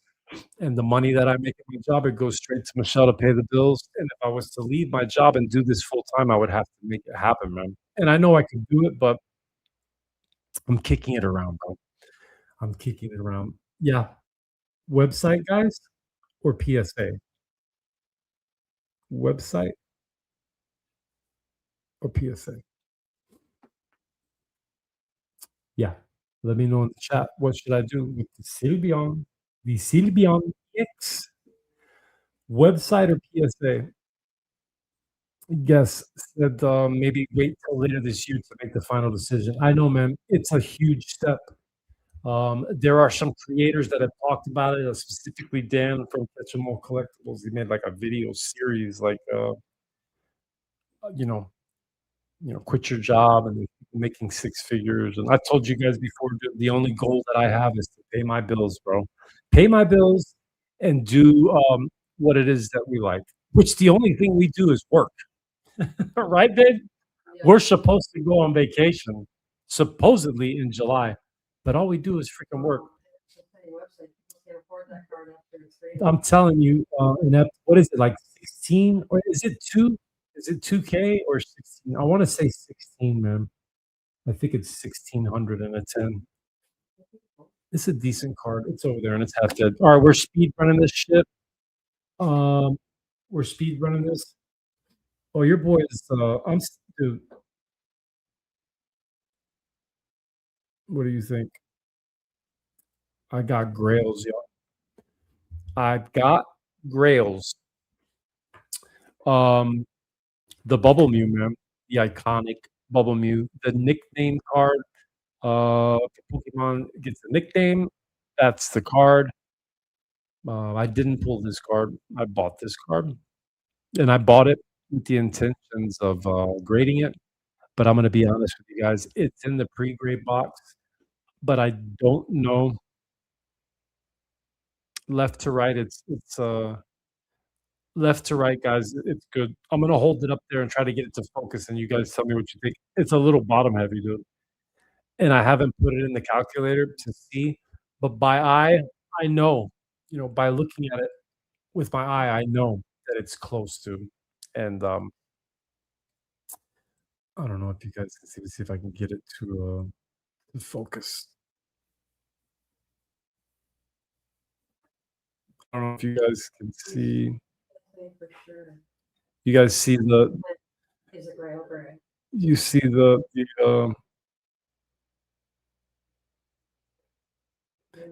And the money that I make at my job, it goes straight to Michelle to pay the bills. And if I was to leave my job and do this full time, I would have to make it happen, man. And I know I can do it, but I'm kicking it around, bro. I'm kicking it around. Yeah. Website, guys, or PSA? Website or PSA? Yeah. Let me know in the chat. What should I do with the Sylveon? The Sylveon X website or PSA? Yes, said maybe wait till later this year to make the final decision. I know, man. It's a huge step. There are some creators that have talked about it, specifically Dan from Catch 'em All Collectibles. He made like a video series, like you know, quit your job and making 6 figures. And I told you guys before, the only goal that I have is to pay my bills, bro. Pay my bills and do what it is that we like. Which the only thing we do is work, right, babe? We're supposed to go on vacation, supposedly in July, but all we do is freaking work. I'm telling you, what is it, like 16? Or is it 2? Is it 2K or 16? I want to say 16, man. I think it's 1600 and a 10. It's a decent card. It's over there and it's half dead. All right, we're speed running this shit. We're speed running this. Oh, your boy is dude. What do you think? I got grails, yo. I've got grails. The Bubble Mew, man. The iconic Bubble Mew. The nickname card. Pokemon gets a nickname. That's the card. I didn't pull this card. I bought this card, and I bought it with the intentions of grading it. But I'm gonna be honest with you guys. It's in the pre-grade box, but I don't know. Left to right, it's left to right, guys. It's good. I'm gonna hold it up there and try to get it to focus, and you guys tell me what you think. It's a little bottom heavy, dude, and I haven't put it in the calculator to see, but by eye, I know. By looking at it with my eye, I know that it's close to. And I don't know if you guys can see. Let's see if I can get it to focus. I don't know if you guys can see. You guys see the. You see the.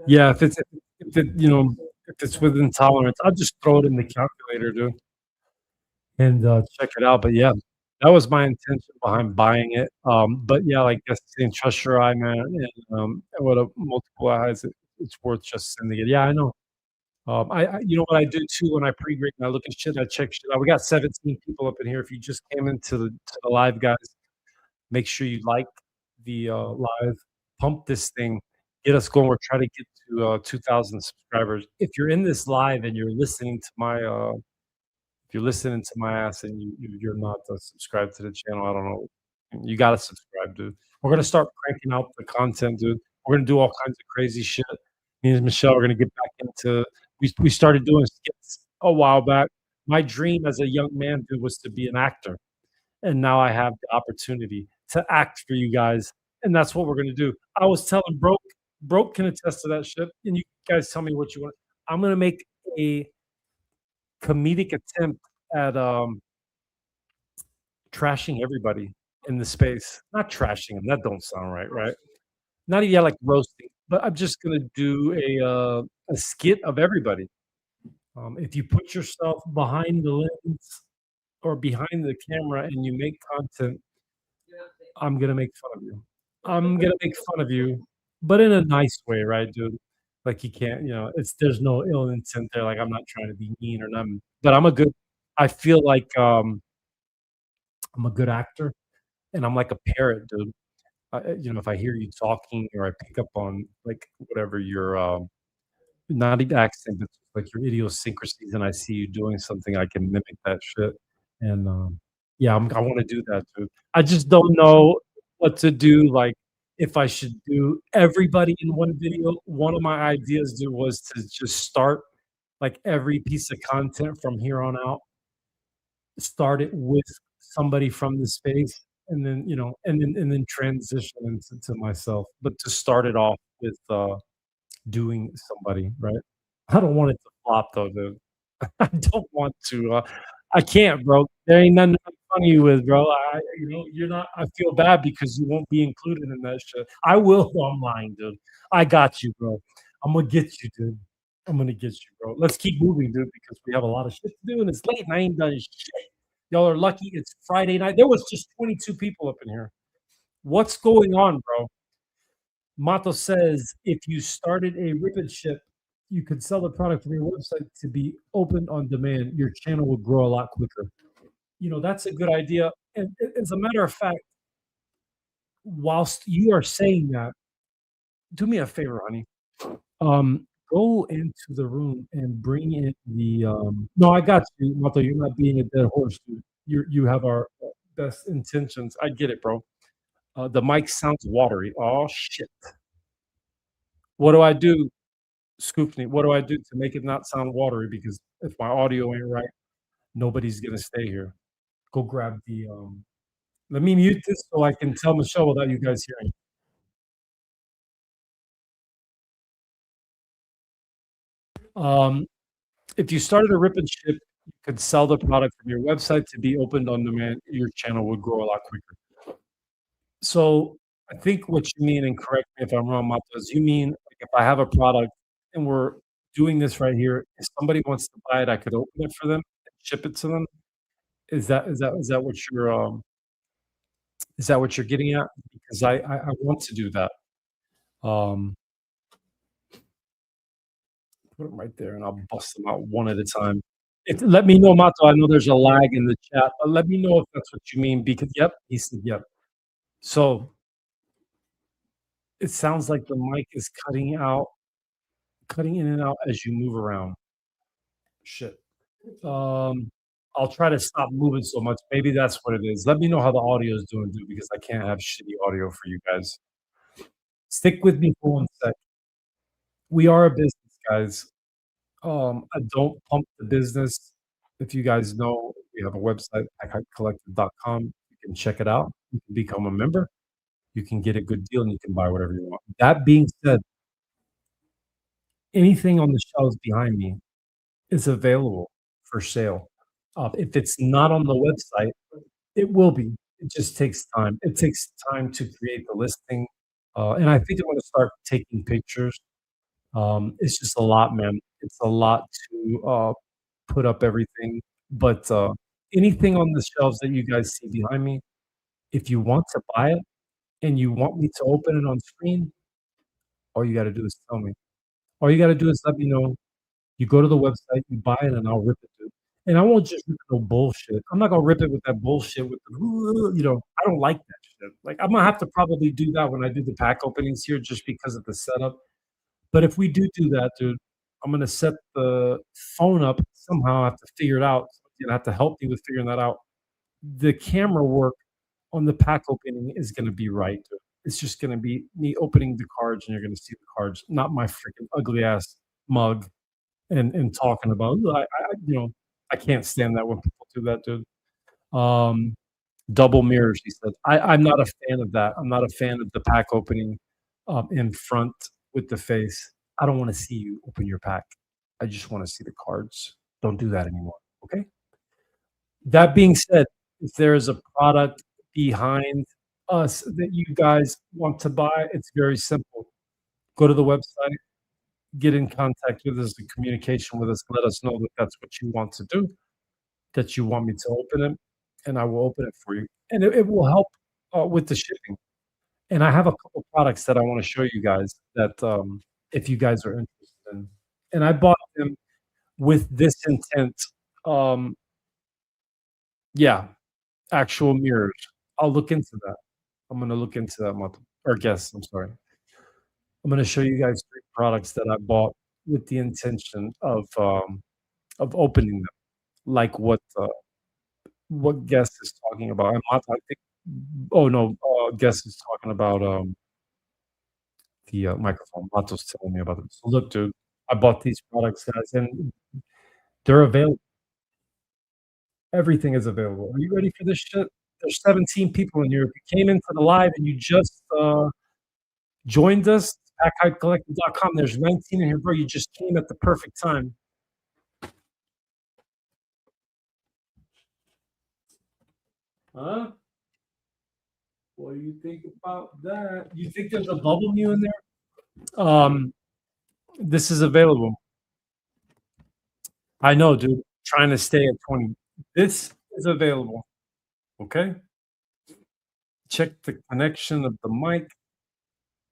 Yeah, if it's within tolerance, I'll just throw it in the calculator, dude, and check it out. But yeah, that was my intention behind buying it. But yeah, like that's saying trust your eye, man, and what a multiple eyes, it's worth just sending it. Yeah, I know. You know what I do too when I pre-grade and I look at shit, I check shit out. We got 17 people up in here. If you just came into the live, guys, make sure you like the live, pump this thing. Get us going. We're trying to get to 2,000 subscribers. If you're in this live and you're listening to my if you're listening to my ass and you're not subscribed to the channel, I don't know. You gotta subscribe, dude. We're gonna start cranking out the content, dude. We're gonna do all kinds of crazy shit. Me and Michelle are gonna get back into. We started doing skits a while back. My dream as a young man, dude, was to be an actor, and now I have the opportunity to act for you guys, and that's what we're gonna do. I was telling Broke can attest to that shit, and you guys tell me what you want. I'm gonna make a comedic attempt at trashing everybody in the space. Not trashing them. That don't sound right, right? Not even like roasting, but I'm just gonna do a skit of everybody. If you put yourself behind the lens or behind the camera and you make content, I'm gonna make fun of you. I'm gonna make fun of you, but in a nice way, right, dude? Like you can't, it's there's no ill intent there. Like I'm not trying to be mean or nothing, but I feel like I'm a good actor and I'm like a parrot, dude. If I hear you talking or I pick up on like whatever your not even accent, but like your idiosyncrasies, and I see you doing something, I can mimic that shit. And yeah, I want to do that too. I just don't know what to do. Like, if I should do everybody in one video. One of my ideas, dude, was to just start like every piece of content from here on out. Start it with somebody from the space, and then and then transition into to myself. But to start it off with doing somebody, right? I don't want it to flop though, dude. I don't want to. I can't, bro. There ain't nothing to make fun of you with, bro. You're not. I feel bad because you won't be included in that shit. I will. I'm lying, dude. I got you, bro. I'm gonna get you, dude. I'm gonna get you, bro. Let's keep moving, dude, because we have a lot of shit to do, and it's late, and I ain't done shit. Y'all are lucky. It's Friday night. There was just 22 people up in here. What's going on, bro? Mato says if you started a Ripid ship, you could sell the product from your website to be opened on demand. Your channel would grow a lot quicker. That's a good idea. And as a matter of fact, whilst you are saying that, do me a favor, honey. Go into the room and bring in the. No, I got you, Mato. You're not being a dead horse, dude. You have our best intentions. I get it, bro. The mic sounds watery. Oh shit. What do I do? Scoop me. What do I do to make it not sound watery? Because if my audio ain't right, nobody's gonna stay here. Go grab the. Let me mute this so I can tell Michelle without you guys hearing. If you started a rip and ship, you could sell the product from your website to be opened on demand. Your channel would grow a lot quicker. So I think what you mean, and correct me if I'm wrong, Mato, is you mean like if I have a product and we're doing this right here, if somebody wants to buy it, I could open it for them and ship it to them. Is that what you're getting at? Because I want to do that. Um, put them right there, and I'll bust them out one at a time. Let me know, Mato. I know there's a lag in the chat, but let me know if that's what you mean. Because yep, he said yep. So it sounds like the mic is cutting in and out as you move around. Shit. I'll try to stop moving so much. Maybe that's what it is. Let me know how the audio is doing, dude, because I can't have shitty audio for you guys. Stick with me for 1 sec. We are a business, guys. I don't pump the business. If you guys know, we have a website, packhypecollective.com. You can check it out. You can become a member. You can get a good deal, and you can buy whatever you want. That being said, anything on the shelves behind me is available for sale. If it's not on the website, it will be. It just takes time. It takes time to create the listing, and I think I'm gonna start taking pictures. It's just a lot, man. It's a lot to put up everything, but anything on the shelves that you guys see behind me, if you want to buy it and you want me to open it on screen, all you got to do is tell me. All you got to do is let me know. You go to the website, you buy it, and I'll rip it, dude. And I won't just rip no bullshit. I'm not gonna rip it with that bullshit with the, I don't like that shit. Like, I'm gonna have to probably do that when I do the pack openings here just because of the setup. But if we do that, dude, I'm gonna set the phone up somehow. I have to figure it out. You're gonna have to help me with figuring that out. The camera work on the pack opening is gonna be right, dude. It's just gonna be me opening the cards, and you're gonna see the cards, not my freaking ugly ass mug and talking about. I can't stand that when people do that, dude. Um, Double mirrors, he said. I'm not a fan of that. I'm not a fan of the pack opening in front with the face. I don't want to see you open your pack. I just want to see the cards. Don't do that anymore. Okay. That being said, if there is a product behind us that you guys want to buy, it's very simple. Go to the website, get in contact with us, in communication with us, let us know that that's what you want to do, that you want me to open it, and I will open it for you. And it will help with the shipping. And I have a couple products that I want to show you guys that if you guys are interested in. And I bought them with this intent. Um, yeah, actual mirrors. I'll look into that. I'm gonna look into that month or guess. I'm sorry. I'm gonna show you guys 3 products that I bought with the intention of opening them, like what guest is talking about. I think. Oh no, guest is talking about the microphone. Mato's telling me about it. So look, dude, I bought these products, guys, and they're available. Everything is available. Are you ready for this shit? There's 17 people in here. If you came into the live and you just joined us, packhypecollective.com, there's 19 in here, bro. You just came at the perfect time. Huh? What do you think about that? You think there's a bubble mew in there? This is available. I know, dude. Trying to stay at 20. This is available. Okay. Check the connection of the mic.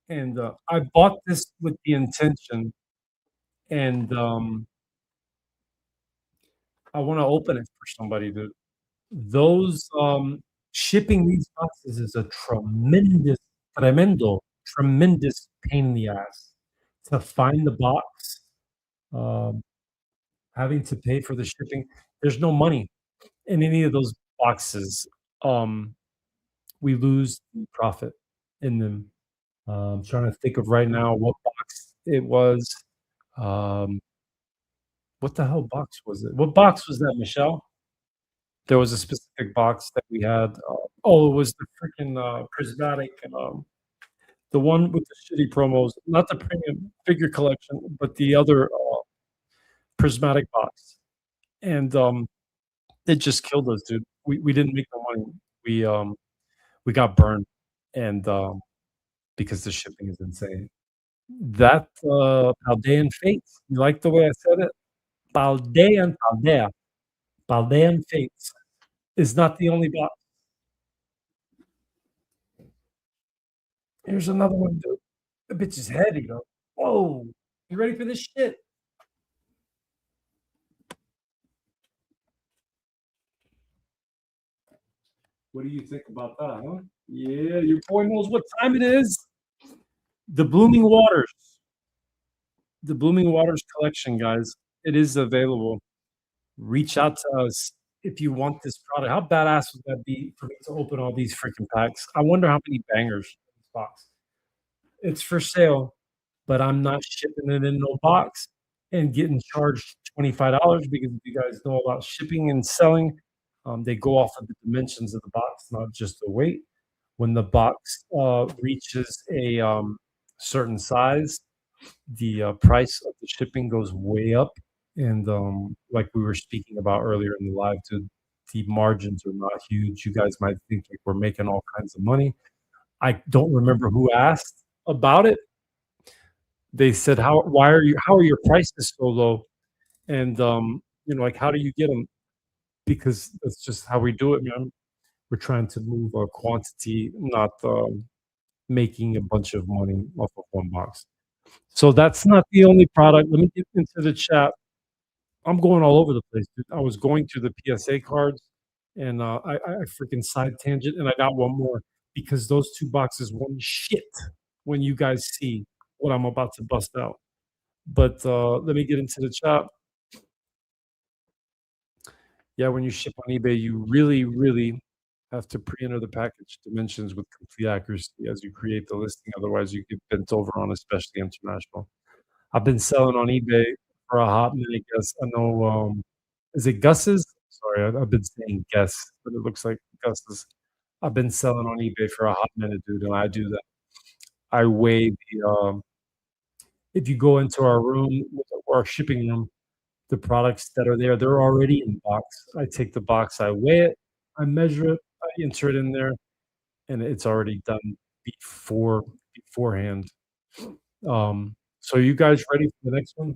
And I bought this with the intention, and I want to open it for somebody, dude. Those shipping these boxes is a tremendous pain in the ass to find the box, um, having to pay for the shipping. There's no money in any of those boxes. Um, we lose the profit in them. I'm trying to think of right now what box it was. Um, what the hell box was it? What box was that, Michelle? There was a specific box that we had. Oh, it was the freaking prismatic, the one with the shitty promos, not the premium figure collection, but the other prismatic box. And it just killed us, dude. We didn't make no money. We got burned, and because the shipping is insane. That Paldean Fates. You like the way I said it? Paldean Fates is not the only box. Here's another one, dude. The bitch is heavy, though. Whoa. You ready for this shit? What do you think about that, huh? Yeah, your boy knows what time it is. The Blooming Waters. The Blooming Waters collection, guys. It is available. Reach out to us if you want this product. How badass would that be for me to open all these freaking packs? I wonder how many bangers in this box. It's for sale, but I'm not shipping it in no box and getting charged $25 because if you guys know about shipping and selling, they go off of the dimensions of the box, not just the weight. When the box reaches a certain size, the price of the shipping goes way up. And like we were speaking about earlier in the live, the margins are not huge. You guys might think like we're making all kinds of money. I don't remember who asked about it. They said, how are your prices so low? And like how do you get them? Because that's just how we do it, man. We're trying to move our quantity, not making a bunch of money off of one box. So that's not the only product. Let me get into the chat. I'm going all over the place, dude. I was going to the PSA cards, and I freaking side tangent, and I got one more because those 2 boxes won't shit when you guys see what I'm about to bust out. But, let me get into the chat. Yeah, when you ship on eBay, you really, really have to pre-enter the package dimensions with complete accuracy as you create the listing. Otherwise, you get bent over on, especially international. I've been selling on eBay for a hot minute. Guess I know. Is it Gus's? Sorry, I've been saying Guess, but it looks like Gus's. I've been selling on eBay for a hot minute, dude, and I do that. I weigh the. If you go into our room, our shipping room, the products that are there, they're already in box. I take the box, I weigh it, I measure it, I enter it in there, and it's already done beforehand. So you guys ready for the next one?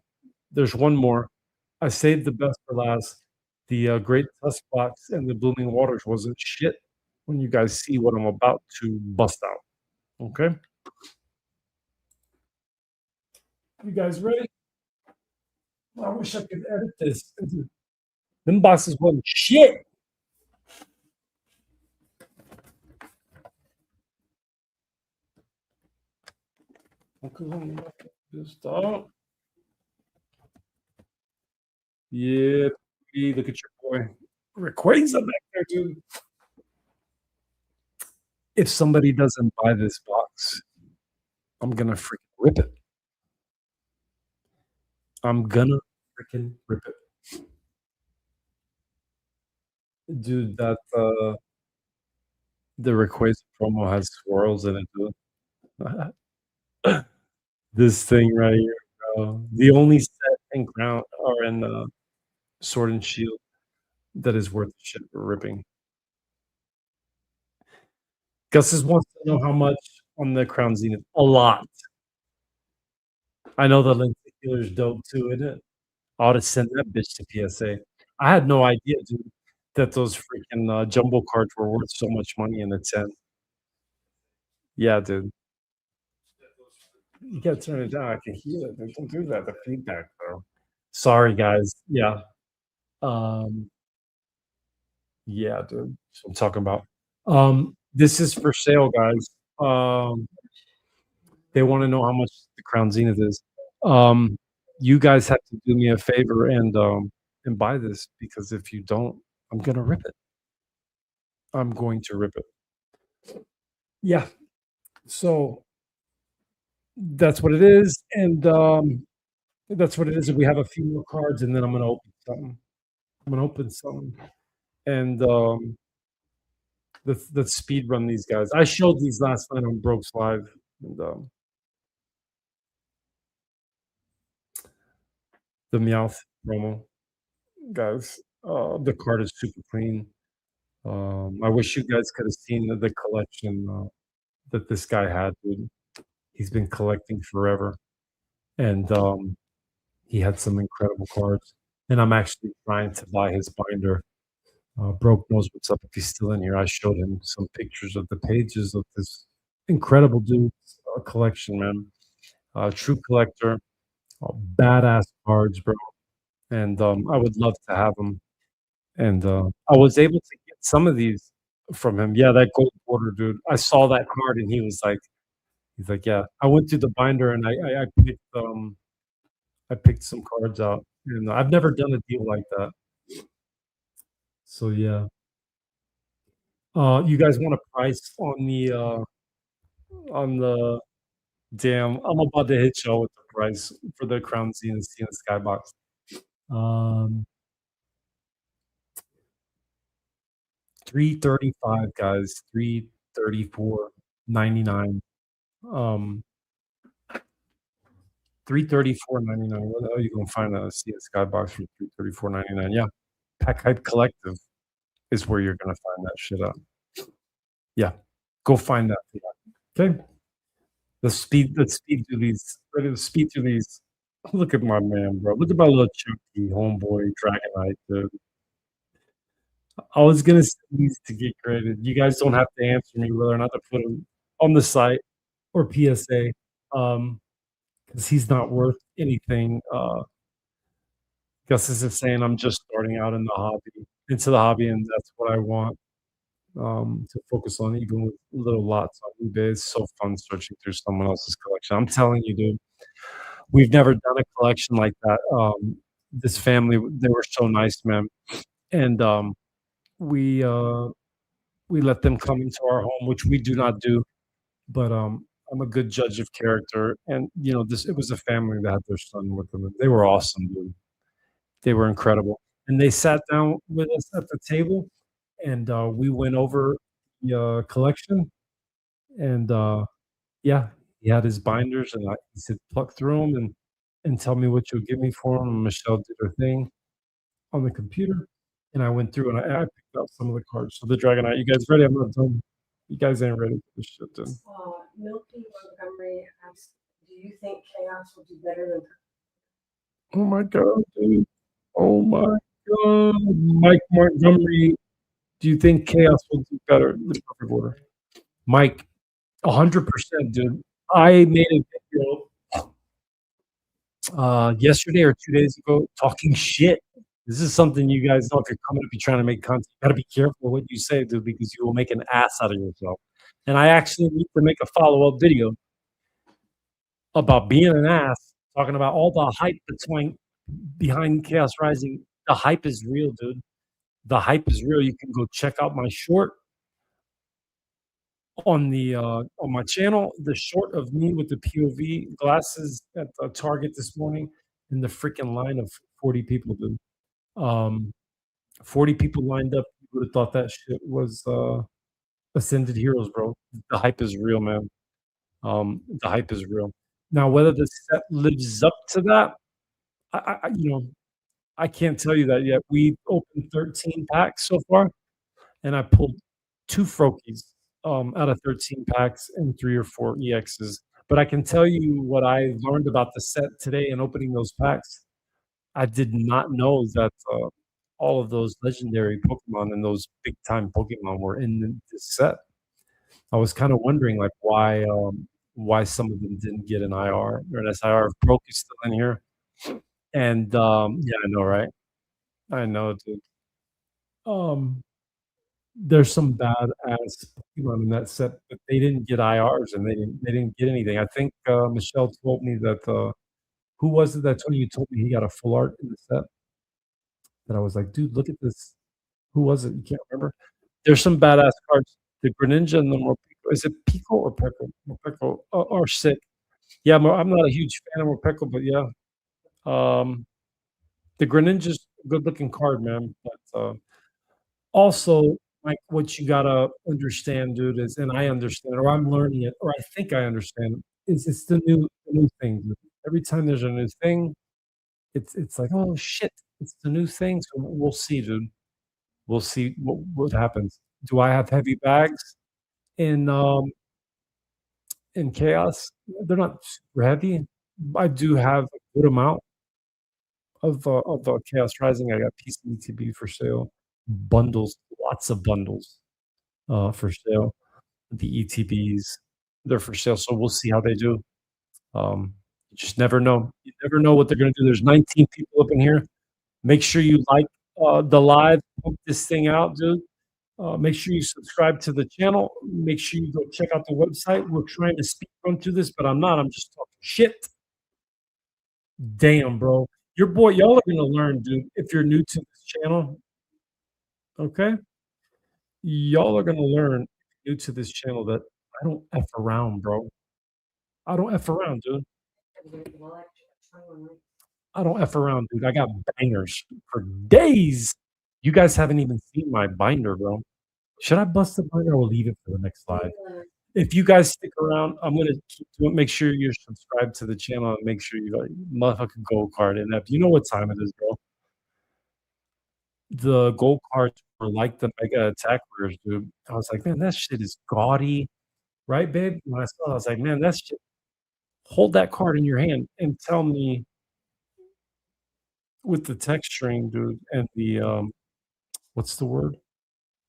There's one more. I saved the best for last. The Great Tusk Box and the Blooming Waters wasn't shit when you guys see what I'm about to bust out. Okay? You guys ready? I wish I could edit this. Them boxes wasn't shit. Just stop. Yeah, look at your boy. Rayquaza back there, dude. If somebody doesn't buy this box, I'm gonna freaking rip it. I'm gonna freaking rip it. Dude, that the Rayquaza promo has swirls in it, dude. This thing right here, bro. The only set in ground or in Sword and Shield that is worth the shit for ripping. Gus wants to know how much on the Crown Zenith. A lot. I know the lenticular's dope too, isn't it? I ought to send that bitch to PSA. I had no idea, dude, that those freaking jumbo cards were worth so much money in the 10. Yeah, dude. You gotta turn it down. I can hear it. Don't do that. The feedback, bro. Sorry, guys. Yeah. Um, yeah, dude. That's what I'm talking about. This is for sale, guys. They want to know how much the Crown Zenith is. You guys have to do me a favor and buy this because if you don't, I'm gonna rip it. I'm going to rip it. Yeah. So that's what it is, and that's what it is. We have a few more cards, and then I'm gonna open something. And let's speed run these guys. I showed these last night on Brooks Live, and the Meowth promo, guys. The card is super clean. I wish you guys could have seen the collection that this guy had, dude. He's been collecting forever, and he had some incredible cards. And I'm actually trying to buy his binder. Broke knows what's up if he's still in here. I showed him some pictures of the pages of this incredible dude's collection, man. True collector, badass cards, bro. And I would love to have them. And I was able to get some of these from him. Yeah, that gold border dude. I saw that card and he's like, yeah. I went through the binder and I picked some cards out. And I've never done a deal like that. So yeah. You guys want a price on the damn? I'm about to hit y'all with the price for the Crown Zenith Skybox. 335, guys. 334.99. 334.99. Where the hell are you gonna find a CS Skybox for 334.99? Yeah, Pack Hype Collective is where you're gonna find that shit up. Yeah, go find that. Okay. Let's speed through these. Ready to speed through these. Look at my man, bro. Look at my little chunky homeboy Dragonite, dude. I was gonna send these to get graded. You guys don't have to answer me whether or not to put them on the site or PSA, because he's not worth anything. Gus is saying I'm just starting out in the hobby, and that's what I want. to focus on, even with little lots on eBay. It's so fun searching through someone else's collection. I'm telling you, dude, we've never done a collection like that. This family, they were so nice, man, and we uh, we let them come into our home, which we do not do. But I'm a good judge of character, and this it was a family that had their son with them. And they were awesome, dude. They were incredible, and they sat down with us at the table, and we went over the collection, and yeah, he had his binders, and he said, "Pluck through them and tell me what you'll give me for them." And Michelle did her thing on the computer, and I went through and I picked out some of the cards. So the Dragonite, you guys ready? I'm not done. You guys ain't ready for this shit, then. Milky Montgomery asks, "Do you think chaos will do better than?" Oh my god, dude. Oh my god. Mike Montgomery, do you think Chaos will do better? The perfect order. Mike, 100%, dude. I made a video yesterday or 2 days ago talking shit. This is something you guys know. If you're coming up, you're trying to make content, you gotta be careful what you say, dude, because you will make an ass out of yourself. And I actually need to make a follow-up video about being an ass, talking about all the hype behind Chaos Rising. The hype is real, dude. The hype is real. You can go check out my short on my channel, the short of me with the POV glasses at the Target this morning, and the freaking line of 40 people, dude. 40 people lined up. You would have thought that shit was Ascended Heroes, bro. The hype is real, man. The hype is real. Now, whether the set lives up to that, I can't tell you that yet. We opened 13 packs so far, and I pulled 2 Froakies, out of 13 packs and 3 or 4 EXs. But I can tell you what I learned about the set today in opening those packs. I did not know that, all of those legendary Pokemon and those big time Pokemon were in this set. I was kinda wondering, like, why some of them didn't get an IR or an SIR. If Broke is still in here. And, yeah, I know, right? I know, dude. Um There's some badass Pokemon in that set, but they didn't get IRs and they didn't get anything. I think, Michelle told me that, who was it that told you told me he got a full art in the set? That I was like, "Dude, look at this." Who was it? You can't remember? There's some badass cards. The Greninja and the Morpeko, is it Pico or Peko? Morpeko are sick. Yeah, I'm not a huge fan of Morpeko, but yeah. Um, the Greninja's a good looking card, man, but, also, like, what you gotta understand, dude, is and I understand, or I'm learning it, or I think I understand, is it's the new thing, dude. Every time there's a new thing, it's like, "Oh, shit, it's the new thing," so we'll see, dude. We'll see what happens. Do I have heavy bags in, in Chaos? They're not super heavy. I do have a good amount of Chaos Rising. I got PCETB for sale, bundles, lots of bundles, for sale. The ETBs, they're for sale, so we'll see how they do. You just never know. You never know what they're gonna do. There's 19 people up in here. Make sure you like, the live, pump this thing out, dude. Make sure you subscribe to the channel. Make sure you go check out the website. We're trying to speed run through this, but I'm not. I'm just talking shit. Damn, bro. Y'all are gonna learn, dude, if you're new to this channel, okay? Y'all are gonna learn, new to this channel, that I don't F around, bro. I don't F around, dude. I don't F around, dude. I got bangers for days. You guys haven't even seen my binder, bro. Should I bust the binder or we'll leave it for the next live? If you guys stick around, I'm gonna keep doing make sure you're subscribed to the channel and make sure you got motherfucking gold card in that. You know what time it is, bro. The gold cards were like the mega attack rares, dude. I was like, man, that shit is gaudy, right, babe? When I saw it, I was like, man, that shit. Hold that card in your hand and tell me with the texturing, dude, and the what's the word?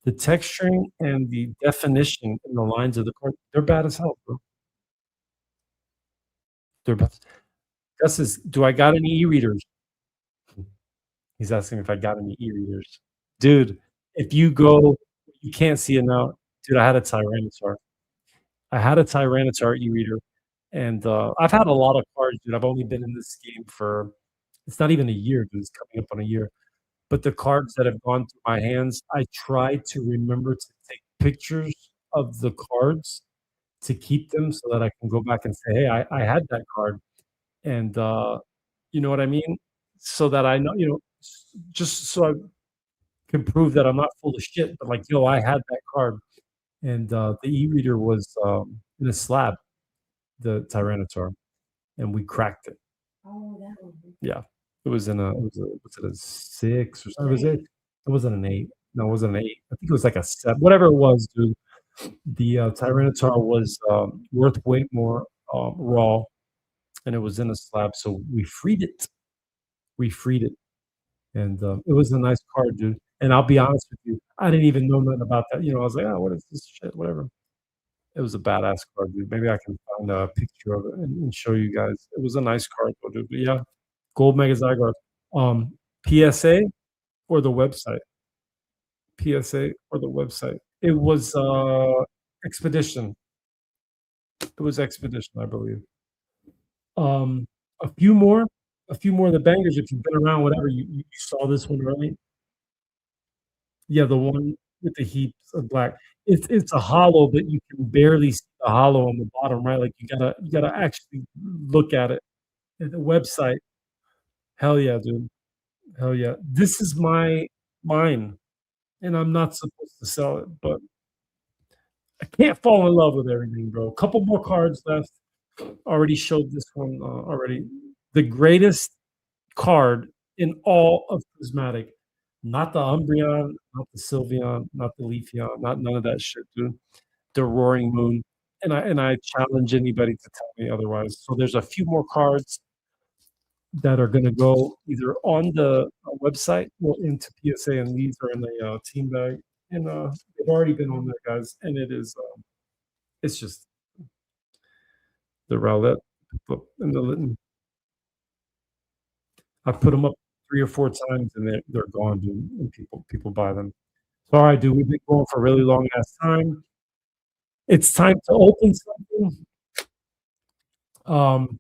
The texturing and the definition in the lines of the card, they're bad as hell, bro. They're bad. Gus says, "Do I got any e-readers?" He's asking if I got any e-readers. Dude, if you go You can't see it now. Dude, I had a Tyranitar. I had a Tyranitar e-reader, and, I've had a lot of cards, dude. I've only been in this game for it's not even a year, dude. It's coming up on a year. But the cards that have gone through my hands, I try to remember to take pictures of the cards to keep them so that I can go back and say, "Hey, I had that card." And, you know what I mean? So that I know, just so I can prove that I'm not full of shit, but like, "Yo, I had that card." And, the e-reader was, in a slab, the Tyranitar, and we cracked it. Oh, that one. Yeah. Was it a 6 or something? It wasn't an 8. No, it wasn't an 8. I think it was like a 7. Whatever it was, dude. The, Tyranitar was, worth way more, raw, and it was in a slab, so we freed it. We freed it, and, it was a nice card, dude. And I'll be honest with you, I didn't even know nothing about that. I was like, "Oh, what is this shit?" Whatever. It was a badass card, dude. Maybe I can find a picture of it and show you guys. It was a nice card though, dude. But yeah, Gold Mega Zygarde. PSA or the website? PSA or the website? It was, Expedition. It was Expedition, I believe. Um, a few more a few more of the bangers if you've been around, whatever, you saw this one early. Yeah, the one with the heaps of black. It's a hollow, but you can barely see the hollow on the bottom, right? Like, you gotta actually look at it. At the website. Hell yeah, dude. Hell yeah. This is mine, and I'm not supposed to sell it, but I can't fall in love with everything, bro. Couple more cards left. Already showed this one, already. The greatest card in all of Prismatic. Not the Umbreon, not the Sylveon, not the Leafeon, not none of that shit, dude. The Roaring Moon, and I challenge anybody to tell me otherwise. So there's a few more cards that are gonna go either on the, website or into PSA, and these are in the, team bag, and, they've already been on there, guys, and it's just the Rowlet and the Litten. I've put them up 3 or 4 times, and they're gone, dude, and people buy them. So, alright, dude, we've been going for a really long ass time. It's time to open something. Um,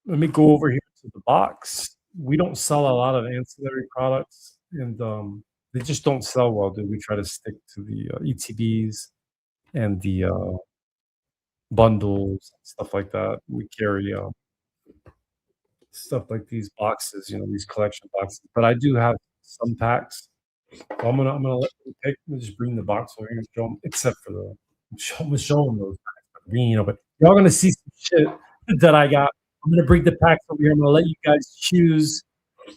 let me go over here to the box. We don't sell a lot of ancillary products, and, they just don't sell well, dude. We try to stick to the, ETBs and the, bundles, stuff like that. We carry, stuff like these boxes, these collection boxes, but I do have some packs. So I'm gonna let you pick. Let me just bring the box over here and show them, except for the I'm gonna show them those packs, but y'all gonna see some shit that I got. I'm gonna bring the packs over here. I'm gonna let you guys choose,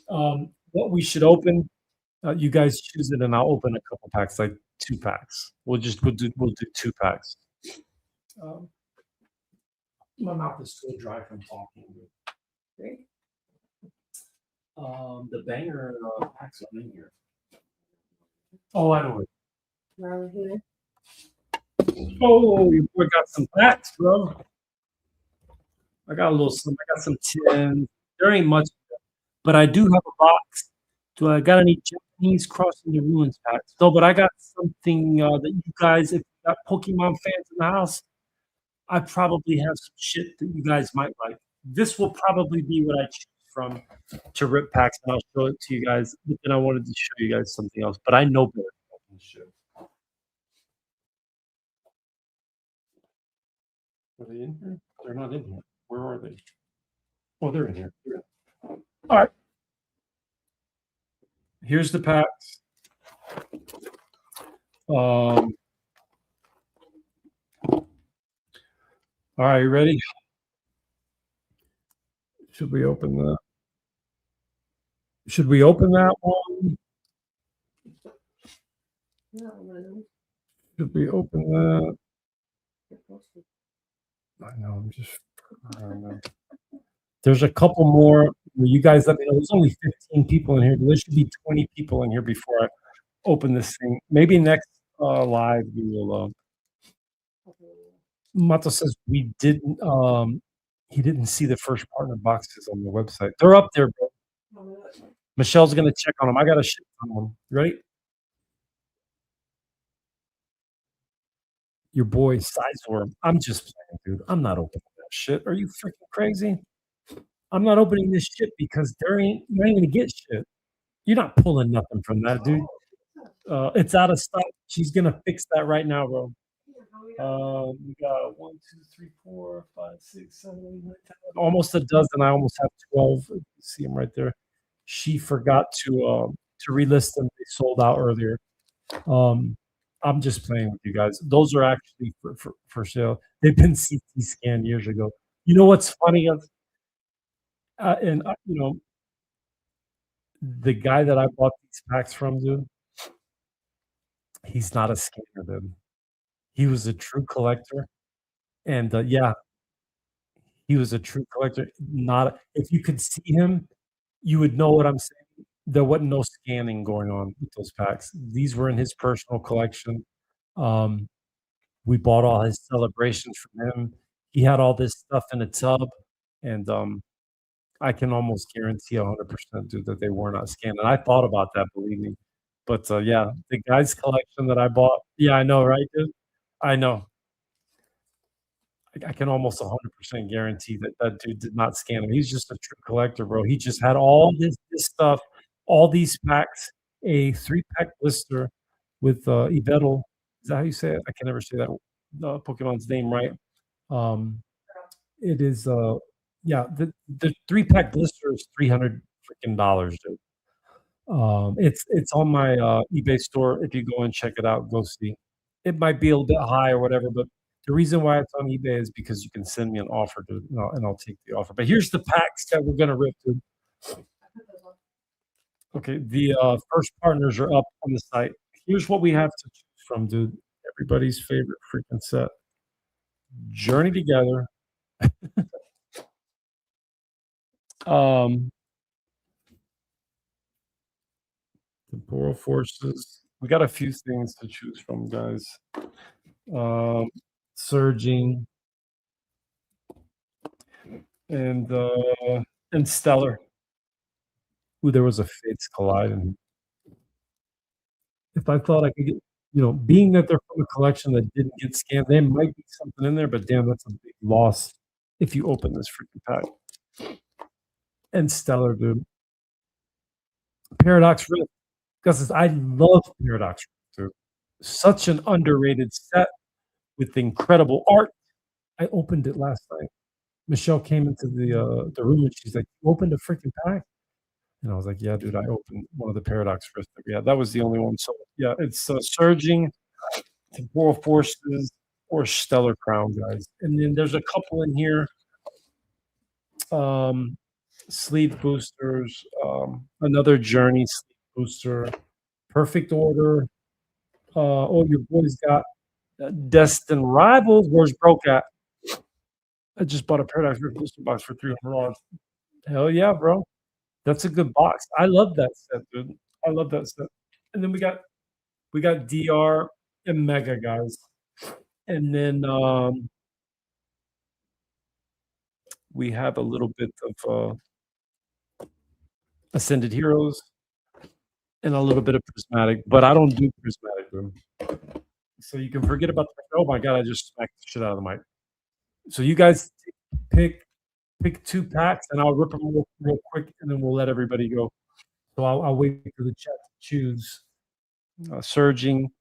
what we should open. You guys choose it, and I'll open a couple packs, like 2 packs. We'll do 2 packs. Um, my mouth is so dry from talking. Great. The banger, packs are in here. Oh, I know it. Oh, your boy got some packs, bro. I got I got some tins. There ain't much, but I do have a box. Do I got any Japanese Crossing the Ruins packs? No, but I got something, that you guys, if you got Pokemon fans in the house, I probably have some shit that you guys might like. This will probably be what I choose from to rip packs, and I'll show it to you guys. But then I wanted to show you guys something else, but I know better than open shit. Are they in here? They're not in here. Where are they? Oh, they're in here. All right. Here's the packs. All right, you ready? Should we open that? Should we open that one? Should we open that? I know. I don't know. There's a couple more. You guys let me know. There's only 15 people in here. There should be 20 people in here before I open this thing. Maybe next, live we will. Mato says we didn't. He didn't see the first partner boxes on the website. They're up there, bro. Michelle's gonna check on them. I got a shit on them. Ready? Your boy Sizewar. I'm just playing, dude. I'm not opening that shit. Are you freaking crazy? I'm not opening this shit because you ain't gonna get shit. You're not pulling nothing from that, dude. It's out of stock. She's gonna fix that right now, bro. We got one, 2, 3, 4, 5, 6, 7, 8, 9, 10, almost a dozen. I almost have 12. You see them right there. She forgot to relist them. They sold out earlier. Um, I'm just playing with you guys. Those are actually for sale. They've been CT scanned years ago. You know what's funny? The guy that I bought these packs from, dude, he's not a scammer, dude. He was a true collector, and yeah, he was a true collector. Not if you could see him, you would know what I'm saying. There wasn't no scanning going on with those packs. These were in his personal collection. Um, we bought all his celebrations from him. He had all this stuff in a tub, and I can almost guarantee 100%, dude, that they were not scanned. And I thought about that, believe me. But yeah, the guy's collection that I bought. Yeah, I know, right, dude? I know. I can almost 100% guarantee that that dude did not scan him. He's just a true collector, bro. He just had all this stuff, all these packs, a 3-pack blister with Yveltal. Is that how you say it? I can never say that Pokemon's name right. Um, it is yeah, the 3-pack blister is 300 freaking dollars, dude. It's on my eBay store. If you go and check it out, go see. It might be a little bit high or whatever, but the reason why it's on eBay is because you can send me an offer to, and I'll take the offer. But here's the packs that we're gonna rip through. Okay, the first partners are up on the site. Here's what we have to choose from, dude. Everybody's favorite freaking set. Journey Together. Um, Temporal Forces. We got a few things to choose from, guys. Surging and Stellar. Ooh, there was a Fates Collide, and if I thought I could get, being that they're from a collection that didn't get scanned, there might be something in there, but damn, that's a big loss if you open this freaking pack. And Stellar, dude. Paradox Rift. Because I love Paradox Rift, dude. Such an underrated set with incredible art. I opened it last night. Michelle came into the room and she's like, "You opened a freaking pack?" And I was like, "Yeah, dude, I opened one of the Paradox Rifts." Yeah, that was the only one. So yeah, it's Surging, Temporal Forces, or Stellar Crown, guys. And then there's a couple in here. Sleeve boosters, another Journey sleeve booster, Perfect Order. Oh, your boys got Destined Rivals. Where's Broke at? I just bought a Paradox Rift booster box for $300. Hell yeah, bro. That's a good box. I love that set, dude. I love that set. And then we got DR and Mega, guys. And then we have a little bit of Ascended Heroes and a little bit of Prismatic, but I don't do Prismatic, bro. So you can forget about the. Oh my god, I just smacked the shit out of the mic. So you guys pick 2 packs, and I'll rip them real quick, and then we'll let everybody go. So I'll wait for the chat to choose Surging,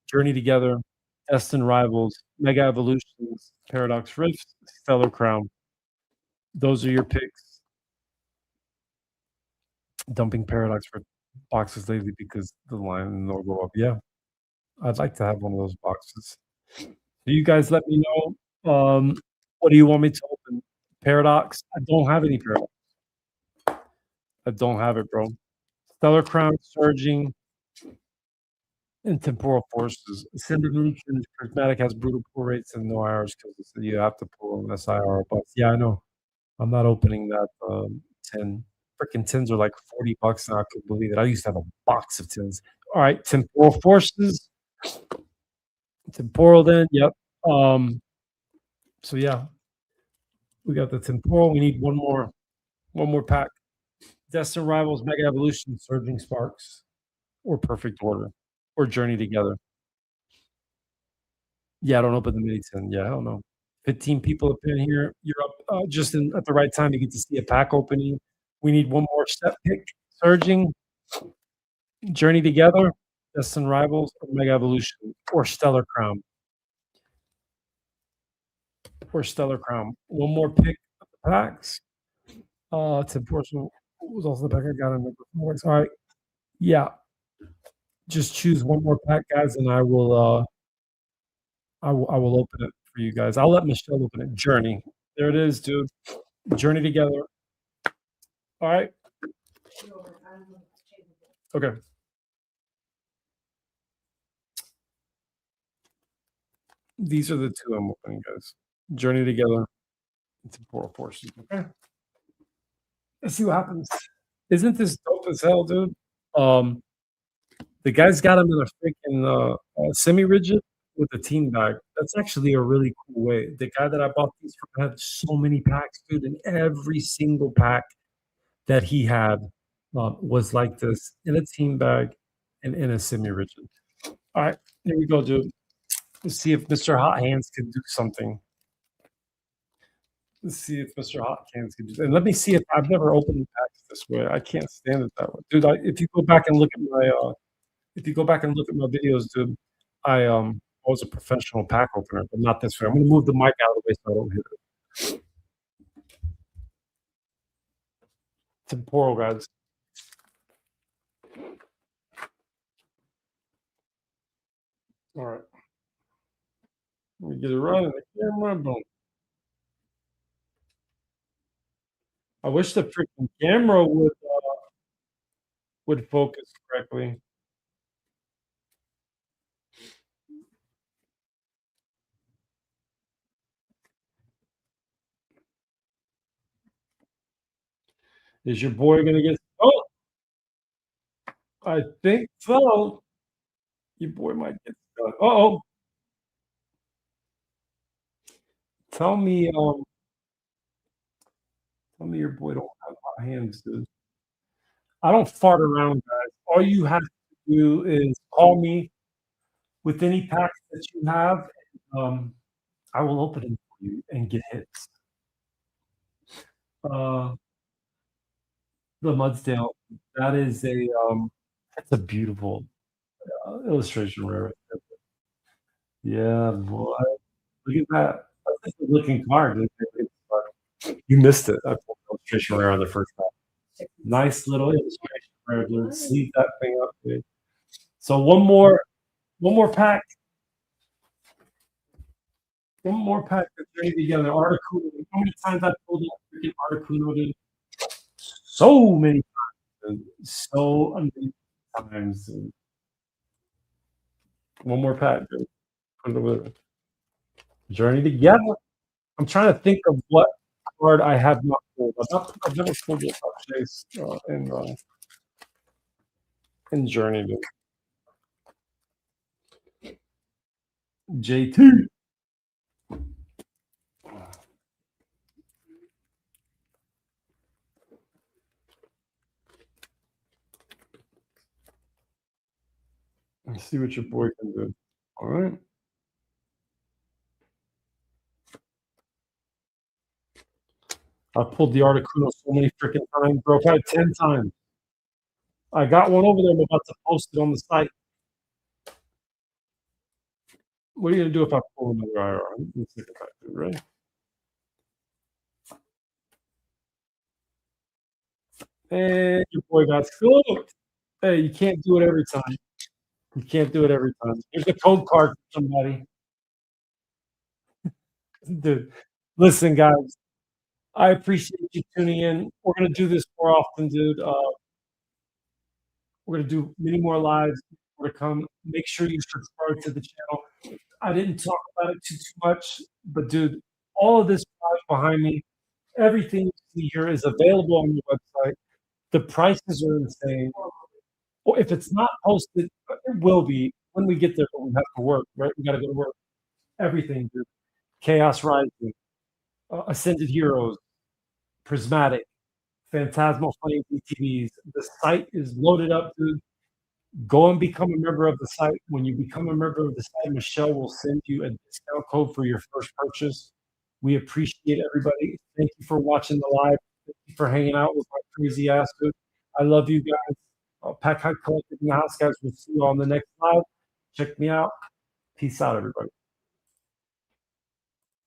Journey Together, Destined Rivals, Mega Evolutions, Paradox Rift, Stellar Crown. Those are your picks. Dumping Paradox Rift boxes lately because the line will go up. Yeah, I'd like to have one of those boxes. So you guys let me know. What do you want me to open? Paradox? I don't have any Paradox. I don't have it, bro. Stellar Crown, Surging, and Temporal Forces. Ascended Illusion, Prismatic has brutal pull rates and no IRs because you have to pull an SIR. But yeah, I know. I'm not opening that 10. Freaking 10s are like $40 now. I couldn't believe it. I used to have a box of 10s. All right, Temporal Forces. Temporal then, yep. So yeah, we got the Temporal. We need one more pack. Destined Rivals, Mega Evolution, Surging Sparks, or Perfect Order, or Journey Together. Yeah, I don't open the mini tin. Yeah, hell no. 15 people up in here. You're up just at the right time. You get to see a pack opening. We need one more step pick. Surging, Journey Together, Destined Rivals, or Mega Evolution, or Stellar Crown, or Stellar Crown. One more pick of the packs. Tim Porson was also the pack I got in the performance. All right. Yeah. Just choose one more pack, guys, and I will open it for you guys. I'll let Michelle open it. Journey. There it is, dude. Journey Together. All right. Okay. These are the two I'm opening, guys. Journey Together. Temporal Forces. Okay. Let's see what happens. Isn't this dope as hell, dude? Um, the guy's got him in a freaking semi-rigid with a team bag. That's actually a really cool way. The guy that I bought these from had so many packs, dude, and every single pack that he had was like this in a team bag and in a semi-rigid. All right, here we go, dude. Let's see if Mr. Hot Hands can do something. Let's see if Mr. Hot Hands can do. And let me see if I've never opened packs this way. I can't stand it that way, dude. If you go back and look at my videos, dude, I was a professional pack opener, but not this way. I'm gonna move the mic out of the way so I don't hit it. Temporal, guys. All right. Let me get it right in the camera. Boom. I wish the freaking camera would focus correctly. Is your boy gonna get? Oh, I think so. Your boy might get stuck. Oh, tell me, tell me your boy don't have hot hands, dude. I don't fart around, guys. All you have to do is call me with any packs that you have. Um, I will open them for you and get hits. Uh, the Mudsdale, that is that's a beautiful illustration, right there. Yeah, boy. Look at that. That's a good looking card. You missed it. I pulled illustration rare on the first time. Nice little illustration rare, dude. Sleeve that thing up, dude. So one more pack. One more pack to trade together. Articuno. How many times I pulled that freaking Articuno, dude? So many times, dude. So many times, dude. One more pack, dude. Put it over there. Journey together. I'm trying to think of what card I have not pulled. I've never pulled it up Chase in Journey, dude. JT. Let's see what your boy can do. All right. I pulled the Articuno so many freaking times, bro. Probably 10 times. I got one over there. I'm about to post it on the site. What are you gonna do if I pull another IR? Let's take it back, dude, right? And your boy got scooped. Hey, you can't do it every time. You can't do it every time. Here's a code card for somebody. Dude, listen, guys. I appreciate you tuning in. We're gonna do this more often, dude. We're gonna do many more lives. We're gonna come. Make sure you subscribe to the channel. I didn't talk about it too much, but dude, all of this behind me, everything you see here is available on the website. The prices are insane. Well, if it's not posted, it will be when we get there. But we have to work, right? We got to go to work. Everything, dude. Chaos Rising, Ascended Heroes, Prismatic, Phantasmal Flame BTVs. The site is loaded up, dude. Go and become a member of the site. When you become a member of the site, Michelle will send you a discount code for your first purchase. We appreciate everybody. Thank you for watching the live. Thank you for hanging out with my crazy ass dude. I love you guys. Pack High Collective in the house, guys. We'll see you on the next live. Check me out. Peace out, everybody.